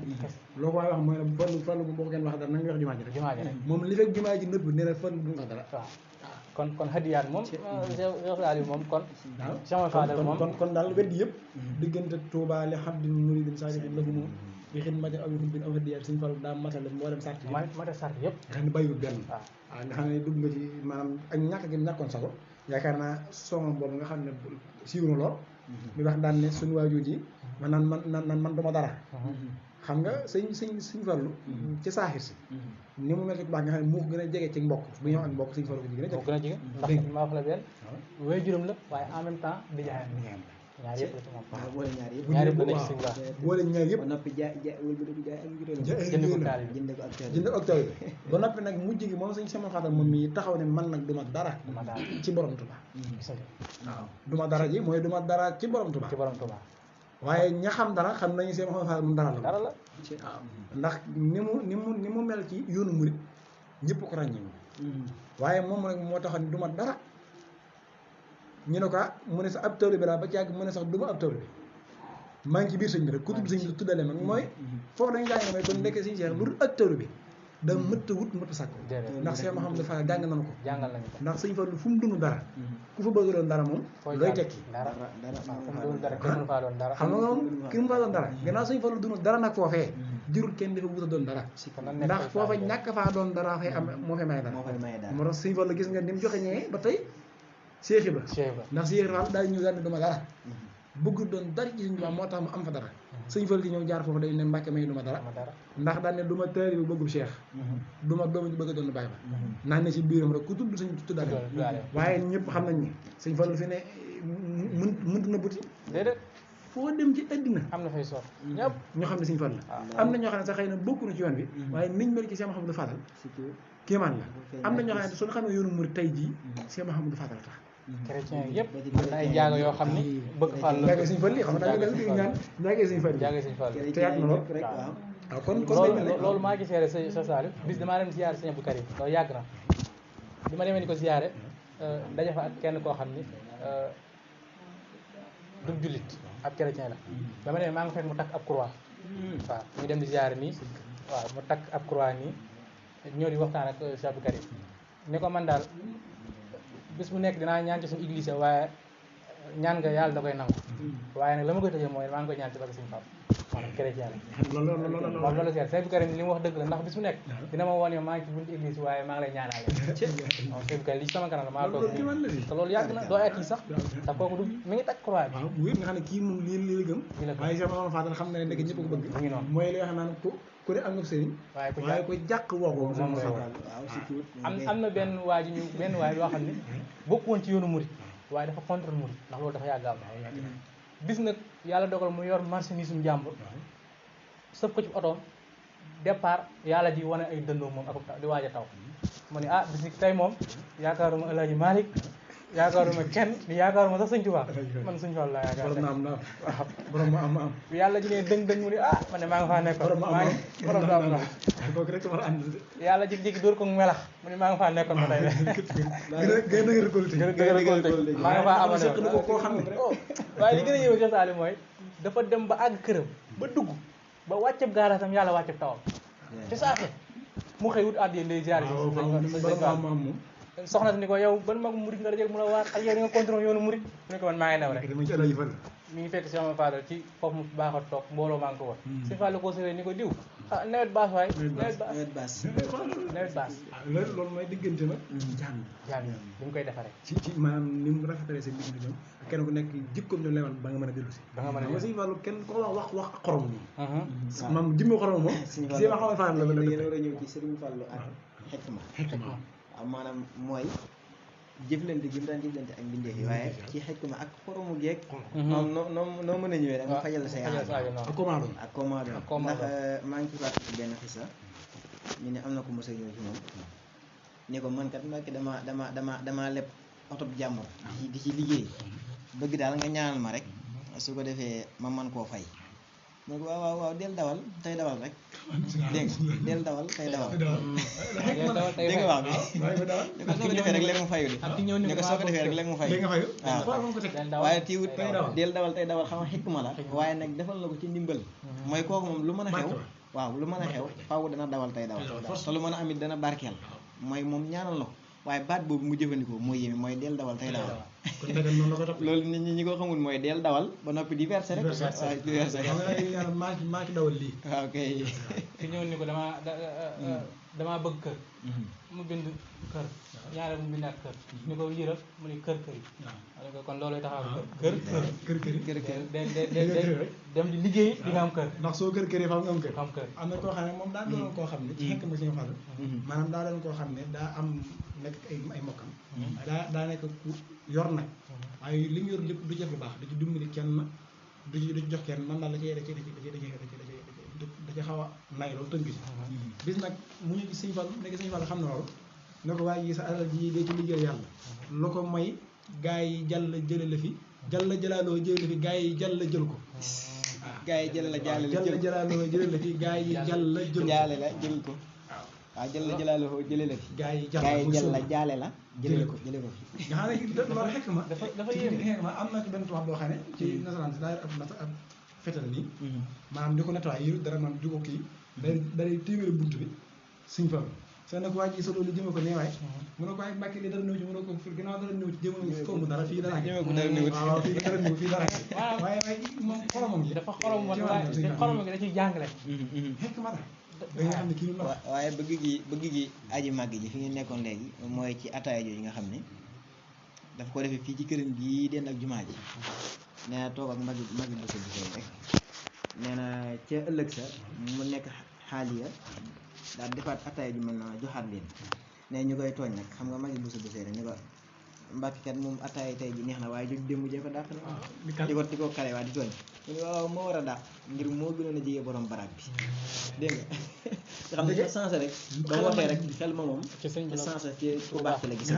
loo ko waay wax mooy ne fallu boo ko kenn wax dara na nga wax jumaa ji rek moom li fekk jumaa ji nëbb nee na fallu du nga dara waaw kon hadiyaat moom Cheikh Saliou moom kon Cheikh Mamadou Fall moom kon daal weddi yëpp diggante Touba li xam din muridin saadiqin lahu moom bi xidmatin aw hubbin aw hadiyaat Sëñ Fallu daa matale mboolem sart yi matale sart yëpp nga xam ne bàyyiwul benn waaw nga xam ne dugg nga ci maanaam ak ñàkk gi ñàkkoon sago yaakaar naa soomam boobu nga xam ne siiw na lool mi wax daan ne suñu waajur ji man man duma dara xam nga sëñ Fallu ci saaxir si ni mu mel ci baax nga xam ne moo ko gën a jege ci mbokk bu ñëw ak mbokk Sëñ Fallu ko ci gën a jege ndax maa wax la benn way juróom la waaye en même temps di jaay ñaar yëpp la ci moom boole ñaar yëpp ñaar yëpp la nekk si waaw boole ñaar yëpp ba noppi jaay jënd ko taal bi jënd ko taal bi ba noppi nag mujj gi moom sëñ sama xaatal moom mi taxaw ne man nag duma dara ci borom Tuubaa waaw duma dara ji mooy duma dara ci borom Tuubaa waaye ña xam dara xam nañu seen xam xaatal moom dara la waaw ndax ni mu mel ci yoonu murit ñëpp ko ràññee waaye moom nag moo taxaw ne duma dara ñu ne ko mu ne sax ab tawli bi daal ba ci yàgg mu ne sax du ma ab tawli bi maa ngi ci biir sëñ bi rek ku tudd sëñ bi tuddale mag mooy foofu dañu jàng ne mooy kon nekkee sëñ Cheikh lu dul ak tawli bi da mëtt wut mëtt sàkk ndax Cheikh Mouhamadou Fall jàng nañu ko ndax sëñ Fallu fu mu dund dara ku fa bëgg doon dara moom looy tekki xam nga moom ki mu fa doon dara gannaaw sëñ Fallu dund dara nag foofee jurul kenn dafa wut a doon dara ndax foofa ñàkk faa doon dara fay am moo fay may dara moo tax sëñ Fallu gis nga ni mu joxe ñee ba tey Cheikh Ibra ndax Cheikh Ibra daal ñëw daal ne duma dara bëgg doon dara ci Sëñ Tuubaa moo tax mu am fa dara Sëñ Fallu gi ñëw jaar foofu dañ ne Mbàkke may duma dara ndax daal ne duma taali bi bëggub Cheikh duma doomu ñu bëgg a doon bàyyi ba ndax ne ci biiram rek ku tudd sëñ tuddale waaye ñëpp xam nañ ni Sëñ Fallu fi ne mënut na buti déedéet foo dem ci àddina am na fay soor ñëpp ñoo xam ne Sëñ Fallu la am na ñoo xam ne sax xëy na bokku na ci yoon bi waaye niñ mel ci Cheikh Mouhamadou Fadal kéemaan la am na ñoo xam ne suñu xamee yoonu murid tey jii Cheikh Mouhamadou Fadal tax chrétien yëpp am na ay jaago yoo xam ni bëgg Fall la jaagee Sëñ Fallu xam nga da nga ñaan jaagee Sëñ Fallu te yaat na lool waaw kon loolu maa ngi seere sa Saliou bis damaa dem ziyaare Sëñ Abdou Karim loolu yàgg na bi ma demee ni ko ziyaare daje fa ak kenn koo xam ni du jullit ab chrétien la dama demee maa ngi fekk mu takk ab croix waaw ñu dem di ziyaare nii waaw mu takk ab croix nii ñëw di waxtaan ak Sëñ Abdou Karim ni ko man daal bis bu nekk dinaa ñaan ci suñu église waaye ñaan nga yàlla da koy nangu waaye nag la ma koy tëjee mooy maa ngi koy ñaan ci barke Sëñ Fall maanaam chrétien la waaw loolu seet Sëñ Karim li mu wax dëgg la ndax bis bu nekk dina ma woon yow maa ngi ci buntu église waaye maa ngi lay ñaanal waaw Sëñ Karim li ci sama kanam la maa toog te loolu yàgg na doo ay kii sax ndax kooku du mi ngi takk croix bi waaw bu wér nga xam ne kii moom lii la gëm waaye Cheikh Mamadou Fadal xam na ne nekk ñëpp ko bëgg mu ngi noonu mooy li nga xam naan ku ne am nga sëriñ waaye ko jàq woo ko moom ngay waaw surtout am na benn waa ji ñu benn waay boo xam ne bokk woon ci yoonu murid waaye dafa contre murid ndax loolu dafa yàgg am bis nag yàlla dogal mu yor marchandise um jàmbur sëf ko ci otoom départ yàlla ji wane ay dëndoo moom ak di waaj a taw ma ne ah bis ni tey moom yaakaaruma El Hadj Malick yaakaaruma kenn yaakaaruma sax Sëñ Tuubaa man Sëñ Fall laa yaakaar waaw borom am yàlla ji ne dëng mu ne ah man ne maa nga faa nekkoon maa ngi borom am na kooku rek war a ànd yàlla jékki-jékki dóor ko melax mu ne maa nga faa nekkoon ba tey gën a récolté maa nga faa amane koo xam ne waaye li gën a yëw Cheikh Saliou mooy dafa dem ba àgg këram ba dugg ba wàcceb gaaraasam yàlla wàcceb tawam ci saate mu xëy wut àddi ndey ziar soxna si ni ko yow ban mag murid nga dajeg mu la waar ak yow di nga contrôle yoonu murid mu ne ko man maa ngi new rek mi ngi fekk si sama Fadal ci foofu mu baax a toog mbooloo maa ngi ko war si Fall ko sëree ni ko diw ah nawet baas waay nawet baas loolu mooy diggante nag jaam yi li mu koy defaree ci maanaam ni mu rafetalee seen diggante ñoom kenn ku nekk jikkoom ñu lewan ba nga mën a dellu si ba nga mën a Sëñ Fallu kenn ko wax xorom nii maam jimmi xorom moom si ma xamal Fall la war a ñëw ci Sëriñ Fallu ak xikma waaw maanaam mooy jëflante gi mu daan jëflante ak mbindeef yi waaye ci xikma ak xoromu geeg moom noo mën a ñëwee da nga fajal say ak commando ndax maa ngi ci fàttali benn xisa ñu ne am na ko mos a ñëw ci moom ne ko man kat Mbàkke dama leb oto bu jàmbur di ci liggéey bëgg daal nga ñaanal ma rek su ko defee ma man koo fay mu ne ko waaw del dawal tey dawal rek dégg nga del dawal tey dawal dégg nga wax bi ne ko soo ko defee rek léegi mu fayu de ne ko soo ko defee rek léegi mu fayu waaw waaye tiiwut del dawal tey dawal xam nga xikma la waaye nag defal na ko ci ndimbal mooy kooku moom lu mën a xew waaw lu mën a xew faaw dana dawal tey dawal te lu mën a amit dana barkeel mooy moom ñaanal na ko waaye baat boobu mu jëfandikoo mooy yéeme mooy del dawal tey dawal loolu nit ñi ko xamul mooy del dawal ba noppi di verser rek waaw di verser maa ki dawal lii waaw kay ki ñëw ni ko damaa bëgg kër mu bind kër ñaare mu bind ak kër ni ko yëral mu ni kër yi kon loolu taxaw kër dem di liggéey di nga am kër ndax soo kër yi faaw nga am kër am na koo xam ne moom daa doon koo xam ne ci xekk ma Sëñ Fallu maanaam daa doon koo xam ne daa am nekk ay mokkam daa nekk ku yor nag waaye li mu yor lépp du jëf lu baax du ci dimbali kenn du ci jox kenn man daal da ci xaw a nay loolu tënk ci bis nag mu ñu gis Sëñ Fallu nekk Sëñ Fallu xam na loolu ne ko waaye sa alal ji dee ci liggéey yàlla lu ko may gaa yi jàll jële la fi jàll jëlaaloo jële la fi gaa yi jàll jël ko gaa yi jël la jaale la jël jëlaaloo jële la fi gaa yi jàll jël jaale la jël ko waaw jël la jëlaaloo jële la fi gaa yi jël la jaale la jële ko fi nga xam ne loolu xekk ma dafa yéeme am na ci benn tubaab boo xam ne ci nasaraan si daa ab fetal nii maanaam di ko nettoyé yi dara man jugo kii day téeméeri bunt bi Sëñ Fallu soo ne ko waa ji sa loolu jëme ko nee waay mu ne ko waaye Mbàkke li dara ñëw ci mu ne ko ginnaaw dara ñëw ci jëme ko mu dara fii dara waaw fii dara ñëw fii dara waaye moom xoromam gi dafa xorom woon waaye xoromam gi da ciy jàngale xekk ma da nga xam ne kii lu waaye bëgg gi aji màgg ji fi ngeen nekkoon léegi mooy ci ataaya jooju nga xam ne daf ko defee fii ci këram gii dend ak jumaa ji nee na toog ak magi bësa bi rek nee na ca ëllëg sa mu nekk xaaliya daal defaat ataaya ju mel na joxaat leen ne ñu koy tooñ nag xam nga magi bësa bi rek ñu ko Mbàkke kat moom ataaya tey ji neex na waaye jóg démb jee ko dàq na di ko kale waa di tooñ mu ne waaw moo war a dàq ngir moo gënoon a jege borom baraag bi dégg nga xam ne dafa sensé rek ba mu waxee rek xel ma moom sensé ci ku baax ci la gis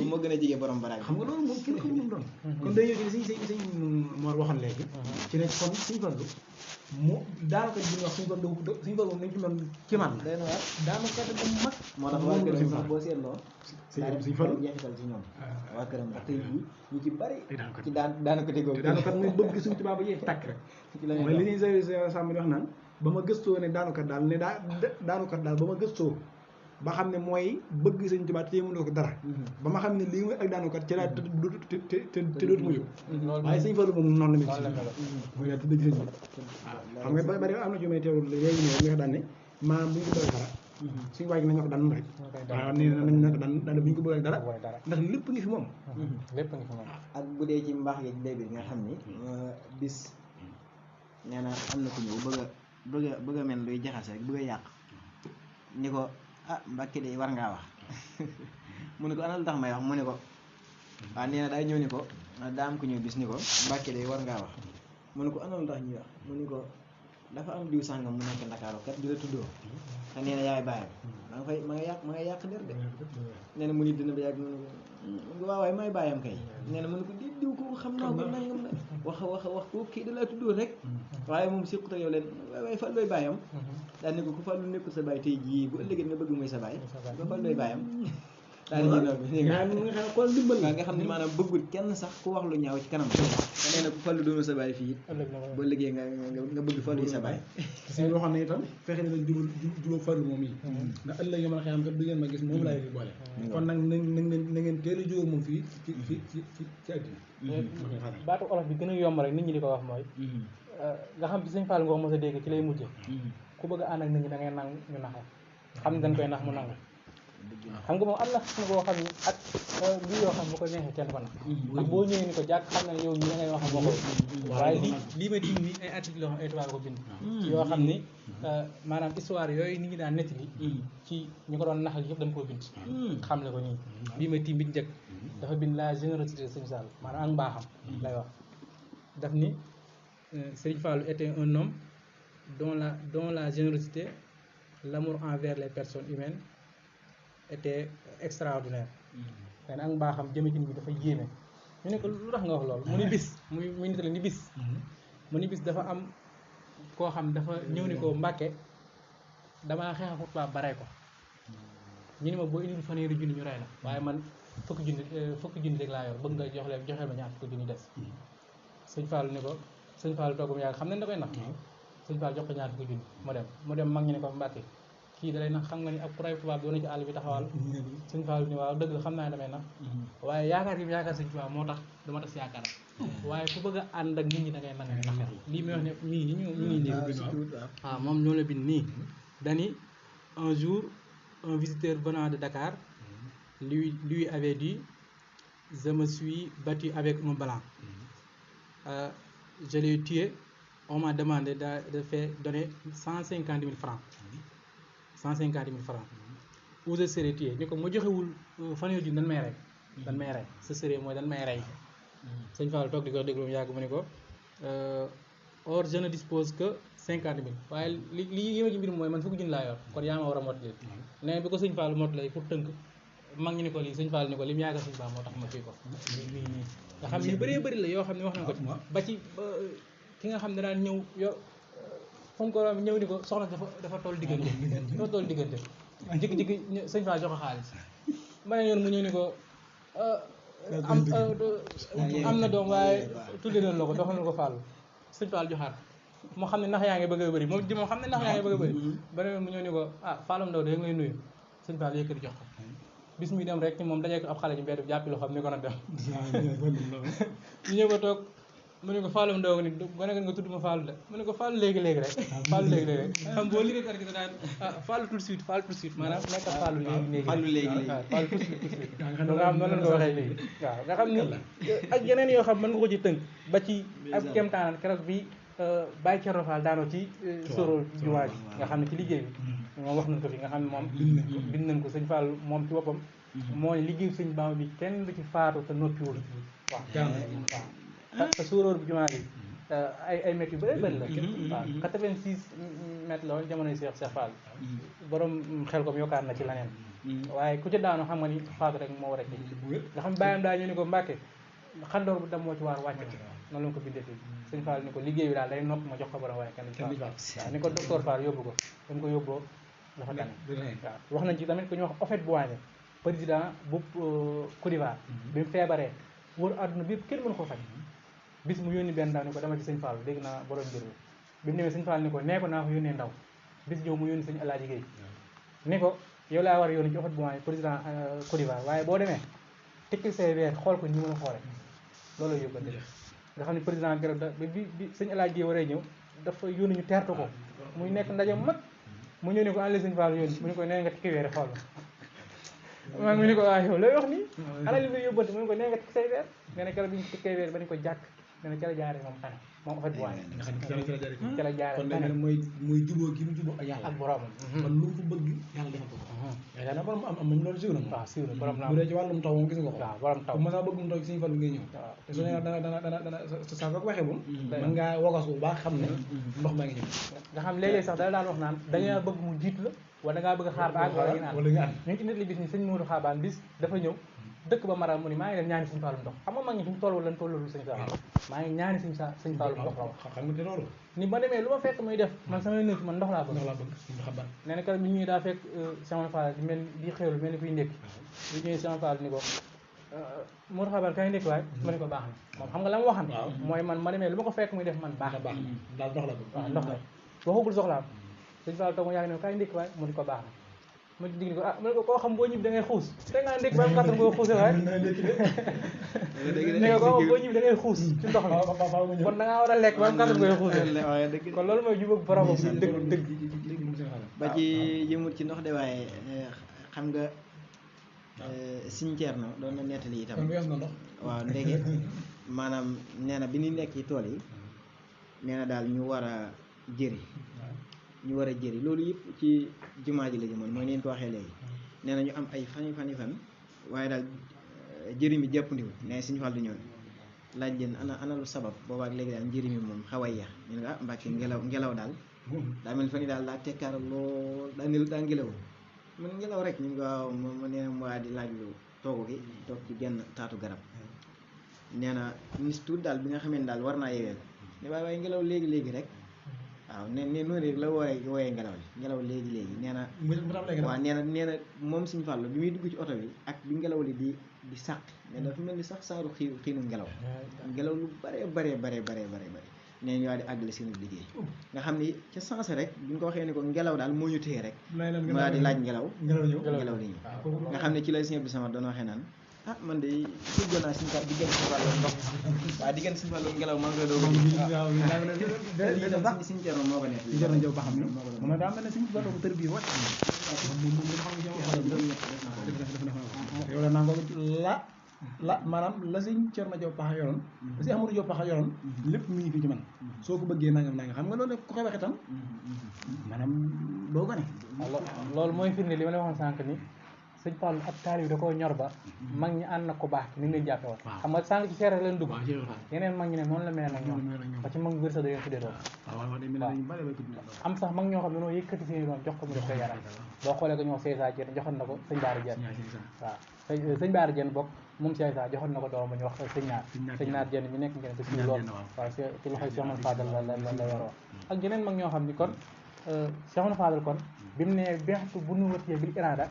moo gën a jege borom baraag bi xam nga loolu moom kenn xamul doon kon day ñëw ci sëñ Mor waxoon léegi ci ne kon Sëñ Fallu mu daanaka li ñuy wax Sëñ Fallu moom nañ ci doon ci man la daanaka bu mag moo tax waa këram sax boo seetloo Sëñ Fallu jeexital ci ñoom waa këram ndax tey jii ñu ci bari ci daanaka déggoo daanaka muy bëgg Sëñ Tuubaa ba jeex tàkk rek mooy li ñuy sa sàmm di wax naan ba ma gëstoo ne daanukat daal ba ma gëstoo ba xam ne mooy bëgg sëñ Tuubaa te mënoo ko dara ba ma xam ne lii mooy ak daanukat ci laa te dootuma yóbbu waaye sëñ Fallu moom noonu la mel mooy daal te dëgg sëñ bi waaw xam nga bari am na ci may teewul léegi ñëw nga daan ne maanaam bu ñu ko bëgg dara suñu waaj nañoo ko daan rek waaw nee nañ na ko daan bu ñu ko bëgg dara ndax lépp ngi fi moom lépp ngi fi moom ak bu dee ci mbaax gi léeg bi nga xam ni bis nee na am na ku ñëw bëgg a mel luy jaxase rek bëgg a yàq ni ko ah Mbàkke de war ngaa wax mu ne ko ana lu tax may wax mu ne ko waaw nee na daa ñëw ni ko daa am ku ñëw bis ni ko Mbàkke de war ngaa wax mu ne ko ana lu tax ñuy wax mu ne ko dafa am diw sàngam mu nekk Ndakaaru kat di la tuddoo te nee na yaay bàyyam ma nga yàq der de nee na mu nit dina ba yàgg mu ne ko waaw waaye may bàyyam kay nee na mu ne ko di diw ko xam naa ko nangam na wax ko kii da laa tuddoo rek waaye moom siqut ak yow leen waaye fan looy bàyyam daal ne ko ku fàllu nekkul sa baay tey jii bu ëllëgee nga bëgg muy sa baay ko fan looy bàyyam daal nga xam ne maanaam bëggul kenn sax ku wax lu ñaaw ci kanam te nee na ku fàllu doonu sa baay fii bu ëllëgee nga bëgg fàllu yi sa baay si waxoon na itam fexe ne nag jubóo farlu moom yi ndax ëllëg yo mën a xam kat du ngeen ma gis moom laay fi boole kon nag na ngeen teel a jóg moom fii ci àddina baatu olof bi gën a yomb rek nit ñi di ko wax mooy nga xam bi sëñ Fall nga ko mos a dégg ci lay mujje ku bëgg a ànd ak nit ñi da ngay nangu ñu nax la xam ne dañ koy nax mu nangu xam nga moom am na xam boo xam ne ak lii yoo xam bu ko neexee kenn ko nax ndax boo ñëwee ni ko jàkk xam ne yow ñi da ngay wax moo ko waaye lii may tim nii ay article yoo xam ay tubaab ko bind yoo xam ni maanaam histoire yooyu nit ñi daan nettali ci ñu ko doon naxal yëpp dañ koo bind xam le ko nii bii may tim bi njëkk dafa bind la générosité de Sëñ Sall maanaam ak mbaaxam lay wax daf ni Sëñ Fallou était un homme dont la générosité l'amour envers les personnes humaines était extraordinaire xëy na ak mbaaxam jëme-jëm bi dafa yéeme ñu ne ko lu tax nga wax loolu mu ni bis muy nitale ni bis mu ni bis dafa am koo xam dafa ñëw ni ko Mbàkke damaa xeex ak tubaab ba rey ko ñu ne ma boo indil fanweeri junni ñu rey la waaye man fukki junni rek laa yor bëgg nga joxeel ma ñaar fukki junni des sëñ Fall ni ko sëñ Fall toogum yàgg xam ne da koy nax sëñ Fall jox ko ñaar fukki junni mu dem mag ñi ne ko Mbàkke kii da lay nax xam nga ni ak kuréel tubaab doon na ci àll bi taxawal sëñ Fall ni waaw dëgg la xam naa ne damay nax waaye yaakaar gi yaakaar sëñ tubaab moo tax dama tas yaakaar waaye ku bëgg a ànd ak nit ñi da ngay nangu nax lii may wax ne mii ni ñu nii waaw moom ñoo la bind nii dani un jour un visiteur venant de Dakar lui avait dit je me suis battu avec un blanc je l'ai tué on m'a demandé de faire donner 150 000 francs 150 000 francs où je serai tué ni ko ma joxewul fanweeri junni dañ may rey ce serait mooy dañ may rey sëñ Fall toog di ko déglu mu yàgg mu ne ko or je ne dispose que 50 000 waaye li yéma ci mbir mooy man fukki junni laa yor kon yaa ma war a mottali nee bi ko sëñ Fall mottali pour tënk mag ñi ni ko lii sëñ Fall ni ko li mu yaakaar sëñ Fall moo tax ma kii ko nii nga xam ne bëree bëri la yoo xam ne wax nañ ko ba ci ki nga xam ne daan ñëw fu mu ko ñëw ni ko soxna dafa toll diggante jikki-jikki sëñ Fall joxe xaalis ma ne yoon mu ñëw ni ko am na doom waaye tudde na la ko doxal na ko Fall sëñ Fall joxaat moo xam ne nax yaa ngi bëgg a bëri moom xam ne nax yaa ngi bëgg a bëri beneen mu ñëw ni ko ah Fallam Ndaw de nga lay nuyu sëñ Fall yëkkati jox ko bis muy dem rek ci moom dajee ko ab xale ci mbedd bi jàppi loo xam ni ko na dem ñu ñëw ko toog mu ne ko Fallam Ndaw ni ba ne nga tudd ma Fall de mu ne ko Fall léegi rek Fall léegi rek xam boo liggéey kar gi daan Fall tout de suite maanaam nekk Fall léegi Fall tout de suite nga xam noonu la ko waxee léegi waaw nga xam ni ak yeneen yoo xam mën nga ko ci tënk ba ci ak kemtaan keroog bi Baye Thierno Fall daanoo ci soro jumaa ji nga xam ne ci liggéey bi moom wax nañ ko fi nga xam ne moom bind nañ ko sëñ Fall moom ci boppam moo ne liggéey sëñ Bamba bi kenn du ci faatu te noppiwul waaw te suuróor bu jumaa bi ay mètres yu bëri bëri la waaw 86 mètres la woon jamonoy Cheikh Fall borom xel kom yokkaat na ci leneen waaye ku ci daanu xam nga ni faatu rek moo war a kii nga xam bàyyam daa ñu ni ko Mbàkke xandoor bu dem moo ci waar wàcc noonu la ko bindee fii sëñ Fall ni ko liggéey bi daal day nopp ma jox ko borom waaye kenn du waaw ni ko docteur Fall yóbbu ko dañ ko yóbboo dafa tane waaw wax nañ ci tamit ku ñuy wax Houphouët-Boigny président bu Côte d'Ivoire bi mu feebaree wër àdduna bi kenn mënu ko faj bis mu yónni benn ndaw ni ko dama ci sëñ Fall dégg naa borom njër bi mu demee sëñ Fall ni ko nee ko naa ko yónnee ndaw bis ñëw mu yónni sëñ Alaaji Géey ni ko yow laa war a yónni ci ofat bu maay président Côte d'Ivoire waaye boo demee tekkil say weer xool ko ñi mën a xoole loolu yóbbante nga xam ne président keroog da bi sëñ El Hadj Guèye waree ñëw dafa yónni ñu teertu ko muy nekk ndaje mag mu ñëw ne ko ànd sëñ Fall yónni mu ne ko nee nga tikki weer xool maa ngi ne ko waaw yow looy wax nii ana li muy yóbbante mu ne ko nee nga tikki say weer nga ne keroog bi ñu tikkee weer ba ni ko jàkk nga ne ca la jaare moom tane moom ofat bu waay nga xam ne ca la jaare kon tane léegi mooy jubóo gi mu jubóo ak yàlla ak boromam kon lu mu fa bëgg yàlla defal ko yaakaar naa borom am moom loolu siiw na moom waaw siiw na borom bu dee ci wàllum taw moom gis nga ko waaw borom taw bu ma saa bëgg mu taw ci Sëñ Fallu ngay ñëw waaw te soo nee dana saa ko waxee moom mën ngaa wogas bu baax xam ne ndox maa ngi ñëw nga xam léeg-léeg sax dala daan wax naan dañaa bëgg mu jiitu la wala dangaa bëgg a xaar ba àgg wala ngeen ànd wala nga ànd ñu ngi ci nit li bis ni sëñ Modou Xaabaan bis dafa ñëw dëkk ba Maram mu ni maa ngi dem ñaani sëñ Fallu ndox xam nga mag ñi fi mu toll lan tollul sëñ Fallu maa ngi ñaani sëñ Fallu ndox la wax xam nga te loolu ni ma demee lu ma fekk muy def man samay nëkk man ndox laa bëgg ndox laa bëgg ndox xaban nee na keroog bi ñuy daa fekk Cheikh Fall di mel di xewlu mel ni kuy ndékki bi ñëwee Cheikh Fall ni ko Modou Xaabaan kaay ndékki waay ma ne ko baax na moom xam nga la ma waxan mooy man ma demee lu ma ko fekk muy def man baax baax daal ndox la bëgg waaw ndox la waxagul soxlaam sëñ Fall toog ma yàgg ne kaay ndékki waay mu ni ko baax na ma dig ni ko ah mu ne ko koo xam boo ñibbi da ngay xuus da ngaa ndékki ba am kattan koo xuuse waaye ne ko koo xam boo ñibbi da ngay xuus ci ndox mi kon da ngaa war a lekk ba am kattan koy xuuse kon loolu mooy jubóog borom bi dëgg ba ci yëmut ci ndox de waaye xam nga Sëñ Ceerno doon na nettali itam kon wees na ndox waaw ndege maanaam nee na bi ñu nekk ci tool yi nee na daal ñu war a jëri loolu yëpp ci jumaa ji la jëmoon mooy neen ko waxee léegi nee na ñu am ay fan waaye daal jëri mi jàppandiwul ne Sëñ Fallu ñëw laaj leen ana lu sabab boobaak léegi daal njëri mi moom xaw a yeex ñu ne ko ah Mbàkke ngelaw daal daa mel fan yi daal daa tekkaaral lool daa ngelaw man ngelaw rek ñu ngi ko waaw ma nee na mu waa di laaj lu toogu gi toog ci genn taatu garab nee na nis tuut daal bi nga xamee ne daal war naa yeweel ne waaye ngelaw léegi rek waaw ne noonu rek la wooyee ngelaw léegi nee na waaw nee na moom Sëñ Fallu bi muy dugg ci oto bi ak bi ngelaw li di sàq ne dafa mel ni sax saaru xiinu ngelaw lu bare nee ñu waa di àggale seen liggéey nga xam ni ca sens rek bi nga ko waxee ni ko ngelaw daal moo ñu téye rek mu daal di laaj ngelaw li ñu nga xam ne ci lay Sëñ Abdou Samad doon waxee naan ah man de suggoon naa Sëñ Fallu diggante Sëñ Fallu ndox waaye diggante Sëñ Fallu ngelaw maa ngi koy doog Sëñ Ceerno moo ko nekk Sëñ Ceerno Jaw ba xam ne moom daa mel ne Sëñ Fallu ko tër bii wàcc yow la nangoo la maanaam la Sëñ Ceerno Jaw Paxa yoroon la Sëñ Ahmadu Jaw Paxa yoroon lépp mi ngi fi ci man soo ko bëggee nangam xam nga loolu ku koy waxee tam maanaam doo ko ne loolu mooy firnde li ma la waxoon sànq ni Sëñ Fallu ab taalibe da koo ñor ba mag ñi ànd na ko baax ni mu leen jàppe woon xam nga sànq ci seere leen dugg yeneen mag ñi ne noonu la mel nag ñoom ba ci mag wér sax da leen tuddee doom am sax mag ñoo xam ne noo yëkkati seen doom jox ko mu def koy yaram boo xoolee ko ñoo Seysa Dieng joxoon na ko sëñ Baara Dieng waaw sëñ Baara Dieng bokk moom Seysa joxoon na ko doom bu ñu wax sëñ Naar Dieng ñu nekk ngeen ko siiw lool waaw ci loxoy Cheikh Ahmadou Fadal la yoroo ak yeneen mag ñoo xam ni kon Cheikh Ahmadou Fadal kon bi mu ne beextu bu nu wëtee bil irada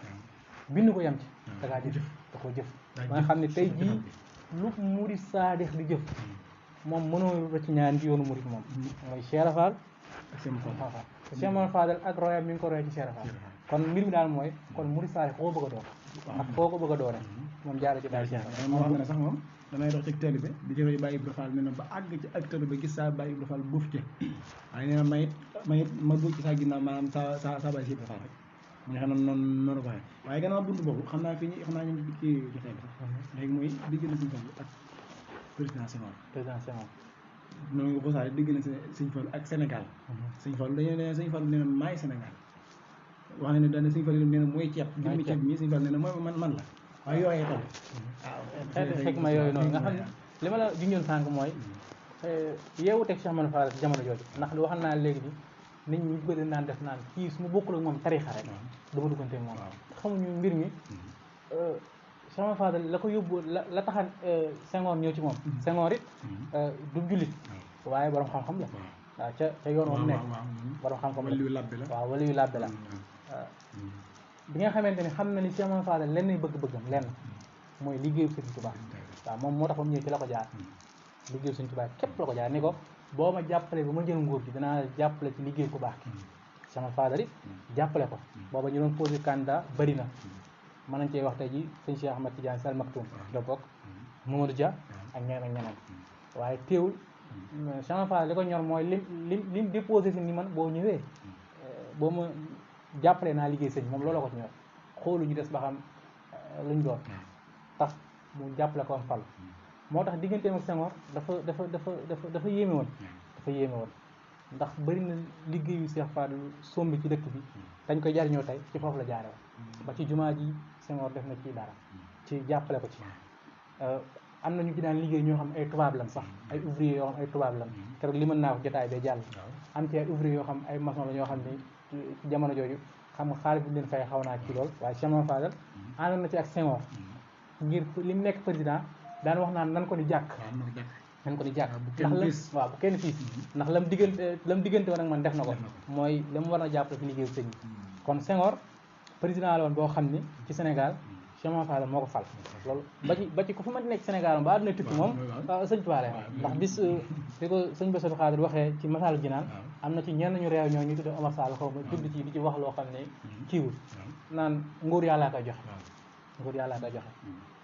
bind ko yem ci da ngaa jëf da koo jëf ba nga xam ne tey jii lu murid saadix di jëf moom mënoo ba ci ñaan ci yoonu murid moom mooy Cheikh Fall ak Cheikh Ahmadou Fadal ak royam mi ngi ko royee ci Cheikh Fall kon mbir mi daal mooy kon murid saadix foo bëgg a doon ak foo ko bëgg a doone moom jaara ci daal Cheikh moo xam ne sax moom damay dox ci taalibe di ci roy Baye Ibra Fall nee na ba àgg ci ak taalibe gis saa Baye Ibra Fall buuf ci waaye nee na ma buuf ci saa ginnaaw maanaam sa Baye Ibra Fall rek nga xam ne noonu ko waxee waaye gannaaw buntu boobu xam naa ñu ngi ci jotaay bi sax léegi mooy diggante Sëñ Fallu ak président Senghor noonu nga ko saare diggante Sëñ Fallu ak Sénégal Sëñ Fallu dañu Sëñ Fallu nee na maay Sénégal wax ne dañ Sëñ Fallu nee na mooy ceeb jëmmi ceeb mi Sëñ Fallu nee na mooy man la waaye yooyee tamit waaw xeeti xekk ma yooyu noonu nga xam ne li ma la junjoon sànq mooy yeewu teg Cheikh Ahmadou Fall ci jamono jooju ndax waxal naa léegi ni nit ñi bëri naan def naan kii su ma bokkul ak moom tarixa rek dama duggante moom xamuñu mbir mi Cheikh Ahmadou Fadal la ko yóbbu la taxan Senghor ñëw ci moom Senghor it du jullit waaye borom xam-xam la waaw ca yoon moom nekk borom xam-xam la waaw wala yu labbe la bi nga xamante ni xam na ni Cheikh Ahmadou Fadal lenn bëgg-bëggam lenn mooy liggéeyu Sëriñ Tuubaa waaw moom moo tax ba mu ñëw ci la ko jaar liggéeyu Sëriñ Tuubaa képp la ko jaar ni ko boo ma jàppale ba ma jël nguur gi danaa jàppale ci liggéey ku baax ki sama Fadal it jàppale ko booba ñu doon posé candidat bëri na mën nañ cee wax tey ji sëñ Cheikh Ahmad Tidiane Sy Al Maktoum da bokk Mamadou Dia ak ñeneen ak ñeneen waaye teewul sama Fadal li ko ñor mooy lim déposé si ni man boo ñëwee boo ma jàppale naa liggéey sëñ moom looloo ko ci ñor xoolu ñu des ba xam luñ doon tax mu jàppale ko am fal moo tax digganteem ak Senghor dafa yéeme woon ndax bëri na liggéeyu Cheikh Fadal sombi ci dëkk bi dañ koy jariñoo tey ci foofu la jaare woon ba ci jumaa ji Senghor def na ci dara ci jàppale ko ci am na ñu ci daan liggéey ñoo xam ay tubaab lan sax ay ouvrier yoo xam ay tubaab lan keroog li mën naa ko jotaay bee jàll am ci ay ouvrier yoo xam ay maçon la ñoo xam ne ci jamono jooju xam nga xaalis bi leen fay xaw naa ci lool waaye Cheikh Fadal àndoon na ci ak Senghor ngir li mu nekk président daan wax naan nan ko di jàkk ndax waaw bu kenn fii ndax lam diggante woon ak man def na ko mooy la mu war na jàppale fi liggéeyu sëñ bi kon Senghor président la woon boo xam ni ci Sénégal Cheikh Fadal moo ko fal loolu ba ci ku fi mën nekk Sénégal ba àdduna tukki moom sëñ Tuubaa ndax bis di ko sëñ Bassirou Khadre waxee ci Masaalu Jinaan am na ci ñenn ñu réew ñoo ñu tuddee Omar Sall xaw ma tudd ci di ci wax loo xam ne kiiwul naan nguur yàllaa koy joxe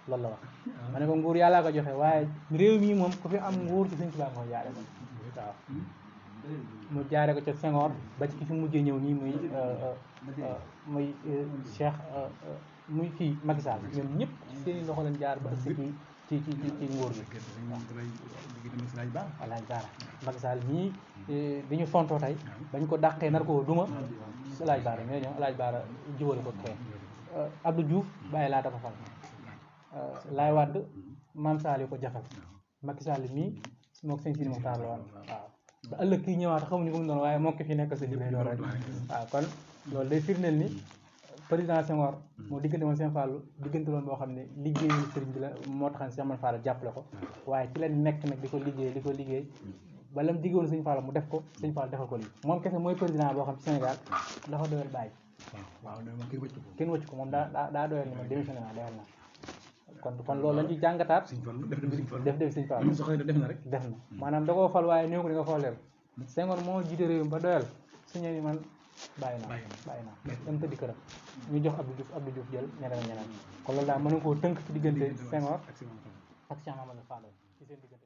loolu la wax ma ne ko nguur yàllaa ko joxe waaye réew mi moom ku fi am nguur ci sëñ Tuubaa nga ko jaare ko waaw mu jaare ko ca Senghor ba ci ki fi mujjee ñëw nii muy Cheikh muy kii Macky Sall ñoom ñëpp seeni loxo leen jaar ba ëgsi ci nguur gi Alaaji Baara Macky Sall mii bi ñu fontoo tey bañ ko dàqee nar ko duma Alaaji Baara mais ñoom Alaaji Baara jiwale ko kee Abdou Diouf bàyyi laa dafa fal Laay Wàdd Maam Sall ko jafal Macky Sall mii mook sëñ Sidi Moxtaar la woon waaw ba ëllëg kii ñëwaat xamuñu ko mu doon waaye moo ko fi nekk sa jibee doon rek waaw kon loolu day firndeel ni président Senghor moo diggante woon Sëñ Fallu diggante loon boo xam ne liggéeyu sëriñ bi la moo tax Sëñ Fallu jàppale ko waaye ci la nekk nag di ko liggéey ba lam diggoon Sëñ Fallu mu def ko Sëñ Fallu defal ko lii moom kese mooy président boo xam ci Sénégal dafa doyal bàyyi waaw kenn wëcc ko moom daa doyal ni man démissionné naa doyal na kon loolu lañ ci jàngataat def Sëñ Fallu def na maanaam da koo fal waaye néew ko di nga xooleel Senghor moo jiite réew mi ba doyal su ñëwee man bàyyi naa dem tëddi këram ñu jox Abdou Diouf jël ñeneen kon loolu daal mën na koo tënk ci diggante Senghor ak Cheikh Mamadou Fadal ci seen diggante